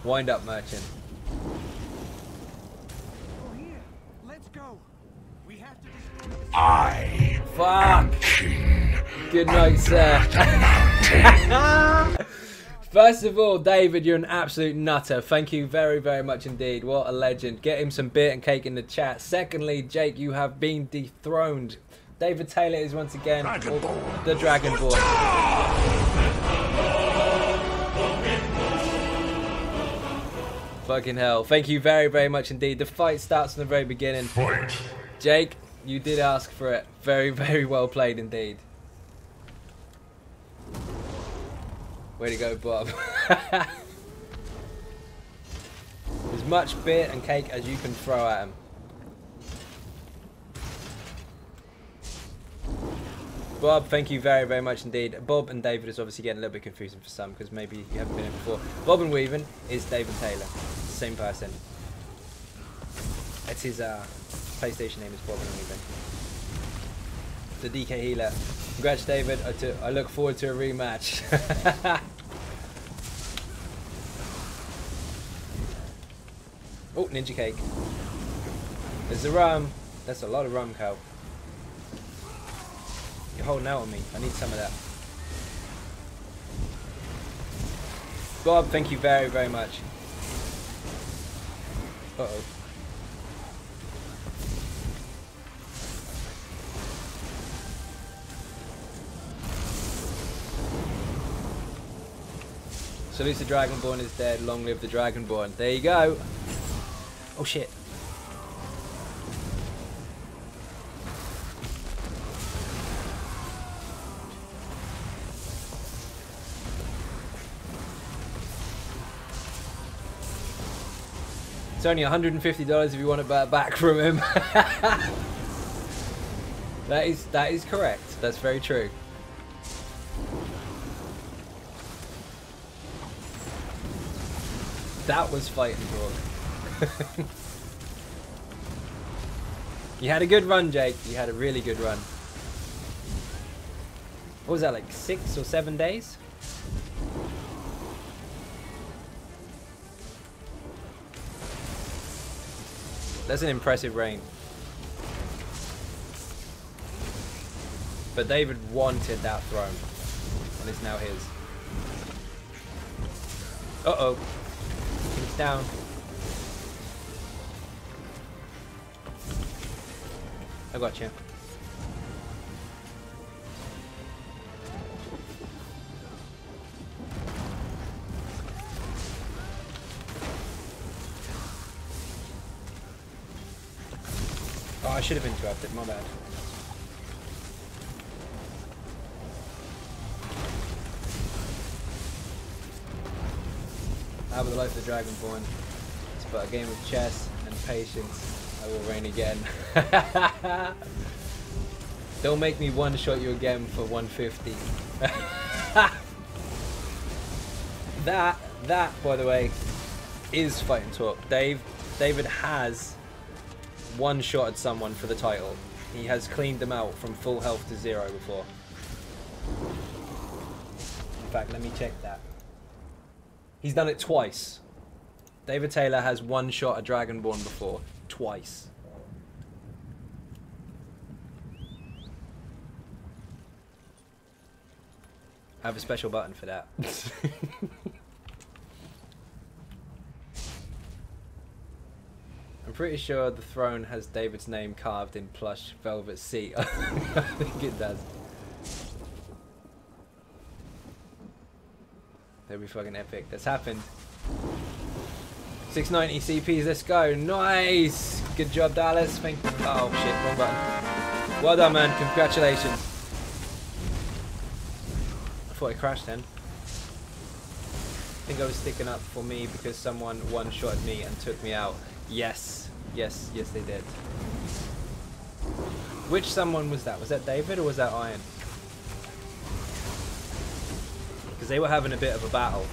Wind up, merchant. Oh, here. Let's go. We have to destroy the I Fuck! King. Good night, sir. First of all, David, you're an absolute nutter. Thank you very, very much indeed. What a legend. Get him some beer and cake in the chat. Secondly, Jake, you have been dethroned. David Taylor is once again Dragonborn. the Dragonborn. Fucking hell. Thank you very, very much indeed. The fight starts from the very beginning. Fight. Jake, you did ask for it. Very, very well played indeed. Way to go, Bob. As much beer and cake as you can throw at him. Bob, thank you very, very much indeed. Bob and David is obviously getting a little bit confusing for some because maybe you haven't been here before. Bob and Weaven is David Taylor. Same person. That's his PlayStation name is Bob and Weaven. The DK Healer. Congrats, David. I look forward to a rematch. Oh, Ninja Cake. There's the rum. That's a lot of rum, Cal. You're holding out on me. I need some of that. Bob, thank you very, very much. Uh-oh. Salute the Dragonborn is dead. Long live the Dragonborn. There you go. Oh shit. It's only $150 if you want it back from him. That is correct. That's very true. That was fighting talk. You had a good run, Jake. You had a really good run. What was that, like 6 or 7 days? That's an impressive reign. But David wanted that throne, and it's now his. Uh-oh. He's down. I got you. Oh, I should have interrupted, my bad. How about the life of the Dragonborn? It's but a game of chess and patience. I will reign again. Don't make me one-shot you again for 150. That, by the way, is fighting talk. David has one-shotted someone for the title. He has cleaned them out from full health to 0 before. In fact, let me check that. He's done it twice. David Taylor has one-shot a Dragonborn before. Twice. I have a special button for that. pretty sure the throne has David's name carved in plush velvet seat. I think it does. That'd be fucking epic. That's happened. 690 CPs, let's go. Nice! Good job, Dallas. Thank you. Oh shit, wrong button. Well done, man. Congratulations. I thought it crashed then. I think I was sticking up for me because someone one-shotted me and took me out. Yes. Yes, yes they did. Which someone was that? Was that David or was that Iron? Because they were having a bit of a battle.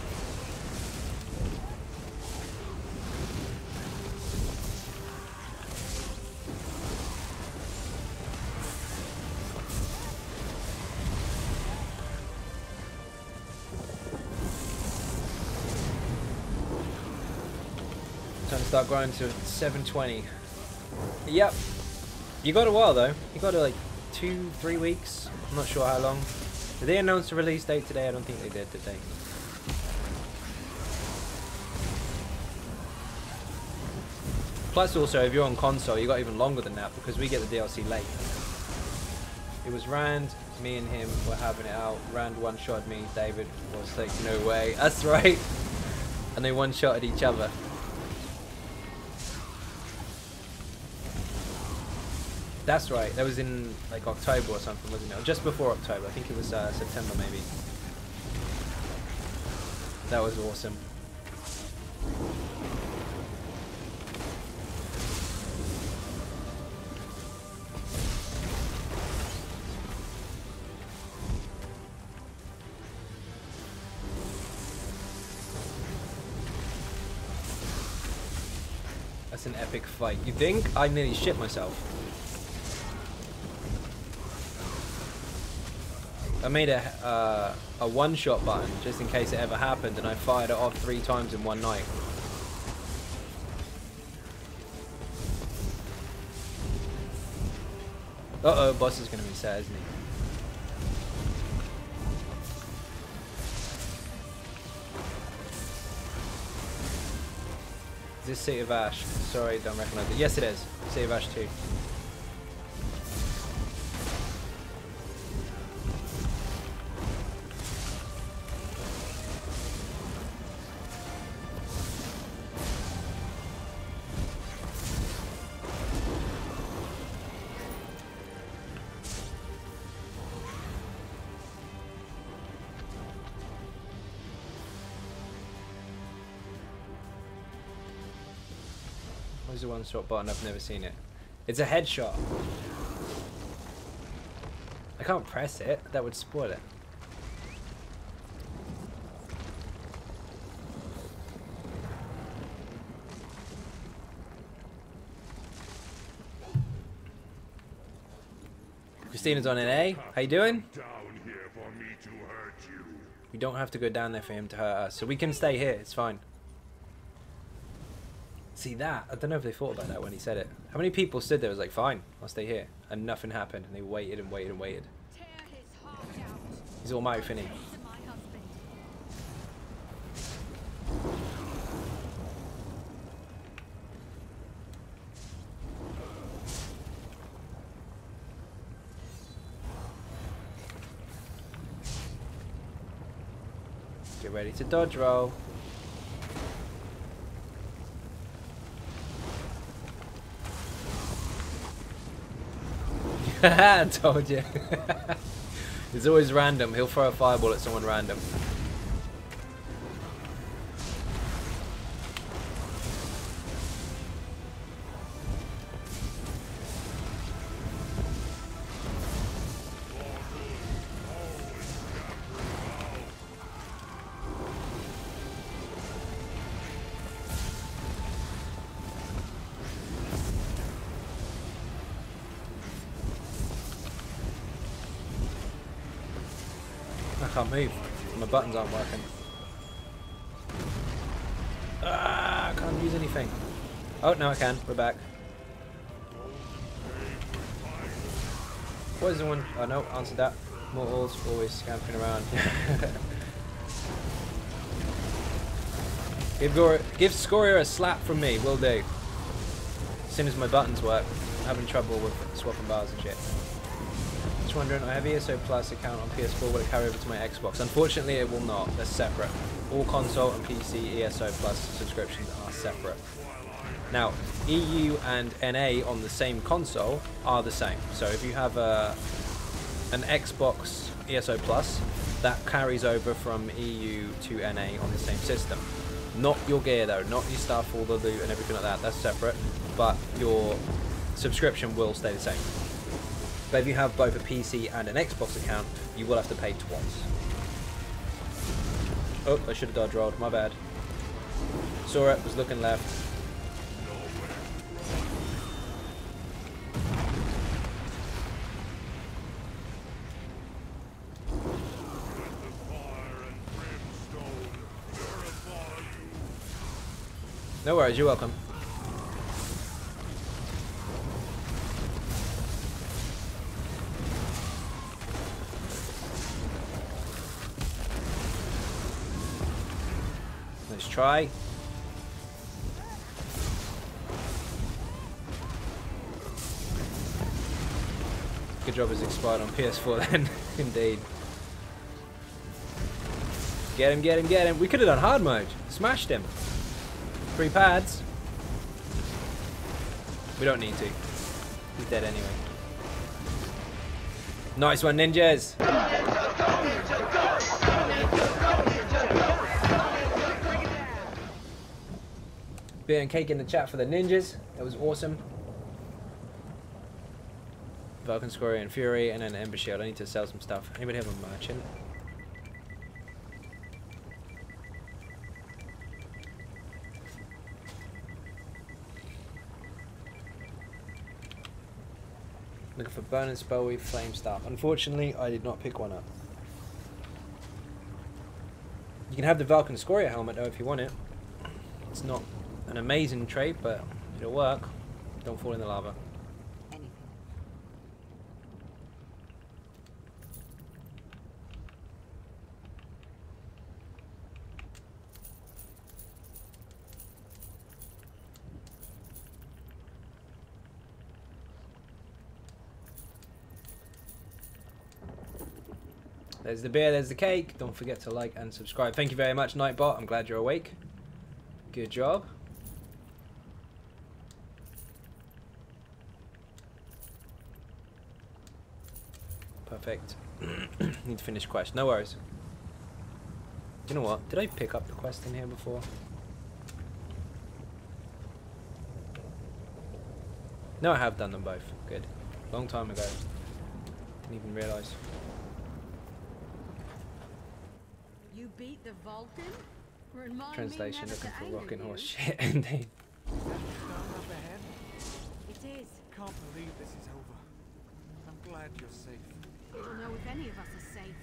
Trying to start growing to 720. Yep. You got a while though. You got like 2-3 weeks. I'm not sure how long. Did they announce the release date today? I don't think they did they? Plus also, if you're on console, you got even longer than that because we get the DLC late. It was Rand, me and him were having it out. Rand one-shot me, David was like, no way. That's right. And they one-shotted each other. That's right, that was in like October or something, wasn't it? Or just before October, I think it was September maybe. That was awesome. That's an epic fight. You think? I nearly shit myself. I made a one-shot button just in case it ever happened, and I fired it off 3 times in one night. Uh-oh, boss is going to be sad, isn't he? Is this City of Ash? Sorry, don't recognize it. Yes, it is. City of Ash 2. Where's the one-shot button? I've never seen it. It's a headshot. I can't press it. That would spoil it. Christina's on NA. How you doing? Down here for me to hurt you. We don't have to go down there for him to hurt us, so we can stay here. It's fine. See that? I don't know if they thought about that when he said it. How many people stood there was like, fine, I'll stay here. And nothing happened. And they waited and waited and waited. He's all my Finny. Get ready to dodge roll. I told you. It's always random. He'll throw a fireball at someone random. I can't move. My buttons aren't working. Ah, I can't use anything. Oh, now I can. We're back. What is the one? Oh no, answered that. Mortals always scampering around. Give Scoria a slap from me, will do. soon as my buttons work, I'm having trouble with swapping bars and shit. Just wondering, I have ESO Plus account on PS4, will it carry over to my Xbox? Unfortunately, it will not. They're separate. All console and PC ESO Plus subscriptions are separate. Now, EU and NA on the same console are the same. So if you have an Xbox ESO Plus, that carries over from EU to NA on the same system. Not your gear though, not your stuff, all the loot and everything like that, that's separate, but your subscription will stay the same. But if you have both a PC and an Xbox account, you will have to pay twice. Oh, I should have dodge rolled, my bad. Saw it, was looking left. No worries, you're welcome. Let's try. Good job it's expired on PS4 then, indeed. Get him, get him, get him. We could have done hard mode. Smashed him. 3 pads. We don't need to. He's dead anyway. Nice one, ninjas. Beer and cake in the chat for the ninjas. That was awesome. Vulcan Scoria and Fury and then Ember Shield. I need to sell some stuff. Anybody have a merchant? Looking for burn and spell with flame staff. Unfortunately, I did not pick one up. You can have the Vulcan Scoria helmet though if you want it. It's not an amazing trait, but it'll work. Don't fall in the lava. There's the beer, there's the cake. Don't forget to like and subscribe. Thank you very much, Nightbot. I'm glad you're awake. Good job. Perfect. Need to finish quest. No worries. You know what? Did I pick up the quest in here before? No, I have done them both. Good. Long time ago. Didn't even realise. You beat the Vulcan? Remind Translation me looking never for to rocking anger horse you. shit indeed. Up ahead? It is. Can't believe this is over. I'm glad you're safe. I don't know if any of us are safe.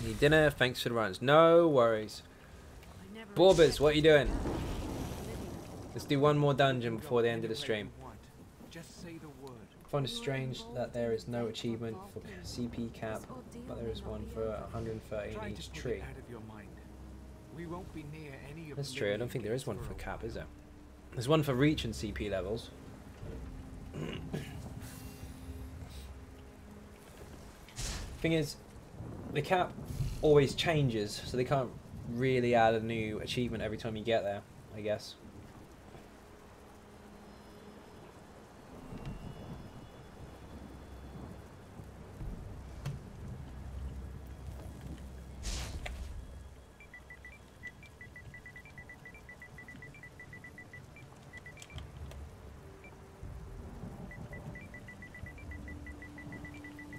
Need dinner, thanks for the runs. No worries. Borbers, what are you doing? Let's do one more dungeon before the end of the stream. Just say the word. I find it strange that there is no achievement for CP cap, but there is one for 130 in each tree. We won't be near any of That's true, I don't think there is one for cap, is there? There's one for reach and CP levels. Thing is, the cap always changes, so they can't really add a new achievement every time you get there, I guess.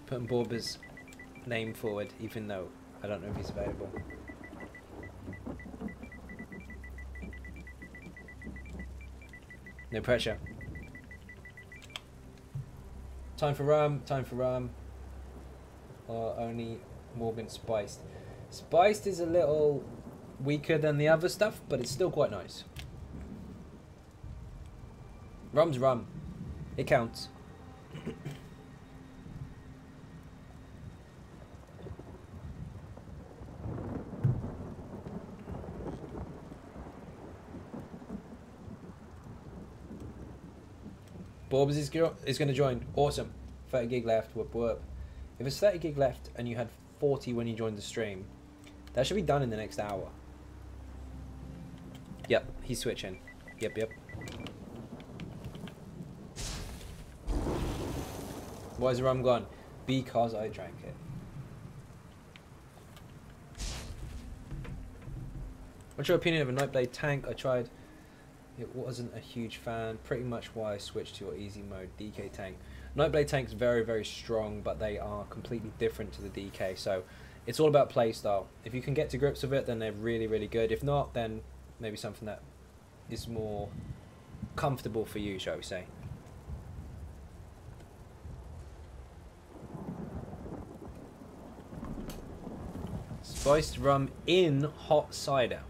Putting Borber's name forward, even though I don't know if he's available. No pressure. Time for rum, time for rum. Or only Morgan spiced. Spiced is a little weaker than the other stuff, but it's still quite nice. Rum's rum. It counts. Borbs is going to join. Awesome. 30 gig left. Whoop whoop. If it's 30 gig left and you had 40 when you joined the stream, that should be done in the next hour. Yep, he's switching. Yep. Why is the rum gone? Because I drank it. What's your opinion of a Nightblade tank? I tried. It wasn't a huge fan. Pretty much why I switched to your easy mode DK tank. Nightblade tank's very, very strong, but they are completely different to the DK. So it's all about playstyle. If you can get to grips with it, then they're really, really good. If not, then maybe something that is more comfortable for you, shall we say. Spiced rum in hot cider.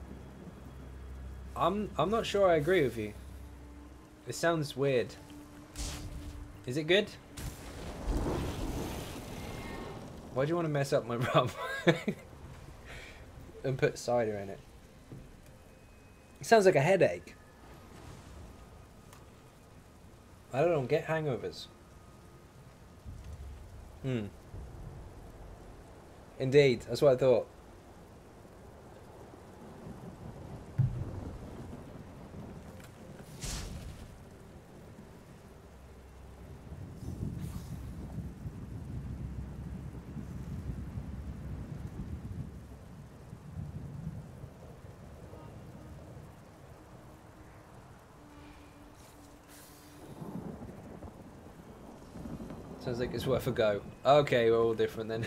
I'm not sure I agree with you. It sounds weird. Is it good? Why do you want to mess up my rum and put cider in it? It sounds like a headache. I don't get hangovers. Indeed, that's what I thought. Sounds like it's worth a go. Okay, we're all different then.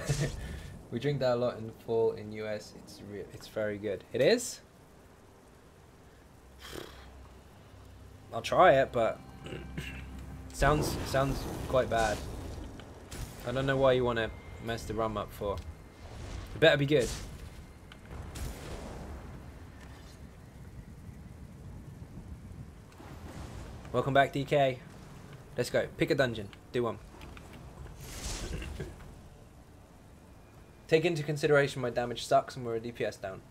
We drink that a lot in the fall in US. It's very good. It is? I'll try it, but sounds quite bad. I don't know why you want to mess the rum up for. It better be good. Welcome back, DK. Let's go. Pick a dungeon. Do one. Take into consideration my damage sucks and we're a DPS down.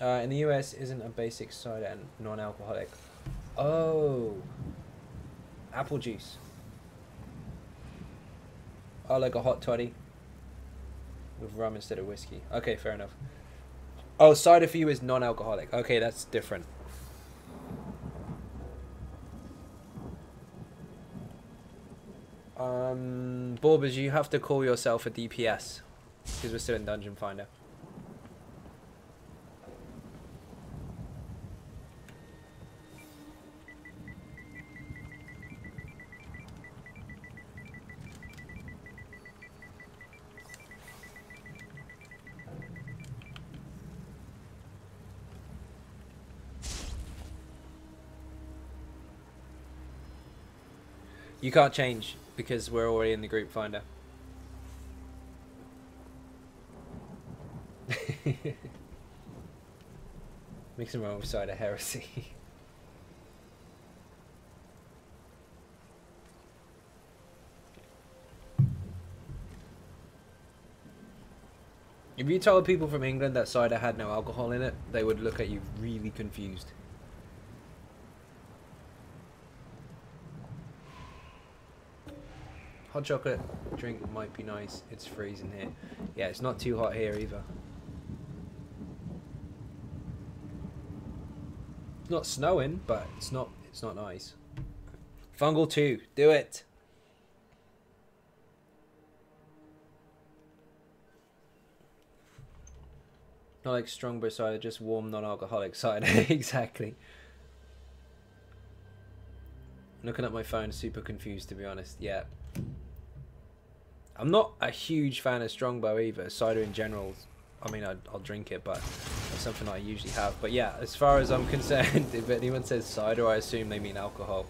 In the US, isn't a basic cider and non-alcoholic. Oh. Apple juice. Oh, like a hot toddy. With rum instead of whiskey. Okay, fair enough. Oh, cider for you is non-alcoholic. Okay, that's different. Borbers, you have to call yourself a DPS because we're still in Dungeon Finder. You can't change because we're already in the group finder. Mixing rum with cider heresy. If you told people from England that cider had no alcohol in it, they would look at you really confused. Hot chocolate drink might be nice. It's freezing here. Yeah, it's not too hot here either. It's not snowing, but it's not nice. Fungal 2, do it. Not like Strongbow cider, just warm non-alcoholic cider. Exactly. Looking at my phone, super confused to be honest. Yeah. I'm not a huge fan of Strongbow either. Cider in general, I mean, I'll drink it, but it's something I usually have. But yeah, as far as I'm concerned, if anyone says cider, I assume they mean alcohol.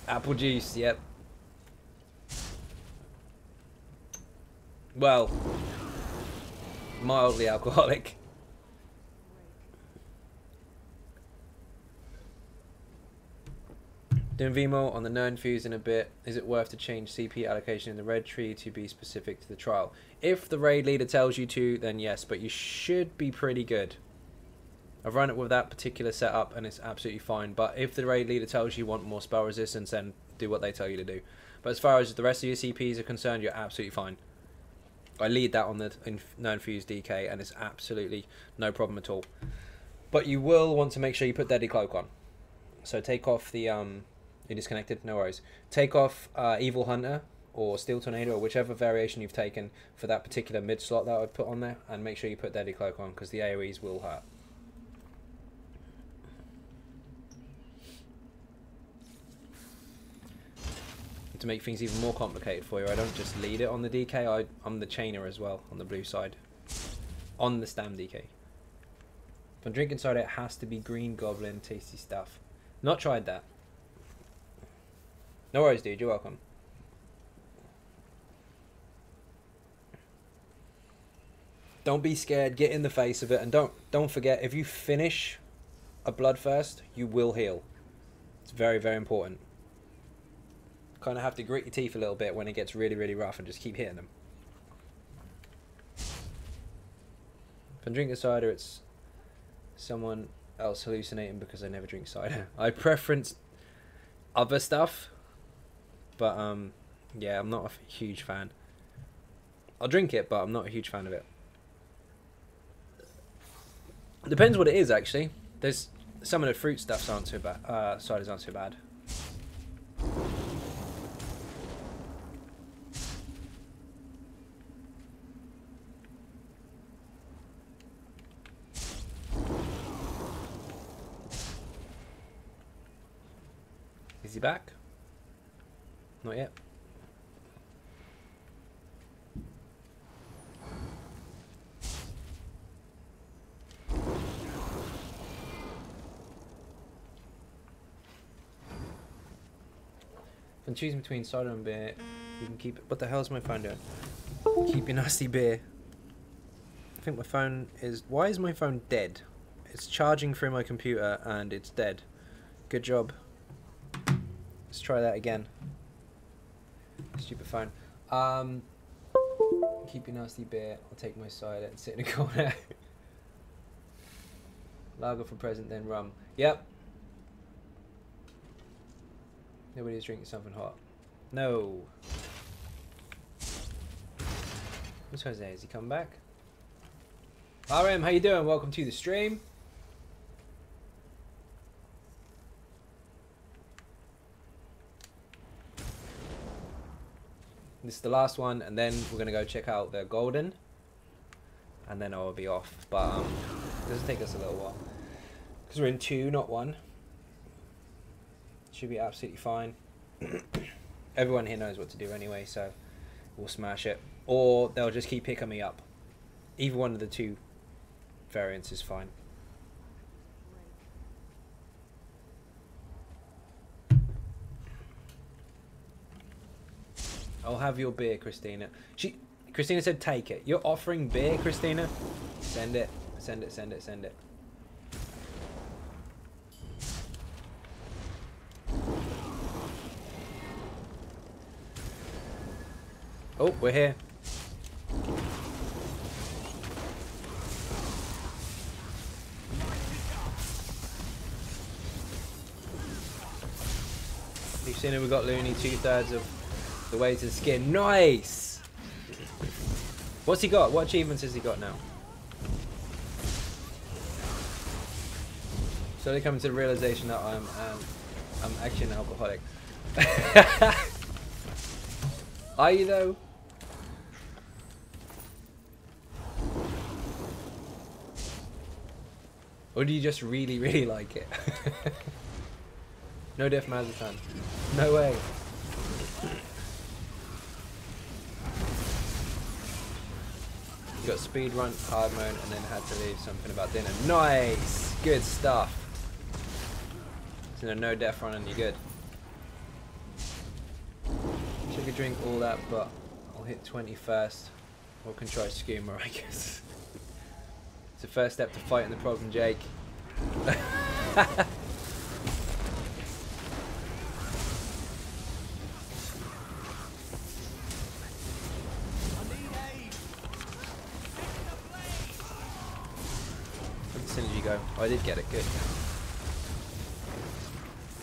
Apple juice, yep. Well, mildly alcoholic. Doing VMO on the Nern fuse in a bit. Is it worth to change CP allocation in the red tree to be specific to the trial? If the raid leader tells you to, then yes, but you should be pretty good. I've run it with that particular setup and it's absolutely fine. But if the raid leader tells you want more spell resistance, then do what they tell you to do. But as far as the rest of your CPs are concerned, you're absolutely fine. I lead that on the no infused DK and it's absolutely no problem at all. But you will want to make sure you put Deadly Cloak on. So take off the you're disconnected, no worries. Take off Evil Hunter or Steel Tornado or whichever variation you've taken for that particular mid slot that I've put on there, and make sure you put Deadly Cloak on because the AoEs will hurt. To make things even more complicated for you, I don't just lead it on the DK, I'm the chainer as well on the blue side. On the Stam DK. If I'm drinking soda, it has to be Green Goblin, tasty stuff. Not tried that. No worries, dude, you're welcome. Don't be scared, get in the face of it, and don't forget, if you finish a Bloodthirst, you will heal. It's very, very important. Kind of have to grit your teeth a little bit when it gets really, really rough and just keep hitting them. If I'm drinking cider, it's someone else hallucinating because I never drink cider. I preference other stuff, but yeah, I'm not a huge fan. I'll drink it, but I'm not a huge fan of it. Depends what it is, actually. There's some of the fruit stuffs aren't too bad. Ciders aren't too bad. Is he back? Not yet. If I'm choosing between cider and beer, you can keep it. What the hell is my phone doing? Keep your nasty beer. I think my phone is... Why is my phone dead? It's charging through my computer and it's dead. Good job. Let's try that again. Stupid phone. Keep your nasty beer. I'll take my cider and sit in a corner. Lager for present, then rum. Yep. Nobody's drinking something hot. No. Where's Jose? Has he come back? RM, how you doing? Welcome to the stream. This is the last one, and then we're gonna go check out the golden, and then I'll be off. But this will take us a little while because we're in 2, not 1. Should be absolutely fine. Everyone here knows what to do anyway, so we'll smash it. Or they'll just keep picking me up. Either one of the 2 variants is fine. I'll have your beer, Christina. Christina said take it. You're offering beer, Christina? Send it. Send it, send it, send it. Oh, we're here. You've seen it, we got Looney 2/3 of the way to the skin. Nice! What's he got? What achievements has he got now? So they come to the realization that I'm actually an alcoholic. Are you though? Or do you just really, really like it? No Def Mazatan. No way. You got speed run, hard mode, and then had to leave something about dinner. Nice! Good stuff. So no death run and you're good. Wish I could drink all that, but I'll hit 20 first. Or can try Skooma, I guess. It's the first step to fighting the problem, Jake. Synergy you go. Oh, I did get it. Good.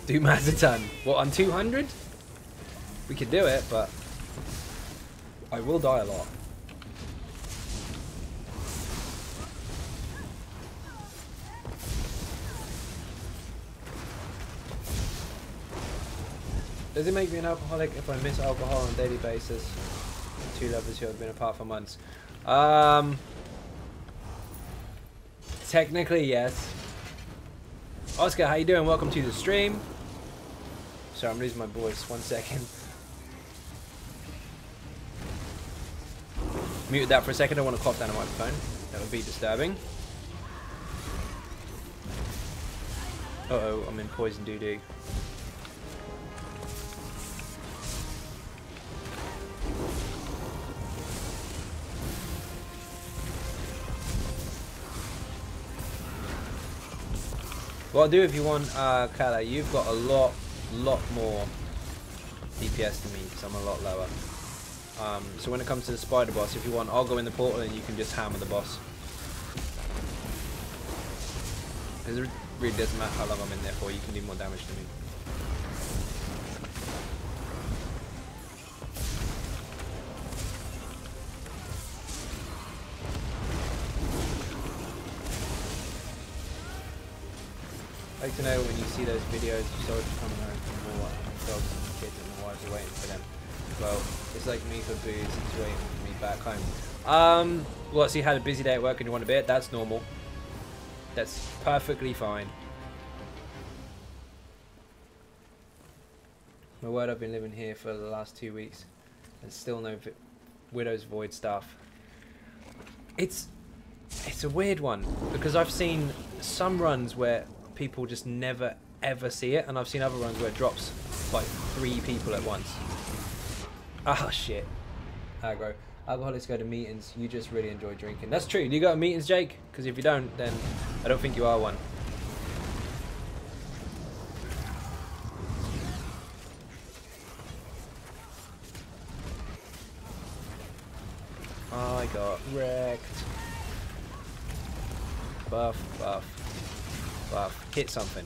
Do Mazaton. What, on 200? We could do it, but I will die a lot. Does it make me an alcoholic if I miss alcohol on a daily basis? 2 lovers who have been apart for months. Technically, yes. Oscar, how you doing? Welcome to the stream. Sorry, I'm losing my voice. 1 second. Muted that for a second. I don't want to cough down a microphone. That would be disturbing. Uh-oh, I'm in poison doo-doo. What I'll do if you want, Kala, you've got a lot more DPS than me, because I'm a lot lower. So when it comes to the spider boss, if you want, I'll go in the portal and you can just hammer the boss. Because it really doesn't matter how long I'm in there for, you can do more damage to me. I'd like to know when you see those videos of soldiers coming home from war and dogs and kids and the wives are waiting for them. Well, it's like me for booze, it's waiting for me back home. Well, so you had a busy day at work and you want a bit? That's normal. That's perfectly fine. My word, I've been living here for the last 2 weeks and still no Widow's Void stuff. It's a weird one because I've seen some runs where people just never ever see it, and I've seen other runs where it drops like 3 people at once. Ah, shit. Aggro. Alcoholics go to meetings, you just really enjoy drinking. That's true. Do you go to meetings, Jake? Because if you don't, then I don't think you are one. I got wrecked. Buff, buff. Buff. Hit something.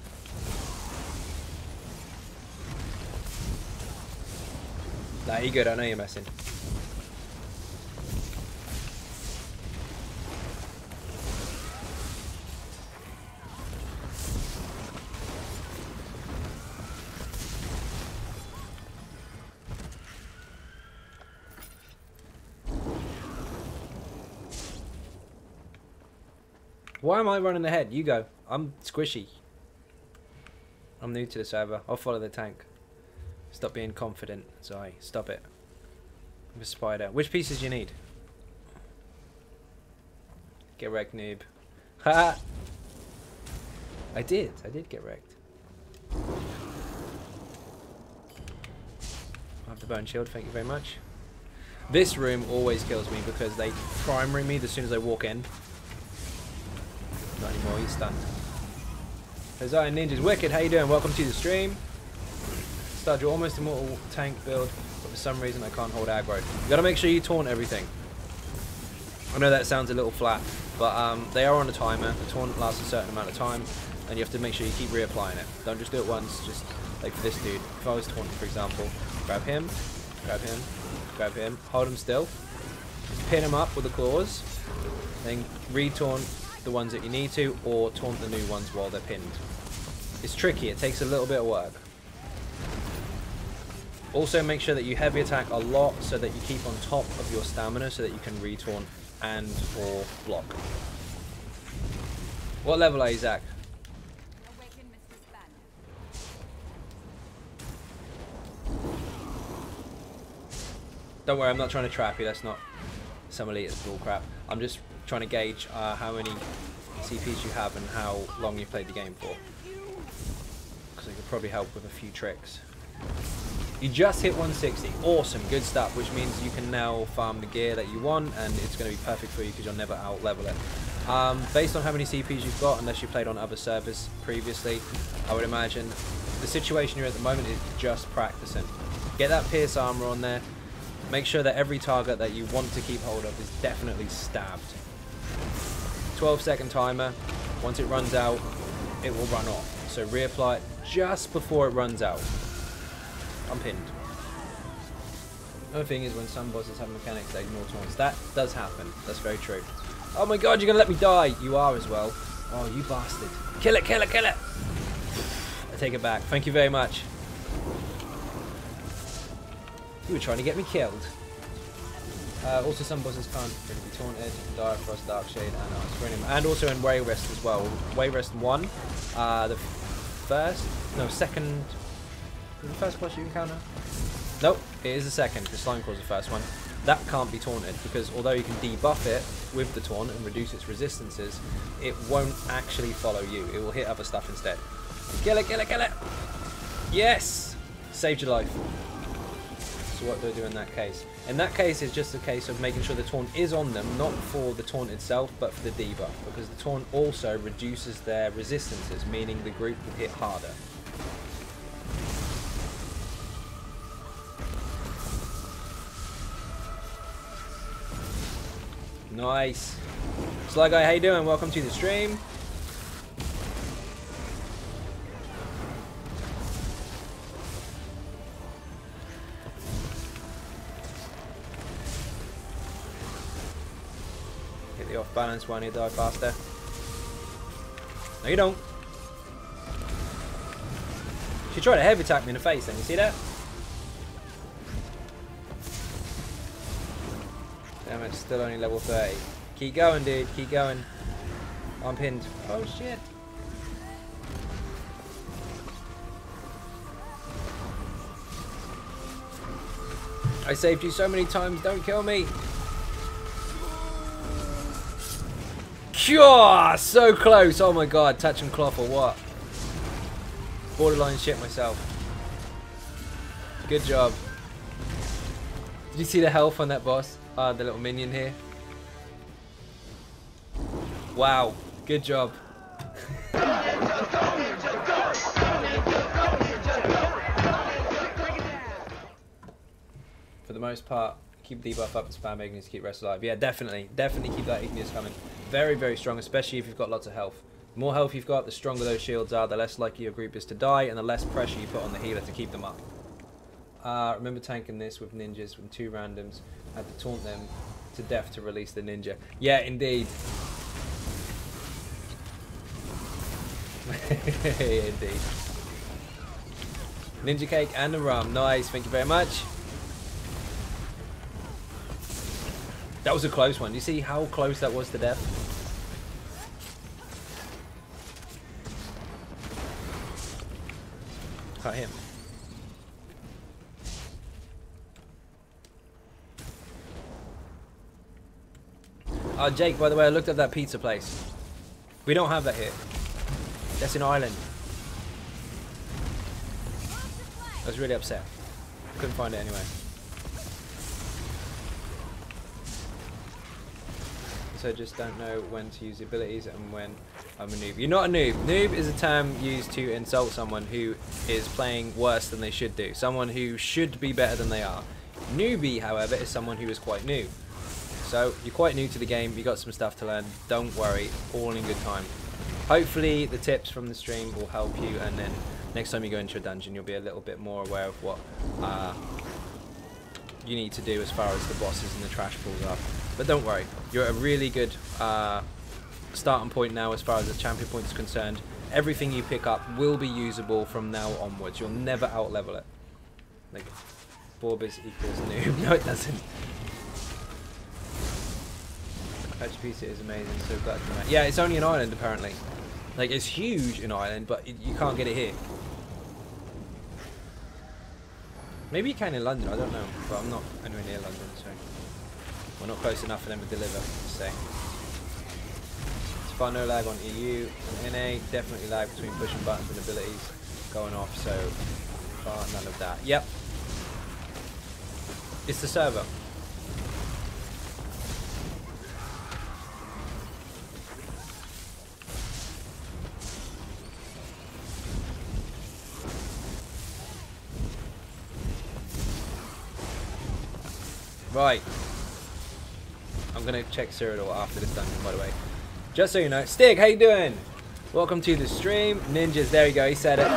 Nah, you good. I know you're messing. Why am I running ahead? You go. I'm squishy. I'm new to the server. I'll follow the tank. Stop being confident, Zai. Stop it. I'm a spider. Which pieces do you need? Get wrecked, noob. Ha! I did get wrecked. I have the bone shield, thank you very much. This room always kills me because they primary me as soon as I walk in. Not anymore, he's stunned. Zai Ninjas Wicked, how you doing? Welcome to the stream. Start your almost immortal tank build, but for some reason I can't hold aggro. You gotta make sure you taunt everything. I know that sounds a little flat, but they are on a timer. The taunt lasts a certain amount of time, and you have to make sure you keep reapplying it. Don't just do it once, just like for this dude. If I was taunting, for example, grab him, grab him, grab him, hold him still, pin him up with the claws, then re-taunt the ones that you need to, or taunt the new ones while they're pinned. It's tricky, it takes a little bit of work. Also make sure that you heavy attack a lot so that you keep on top of your stamina so that you can re-taunt and or block. What level are you, Zach? Don't worry, I'm not trying to trap you, that's not some elitist bullcrap. I'm just trying to gauge how many CPs you have and how long you've played the game for. Because it could probably help with a few tricks. You just hit 160. Awesome, good stuff, which means you can now farm the gear that you want and it's going to be perfect for you because you'll never out-level it. Based on how many CPs you've got, unless you played on other servers previously, I would imagine the situation you're at the moment is just practicing. Get that pierce armor on there. Make sure that every target that you want to keep hold of is definitely stabbed. 12-second timer. Once it runs out, it will run off. So reapply it just before it runs out. I'm pinned. Another thing is when some bosses have mechanics that ignore taunts. That does happen. That's very true. Oh my god, you're going to let me die. You are as well. Oh, you bastard. Kill it, kill it, kill it. I take it back. Thank you very much. You were trying to get me killed. Also, some bosses can't really be taunted. Dire Frost, Dark Shade, and Ice Freedom. And also in Wayrest as well. Wayrest 1, the second... Is the first boss you encounter? Nope, it is the second, because Slimecraw's the first one. That can't be taunted, because although you can debuff it with the taunt and reduce its resistances, it won't actually follow you. It will hit other stuff instead. Kill it, kill it, kill it! Yes! Saved your life. So what do I do in that case? In that case, it's just a case of making sure the taunt is on them, not for the taunt itself, but for the debuff, because the taunt also reduces their resistances, meaning the group will hit harder. Nice. Sly Guy, how you doing? Welcome to the stream. Hit the off balance one, you die faster. No, you don't. She tried to heavy attack me in the face then, you see that? Damn it, still only level 30. Keep going, dude, keep going. I'm pinned. Oh shit. I saved you so many times, don't kill me. Cure! So close, oh my god, touching cloth or what? Borderline shit myself. Good job. Did you see the health on that boss? The little minion here. Wow, good job. For the most part, keep debuff up and spam Igneous to keep rest alive. Yeah, definitely keep that Igneous coming. Very, very strong, especially if you've got lots of health. The more health you've got, the stronger those shields are, the less likely your group is to die, and the less pressure you put on the healer to keep them up. Remember tanking this with ninjas from 2 randoms. Had to taunt them to death to release the ninja. Yeah, indeed. Indeed. Ninja cake and a rum. Nice, thank you very much. That was a close one. You see how close that was to death? Cut him. Jake, by the way, I looked at that pizza place. We don't have that here. That's in Ireland. I was really upset. Couldn't find it anyway. So just don't know when to use the abilities and when I'm a noob. You're not a noob. Noob is a term used to insult someone who is playing worse than they should do. Someone who should be better than they are. Newbie, however, is someone who is quite new. So you're quite new to the game, you got some stuff to learn, don't worry, all in good time. Hopefully the tips from the stream will help you, and then next time you go into a dungeon you'll be a little bit more aware of what you need to do as far as the bosses and the trash pools are. But don't worry, you're at a really good starting point now as far as the champion point is concerned. Everything you pick up will be usable from now onwards, you'll never out level it. Like, Borbis equals noob, no it doesn't. Pizza is amazing, so glad to know. Yeah, it's only in Ireland apparently. Like, it's huge in Ireland, but you can't get it here. Maybe you can in London, I don't know, but I'm not anywhere near London, so we're not close enough for them to deliver, to say. It's far no lag on EU and NA, definitely lag between pushing buttons and abilities going off, so far none of that. Yep. It's the server. Right. I'm gonna check Cyrodiil after this dungeon, by the way. Just so you know. Stig, how you doing? Welcome to the stream. Ninjas, there you go, he said it.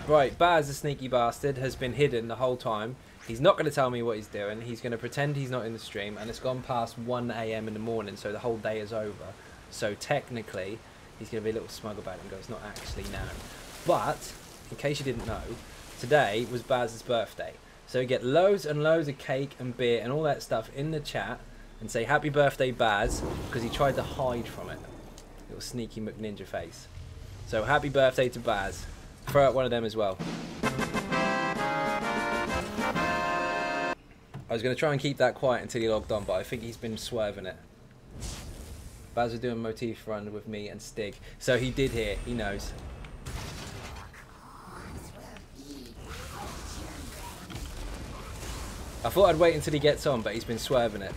Right, Baz, the sneaky bastard, has been hidden the whole time. He's not going to tell me what he's doing. He's going to pretend he's not in the stream, and it's gone past 1 AM in the morning, so the whole day is over. So technically, he's going to be a little smug about it and go, it's not actually now. But, in case you didn't know, today was Baz's birthday. So you get loads and loads of cake and beer and all that stuff in the chat, and say happy birthday Baz, because he tried to hide from it. Little sneaky McNinja face. So happy birthday to Baz. Throw out one of them as well. I was going to try and keep that quiet until he logged on, but I think he's been swerving it. Baz was doing a motif run with me and Stig, so he did hear, he knows. I thought I'd wait until he gets on, but he's been swerving it.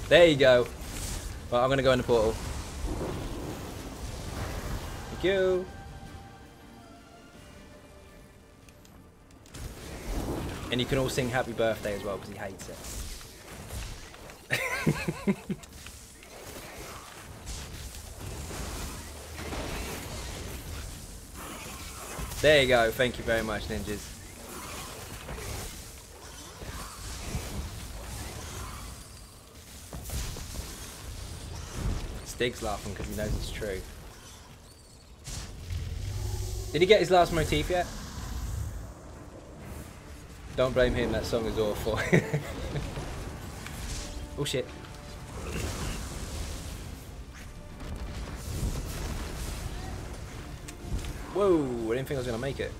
There you go. Right, I'm going to go in the portal. Thank you. And you can all sing happy birthday as well, because he hates it. There you go. Thank you very much, ninjas. Stig's laughing because he knows it's true. Did he get his last motif yet? Don't blame him, that song is awful. Oh shit. Whoa, I didn't think I was going to make it.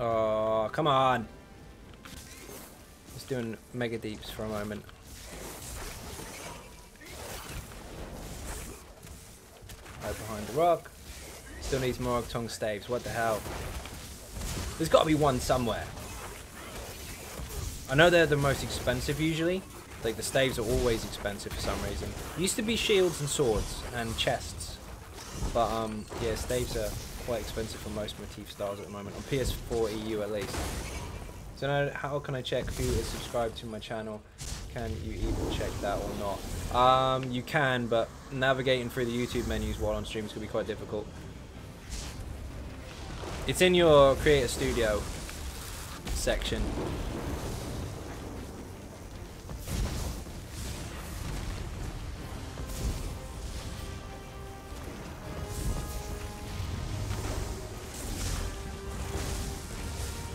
Oh, come on. Just doing mega deeps for a moment. Hide behind the rock. Still needs more tongue staves. What the hell? There's got to be one somewhere. I know they're the most expensive usually. Like the staves are always expensive for some reason. Used to be shields and swords and chests, but yeah, staves are quite expensive for most motif styles at the moment on PS4 EU at least. So now, how can I check who is subscribed to my channel? Can you even check that or not? You can, but navigating through the YouTube menus while on stream is gonna be quite difficult. It's in your Creator Studio section.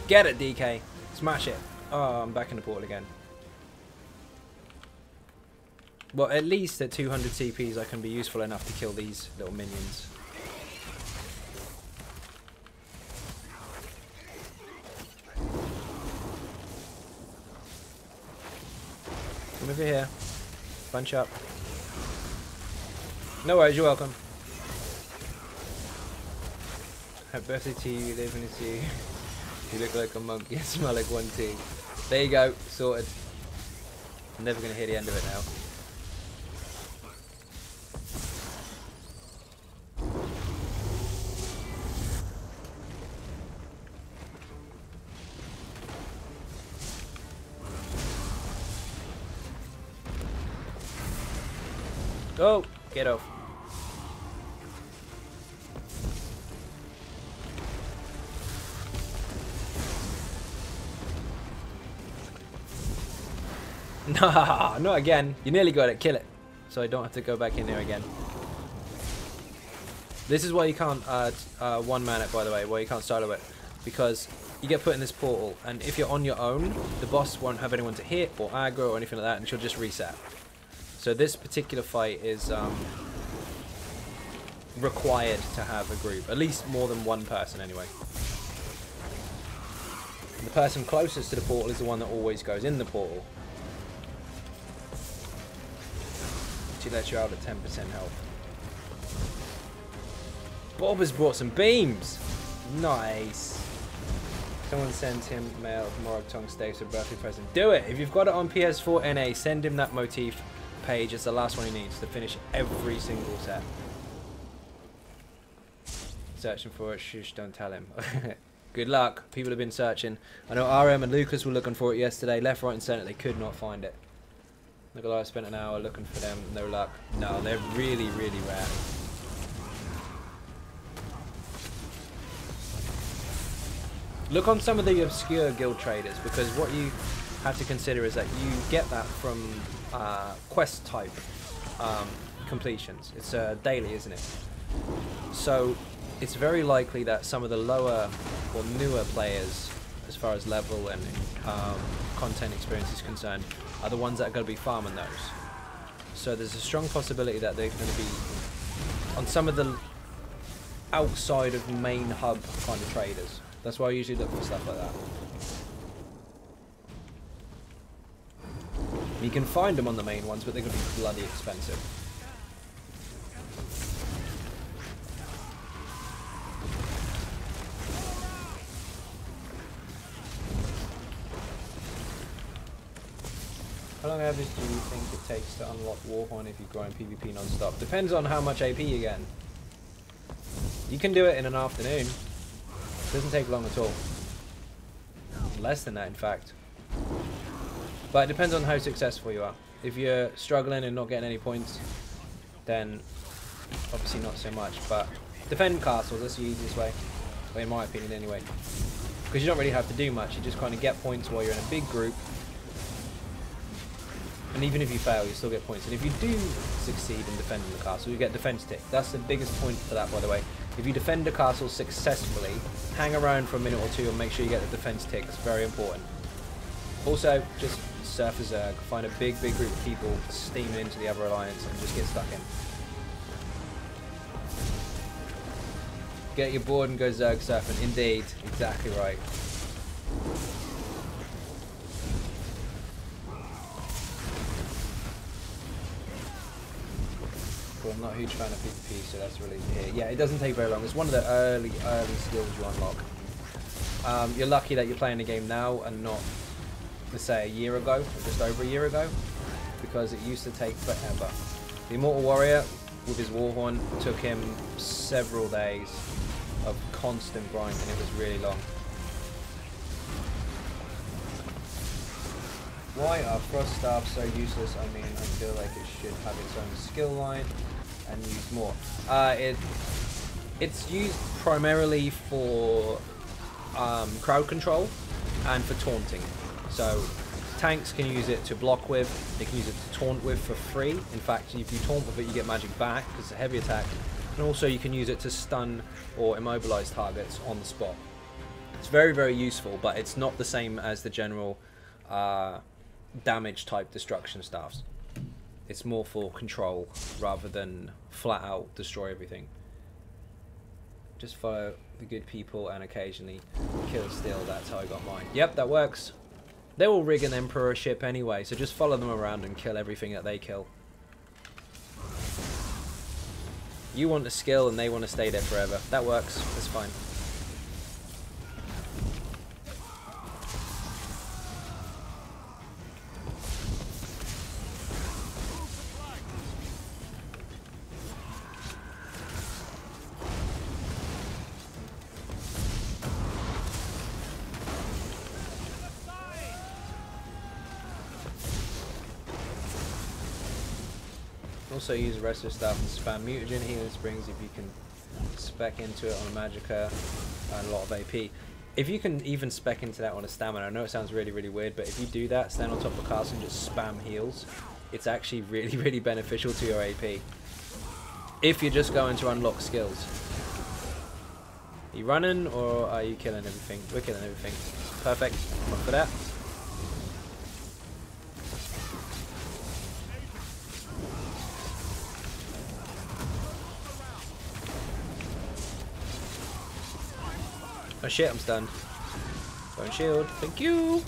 Get it, DK. Smash it. Oh, I'm back in the portal again. Well, at least at 200 CPs I can be useful enough to kill these little minions. Come over here. Bunch up. No worries, you're welcome. Happy birthday to you, live in the you. You look like a monkey and smell like one too. There you go, sorted. I'm never going to hear the end of it now. Go! Get off. Nah, not again. You nearly got it. Kill it. So I don't have to go back in there again. This is why you can't one-man it, by the way, why you can't solo it. Because you get put in this portal, and if you're on your own, the boss won't have anyone to hit or aggro or anything like that, and she'll just reset. So this particular fight is required to have a group. At least more than one person, anyway. And the person closest to the portal is the one that always goes in the portal. She lets you out at 10% health. Bob has brought some beams. Nice. Someone sends him mail of Morag Tongue Staves for birthday present. Do it. If you've got it on PS4 NA, send him that motif page. It's the last one he needs to finish every single set. Searching for it. Shush, don't tell him. Good luck. People have been searching. I know RM and Lucas were looking for it yesterday. Left, right and centre. They could not find it. Look at that. I spent an hour looking for them. No luck. No, they're really, really rare. Look on some of the obscure guild traders, because what you have to consider is that you get that from quest type completions. It's daily, isn't it? So it's very likely that some of the lower or newer players, as far as level and content experience is concerned, are the ones that are going to be farming those. So there's a strong possibility that they're going to be on some of the outside of main hub kind of traders. That's why I usually look for stuff like that. You can find them on the main ones, but they're going to be bloody expensive. How long average do you think it takes to unlock Warhorn if you grind PvP non-stop? Depends on how much AP you get. You can do it in an afternoon. It doesn't take long at all. Less than that, in fact. But it depends on how successful you are. If you're struggling and not getting any points, then obviously not so much. But defend castles, that's the easiest way. Well, in my opinion anyway. Because you don't really have to do much. You just kind of get points while you're in a big group. And even if you fail, you still get points. And if you do succeed in defending the castle, you get defense tick. That's the biggest point for that, by the way. If you defend a castle successfully, hang around for a minute or two and make sure you get the defense tick. It's very important. Also, just surf a Zerg. Find a big group of people, steam into the other alliance and just get stuck in. Get your board and go Zerg surfing. Indeed. Exactly right. Cool, I'm not a huge fan of PvP, so that's really here. Yeah, it doesn't take very long. It's one of the early skills you unlock. You're lucky that you're playing the game now and not, let's say, a year ago, or just over a year ago, because it used to take forever. The Immortal Warrior, with his Warhorn, took him several days of constant grinding. It was really long. Why are Frost Staffs so useless? I mean, I feel like it should have its own skill line and use more. It's used primarily for crowd control and for taunting. So tanks can use it to block with, they can use it to taunt with for free. In fact, if you taunt with it, you get magic back because it's a heavy attack. And also you can use it to stun or immobilize targets on the spot. It's very useful, but it's not the same as the general damage type destruction staffs. It's more for control rather than flat out destroy everything. Just follow the good people and occasionally kill steal. That's how I got mine. Yep, that works. They will rig an emperor ship anyway, so just follow them around and kill everything that they kill. You want a skill and they want to stay there forever. That works. That's fine. Also use the rest of the stuff and spam mutagen healing springs if you can spec into it on a magicka and a lot of AP. If you can even spec into that on a stamina, I know it sounds really weird, but if you do that, stand on top of the castle and just spam heals, it's actually really beneficial to your AP. If you're just going to unlock skills. Are you running or are you killing everything? We're killing everything. Perfect. Look for that. Oh shit, I'm stunned. Don't shield. Thank you!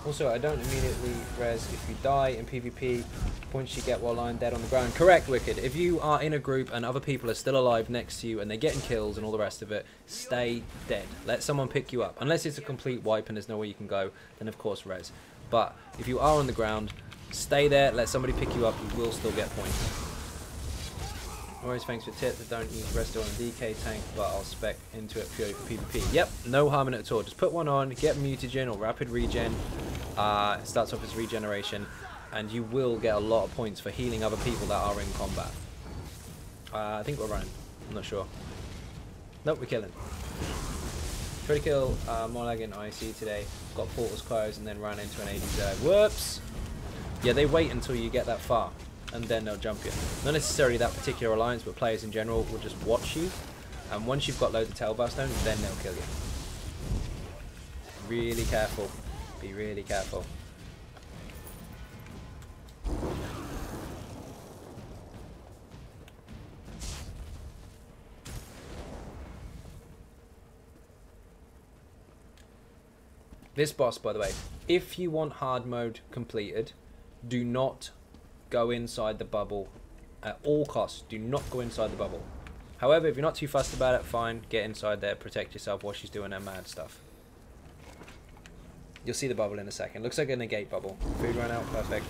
Also, I don't immediately res if you die in PvP. Points you get while lying dead on the ground. Correct, Wicked. If you are in a group and other people are still alive next to you and they're getting kills and all the rest of it, stay dead. Let someone pick you up. Unless it's a complete wipe and there's nowhere you can go, then of course res. But if you are on the ground, Stay there, let somebody pick you up, you will still get points. Always thanks for tips, I don't use resto on a DK tank, but I'll spec into it purely for PvP. Yep, no harm in it at all. Just put one on, get mutagen or rapid regen. It starts off as regeneration, and you will get a lot of points for healing other people that are in combat. I think we're running, I'm not sure. Nope, we're killing. Try to kill Molag in IC today. Got portals closed and then ran into an AD. Whoops! Yeah, they wait until you get that far, and then they'll jump you. Not necessarily that particular alliance, but players in general will just watch you, and once you've got loads of tailbar stones, then they'll kill you. Really careful. Be really careful. This boss, by the way, if you want hard mode completed, do not go inside the bubble at all costs. Do not go inside the bubble. However, if you're not too fussed about it, fine, get inside there, protect yourself while she's doing her mad stuff. You'll see the bubble in a second. Looks like a negate bubble. Food ran out, perfect.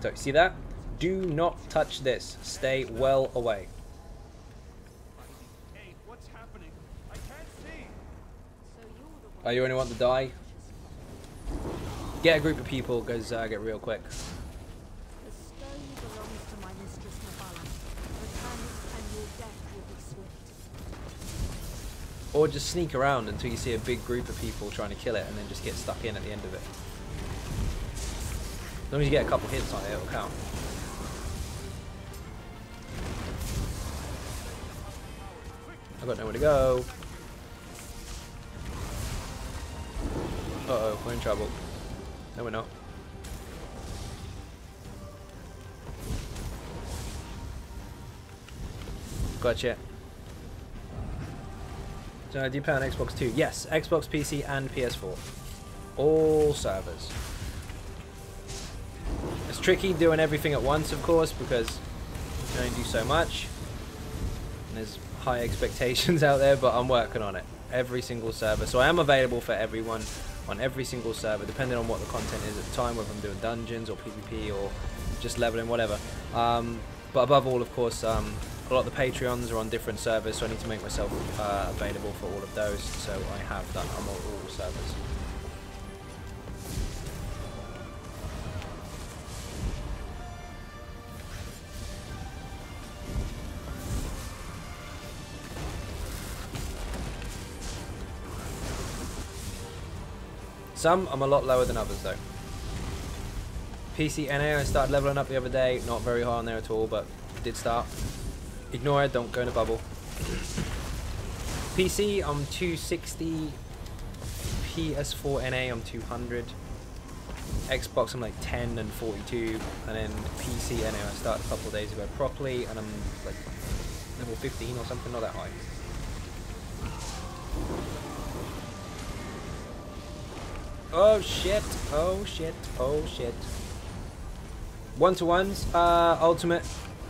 So, see that? Do not touch this. Stay well away. Hey, what's happening? I can't see. Oh, you only want to die? Get a group of people, goes get real quick. The stone belongs to my mistress Nabala. Return it and your death will be swift. Or just sneak around until you see a big group of people trying to kill it and then just get stuck in at the end of it. As long as you get a couple hits on it, it'll count. I've got nowhere to go. Uh-oh, we're in trouble. No, we're not. Gotcha. So, do you play on Xbox too? Yes, Xbox, PC, and PS4. All servers. It's tricky doing everything at once, of course, because you can only do so much. And there's high expectations out there, but I'm working on it. Every single server. So I am available for everyone on every single server, depending on what the content is at the time, whether I'm doing dungeons or PvP or just leveling, whatever. But above all, of course, a lot of the Patreons are on different servers, so I need to make myself available for all of those. So I have done. I'm on all servers. Some I'm a lot lower than others though. PC NA I started leveling up the other day, not very high on there at all, but did start. Ignore it, don't go in a bubble. PC I'm 260, PS4 NA I'm 200, Xbox I'm like 10 and 42, and then PC NA I started a couple of days ago properly, and I'm like level 15 or something, not that high. Oh shit, oh shit, oh shit. One-to-ones, Ultimate,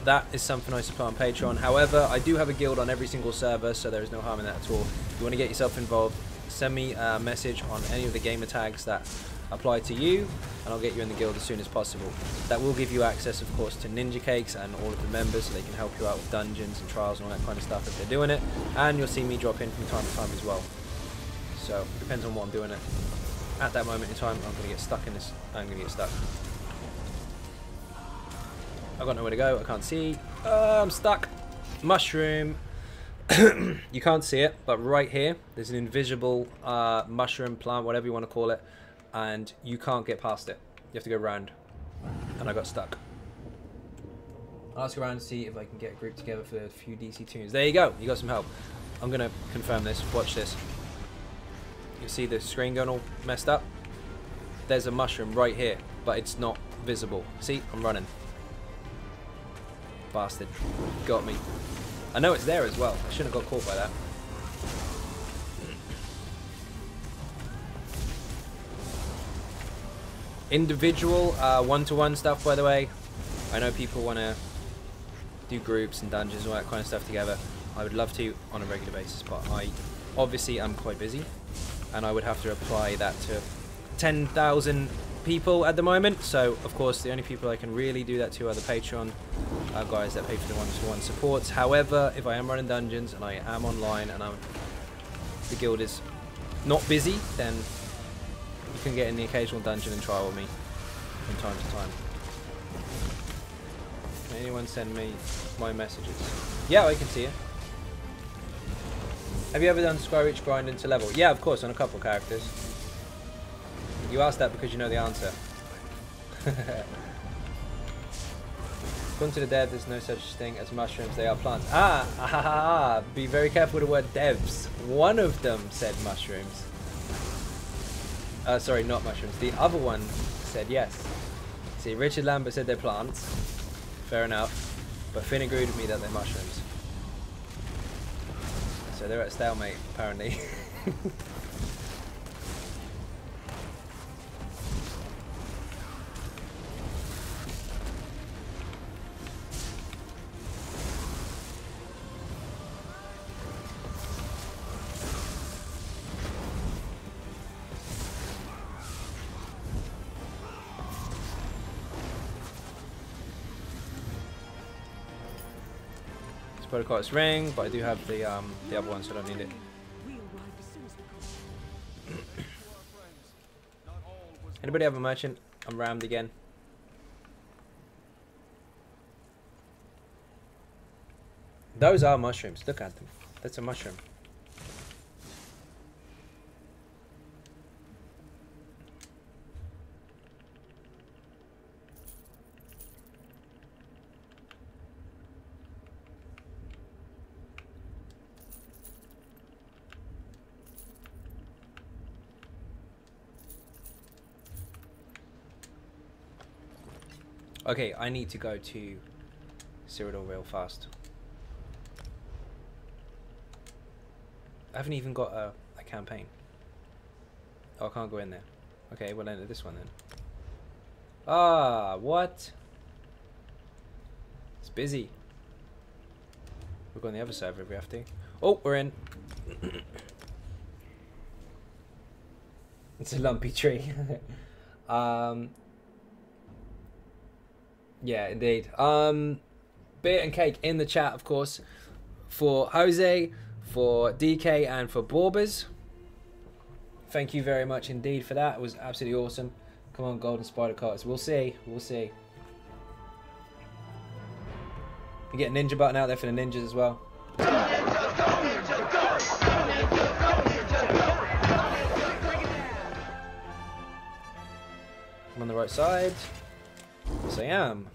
that is something I supply on Patreon. However, I do have a guild on every single server, so there is no harm in that at all. If you want to get yourself involved, send me a message on any of the gamer tags that apply to you, and I'll get you in the guild as soon as possible. That will give you access, of course, to Ninja Cakes and all of the members, so they can help you out with dungeons and trials and all that kind of stuff if they're doing it. And you'll see me drop in from time to time as well. So, it depends on what I'm doing it. At that moment in time, I'm going to get stuck in this. I'm going to get stuck. I've got nowhere to go. I can't see. I'm stuck. Mushroom. You can't see it, but right here, there's an invisible mushroom plant, whatever you want to call it, and you can't get past it. You have to go round. And I got stuck. I'll ask around to see if I can get a group together for a few DC tunes. There you go. You got some help. I'm going to confirm this. Watch this. You see the screen going all messed up? There's a mushroom right here, but it's not visible. See? I'm running. Bastard. Got me. I know it's there as well. I shouldn't have got caught by that. Individual, one-to-one stuff, by the way. I know people want to do groups and dungeons and all that kind of stuff together. I would love to on a regular basis, but I obviously am quite busy. And I would have to apply that to 10,000 people at the moment, so of course the only people I can really do that to are the Patreon guys that pay for the one-to-one supports. However, if I am running dungeons and I am online and the guild is not busy, then you can get in the occasional dungeon and trial with me from time to time. Can anyone send me my messages? Yeah, I can see it. Have you ever done Skyreach grind into level? Yeah, of course, on a couple characters. You asked that because you know the answer. According to the dev, there's no such thing as mushrooms, they are plants. Be very careful with the word devs. One of them said mushrooms. Sorry, not mushrooms. The other one said yes. See, Richard Lambert said they're plants. Fair enough. But Finn agreed with me that they're mushrooms. So they're at stalemate, apparently. Protocol's ring, but I do have the other one, so I don't need it. Anybody have a merchant? I'm rammed again. Those are mushrooms. Look at them. That's a mushroom. Okay, I need to go to Cyrodiil real fast. I haven't even got a campaign. Oh, I can't go in there. Okay, we'll enter this one then. Ah, what? It's busy. We'll go on the other server if we have to. Oh, we're in. It's a lumpy tree. Yeah, indeed. Beer and cake in the chat, of course, for Jose, for DK, and for Borbers. Thank you very much indeed for that. It was absolutely awesome. Come on, Golden Spider cards. We'll see. We'll see. You get a ninja button out there for the ninjas as well. I'm on the right side. Yes, I am.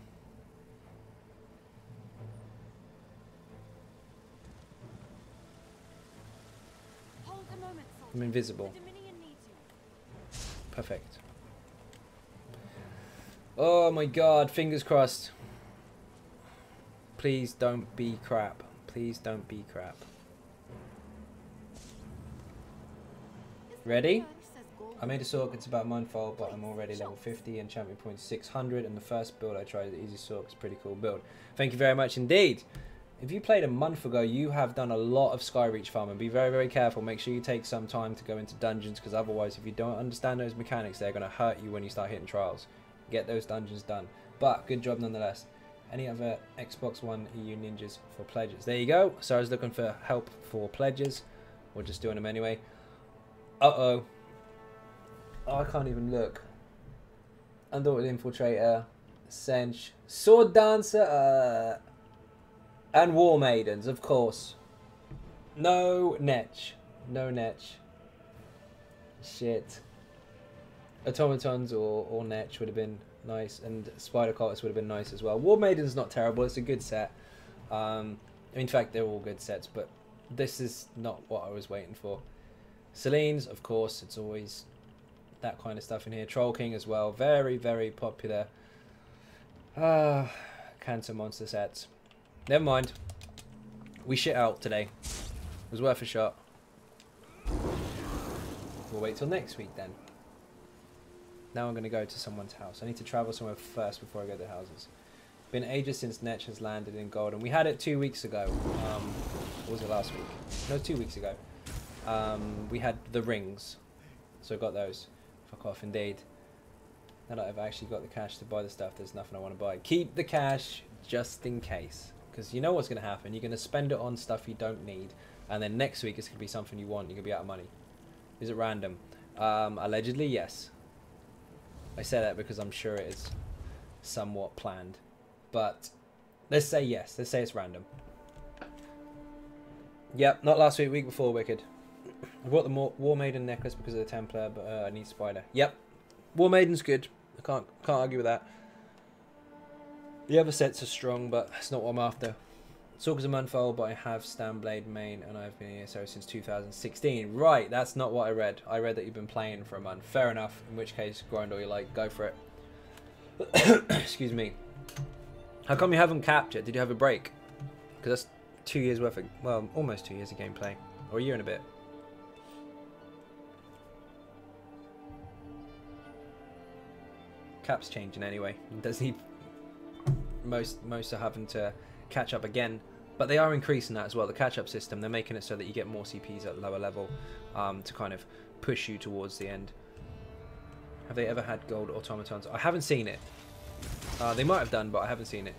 I'm invisible. Perfect. Oh my god, fingers crossed. Please don't be crap. Please don't be crap. Ready? I made a Sork, it's about Mindfall, but I'm already level 50 and champion point 600, and the first build I tried, the easy Sork, is a pretty cool build. Thank you very much indeed. If you played a month ago, you have done a lot of Skyreach farming. Be very, very careful. Make sure you take some time to go into dungeons, because otherwise, if you don't understand those mechanics, they're going to hurt you when you start hitting trials. Get those dungeons done. But, good job nonetheless. Any other Xbox One EU ninjas for pledges? There you go. So I was looking for help for pledges. We're just doing them anyway. Uh-oh. Oh, I can't even look. Underwater Infiltrator, Sench, Sword Dancer, and War Maidens, of course. No Netch. No Netch. Shit. Automatons or Netch would have been nice, and Spider Cultists would have been nice as well. War Maiden's not terrible, it's a good set. In fact, they're all good sets, but this is not what I was waiting for. Celine's, of course, it's always that kind of stuff in here. Troll King as well, very, very popular. Cancer monster sets. Never mind. We shit out today. It was worth a shot. We'll wait till next week then. Now I'm going to go to someone's house. I need to travel somewhere first before I go to houses. Been ages since Netch has landed in gold, and we had it 2 weeks ago. Or was it last week? No, 2 weeks ago. We had the rings, so I got those. Fuck off, indeed. Now that I've actually got the cash to buy the stuff, there's nothing I want to buy. Keep the cash just in case. Because you know what's going to happen. You're going to spend it on stuff you don't need. And then next week it's going to be something you want. You're going to be out of money. Is it random? Allegedly, yes. I say that because I'm sure it is somewhat planned. But let's say yes. Let's say it's random. Yep, not last week, week before, wicked. I bought the War Maiden necklace because of the Templar, but I need Spider. Yep, War Maiden's good. I can't argue with that. The other sets are strong, but that's not what I'm after. Sorcerer's a month old, but I have Stanblade main, and I've been in ESO since 2016. Right, that's not what I read. I read that you've been playing for a month. Fair enough, in which case, grind all you like, go for it. Excuse me. How come you haven't capped it? Did you have a break? Because that's 2 years worth of, well, almost 2 years of gameplay. Or a year and a bit. Cap's changing anyway. Does need most are having to catch up again, but they are increasing that as well. The catch-up system, they're making it so that you get more CPs at lower level to kind of push you towards the end. Have they ever had gold automatons? I haven't seen it. They might have done, but I haven't seen it.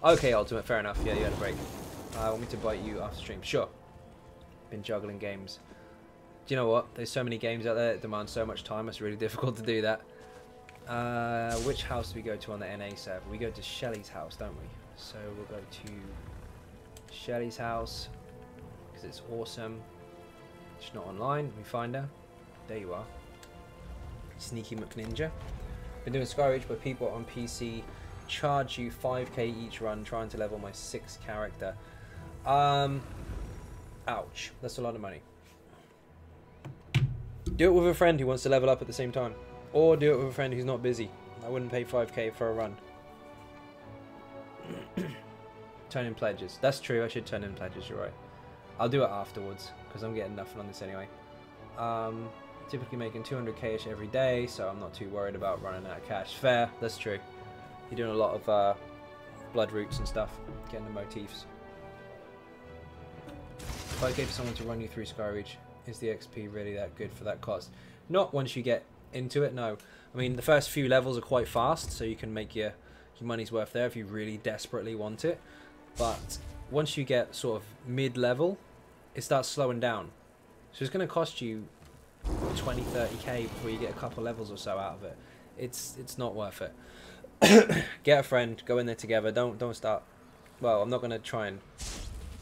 Okay, Ultimate, fair enough. Yeah, you had a break. Want me to bite you after stream? Sure. Been juggling games. Do you know what? There's so many games out there that demand so much time. It's really difficult to do that. Which house do we go to on the NA server? We go to Shelly's house, don't we? So we'll go to Shelly's house because it's awesome. She's not online. Let me find her. There you are. Sneaky McNinja. Been doing Skyreach, but people on PC charge you 5k each run trying to level my 6th character. Ouch. That's a lot of money. Do it with a friend who wants to level up at the same time. Or do it with a friend who's not busy. I wouldn't pay 5k for a run. Turn in pledges. That's true, I should turn in pledges, you're right. I'll do it afterwards, because I'm getting nothing on this anyway. Typically making 200k-ish every day, so I'm not too worried about running out of cash. Fair, that's true. You're doing a lot of blood roots and stuff, getting the motifs. 5k for someone to run you through Skyreach. Is the XP really that good for that cost? Not once you get into it, no. I mean, the first few levels are quite fast, so you can make your money's worth there if you really desperately want it. But once you get sort of mid-level, it starts slowing down. So it's going to cost you 20, 30k before you get a couple levels or so out of it. It's not worth it. Get a friend, go in there together. Don't start. Well, I'm not going to try and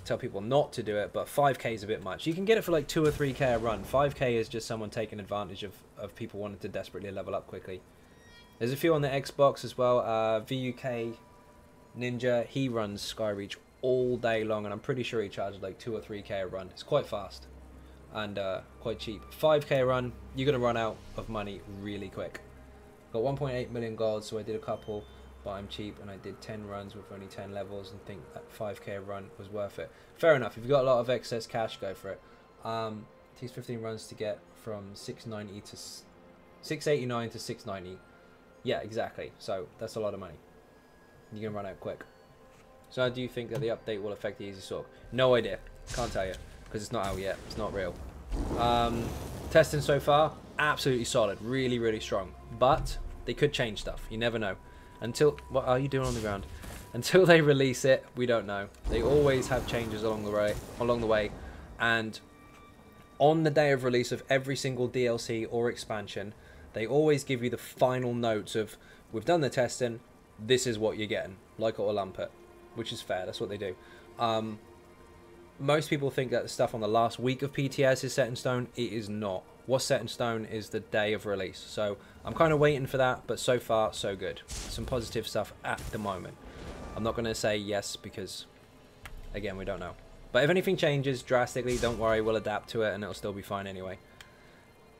tell people not to do it, but 5k is a bit much. You can get it for like 2 or 3k a run. 5k is just someone taking advantage of people wanting to desperately level up quickly. There's a few on the Xbox as well. VUK Ninja, he runs Skyreach all day long, and I'm pretty sure he charges like 2 or 3k a run. It's quite fast and quite cheap. 5k a run, you're gonna run out of money really quick. Got 1.8 million gold, so I did a couple, but I'm cheap and I did 10 runs with only 10 levels and think that 5k a run was worth it. Fair enough. If you've got a lot of excess cash, go for it. It takes 15 runs to get from 690 to 689 to 690. Yeah, exactly. So that's a lot of money. You're gonna run out quick. So how do you think that the update will affect the Easy Sork? No idea. Can't tell you because it's not out yet. It's not real. Testing so far, absolutely solid. Really, really strong. But they could change stuff. You never know. Until, what are you doing on the ground? Until they release it, we don't know. They always have changes along the way, and on the day of release of every single DLC or expansion, they always give you the final notes of, we've done the testing, this is what you're getting, like it or lump it, which is fair. That's what they do. Most people think that the stuff on the last week of PTS is set in stone. It is not. What's set in stone is the day of release. So I'm kind of waiting for that, but so far, so good. Some positive stuff at the moment. I'm not going to say yes because, again, we don't know. But if anything changes drastically, don't worry, we'll adapt to it and it'll still be fine anyway.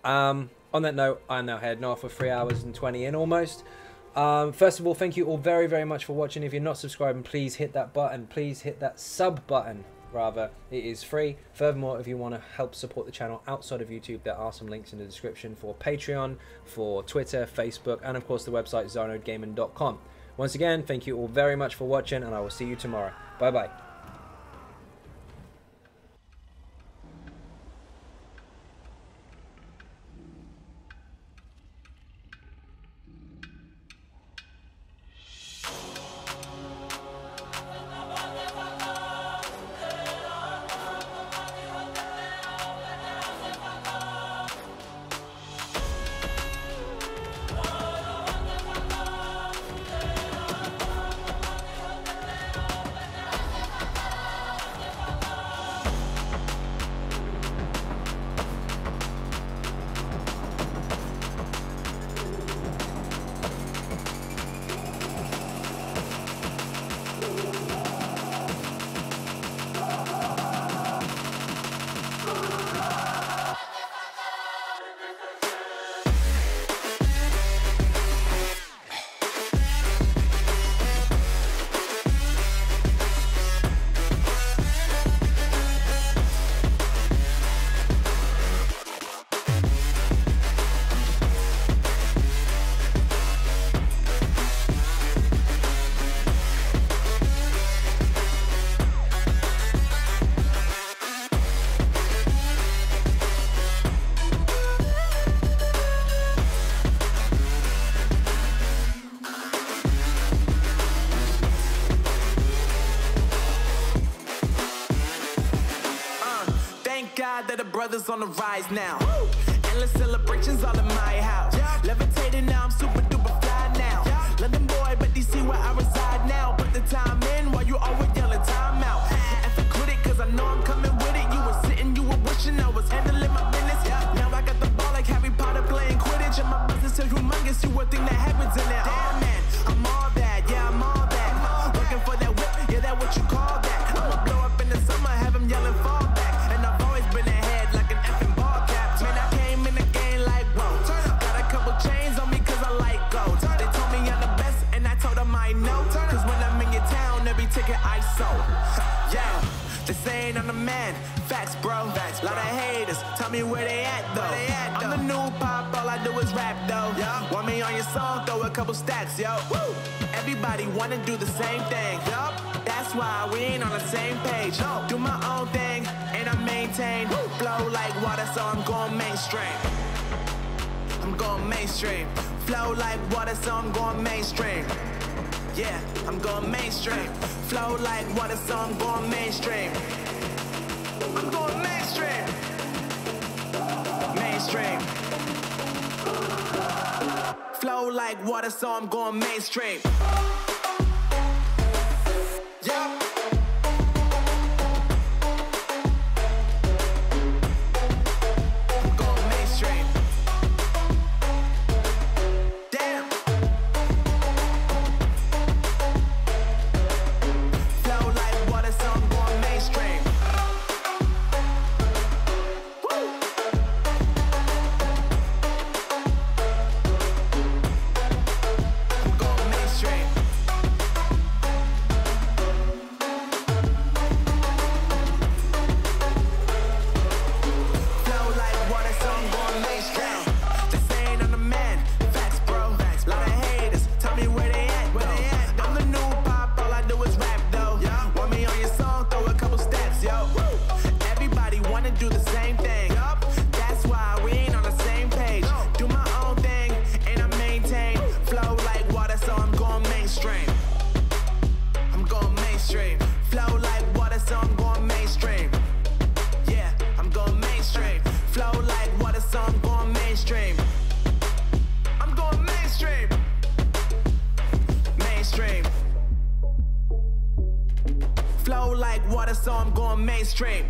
On that note, I'm now heading off for 3 hours and 20 in almost. First of all, thank you all very, very much for watching. If you're not subscribing, please hit that button. Please hit that sub button. Rather, it is free. Furthermore, if you want to help support the channel outside of YouTube, there are some links in the description for Patreon, for Twitter, Facebook, and of course the website xynodegaming.com. Once again, thank you all very much for watching, and I will see you tomorrow. Bye bye. brothers on the rise now. Endless celebrations all in my house. Levitating now, I'm super duper fly now. London boy, but DC where I reside now. Put the time in while you always yelling time out. And for quit it, cause I know I'm coming with it. You were sitting, you were wishing I was handling my business. Now I got the ball like Harry Potter playing Quidditch. And my business is humongous, you would think that happens in there. Damn man, I'm all that, yeah, I'm all that. Working for that whip, yeah, that what you call that. I'ma blow up in the summer, have him yelling fall back. And I've always been ahead like an effing ball cap. Man, I came in the game like, whoa. Got a couple chains on me cause I like gold. They told me I'm the best and I told them I know. Cause when I'm in your town, every ticket I sold. Yeah, they saying I'm the man. Facts, bro. Lot of haters, tell me where they at though. I'm the new pop, all I do is rap though. Want me on your song, throw a couple stacks, yo. Woo. Everybody wanna do the same thing. That's why we ain't on the same page. Do my own thing, and I maintain. Flow like water, so I'm going mainstream. I'm going mainstream. Flow like water, so I'm going mainstream. Yeah, I'm going mainstream. Flow like water, so I'm going mainstream. I'm going mainstream. Mainstream. Flow like water, so I'm going mainstream. Yeah. I'm going mainstream. Damn. Flow like water, so I'm going mainstream. Flow like water, so I'm going mainstream.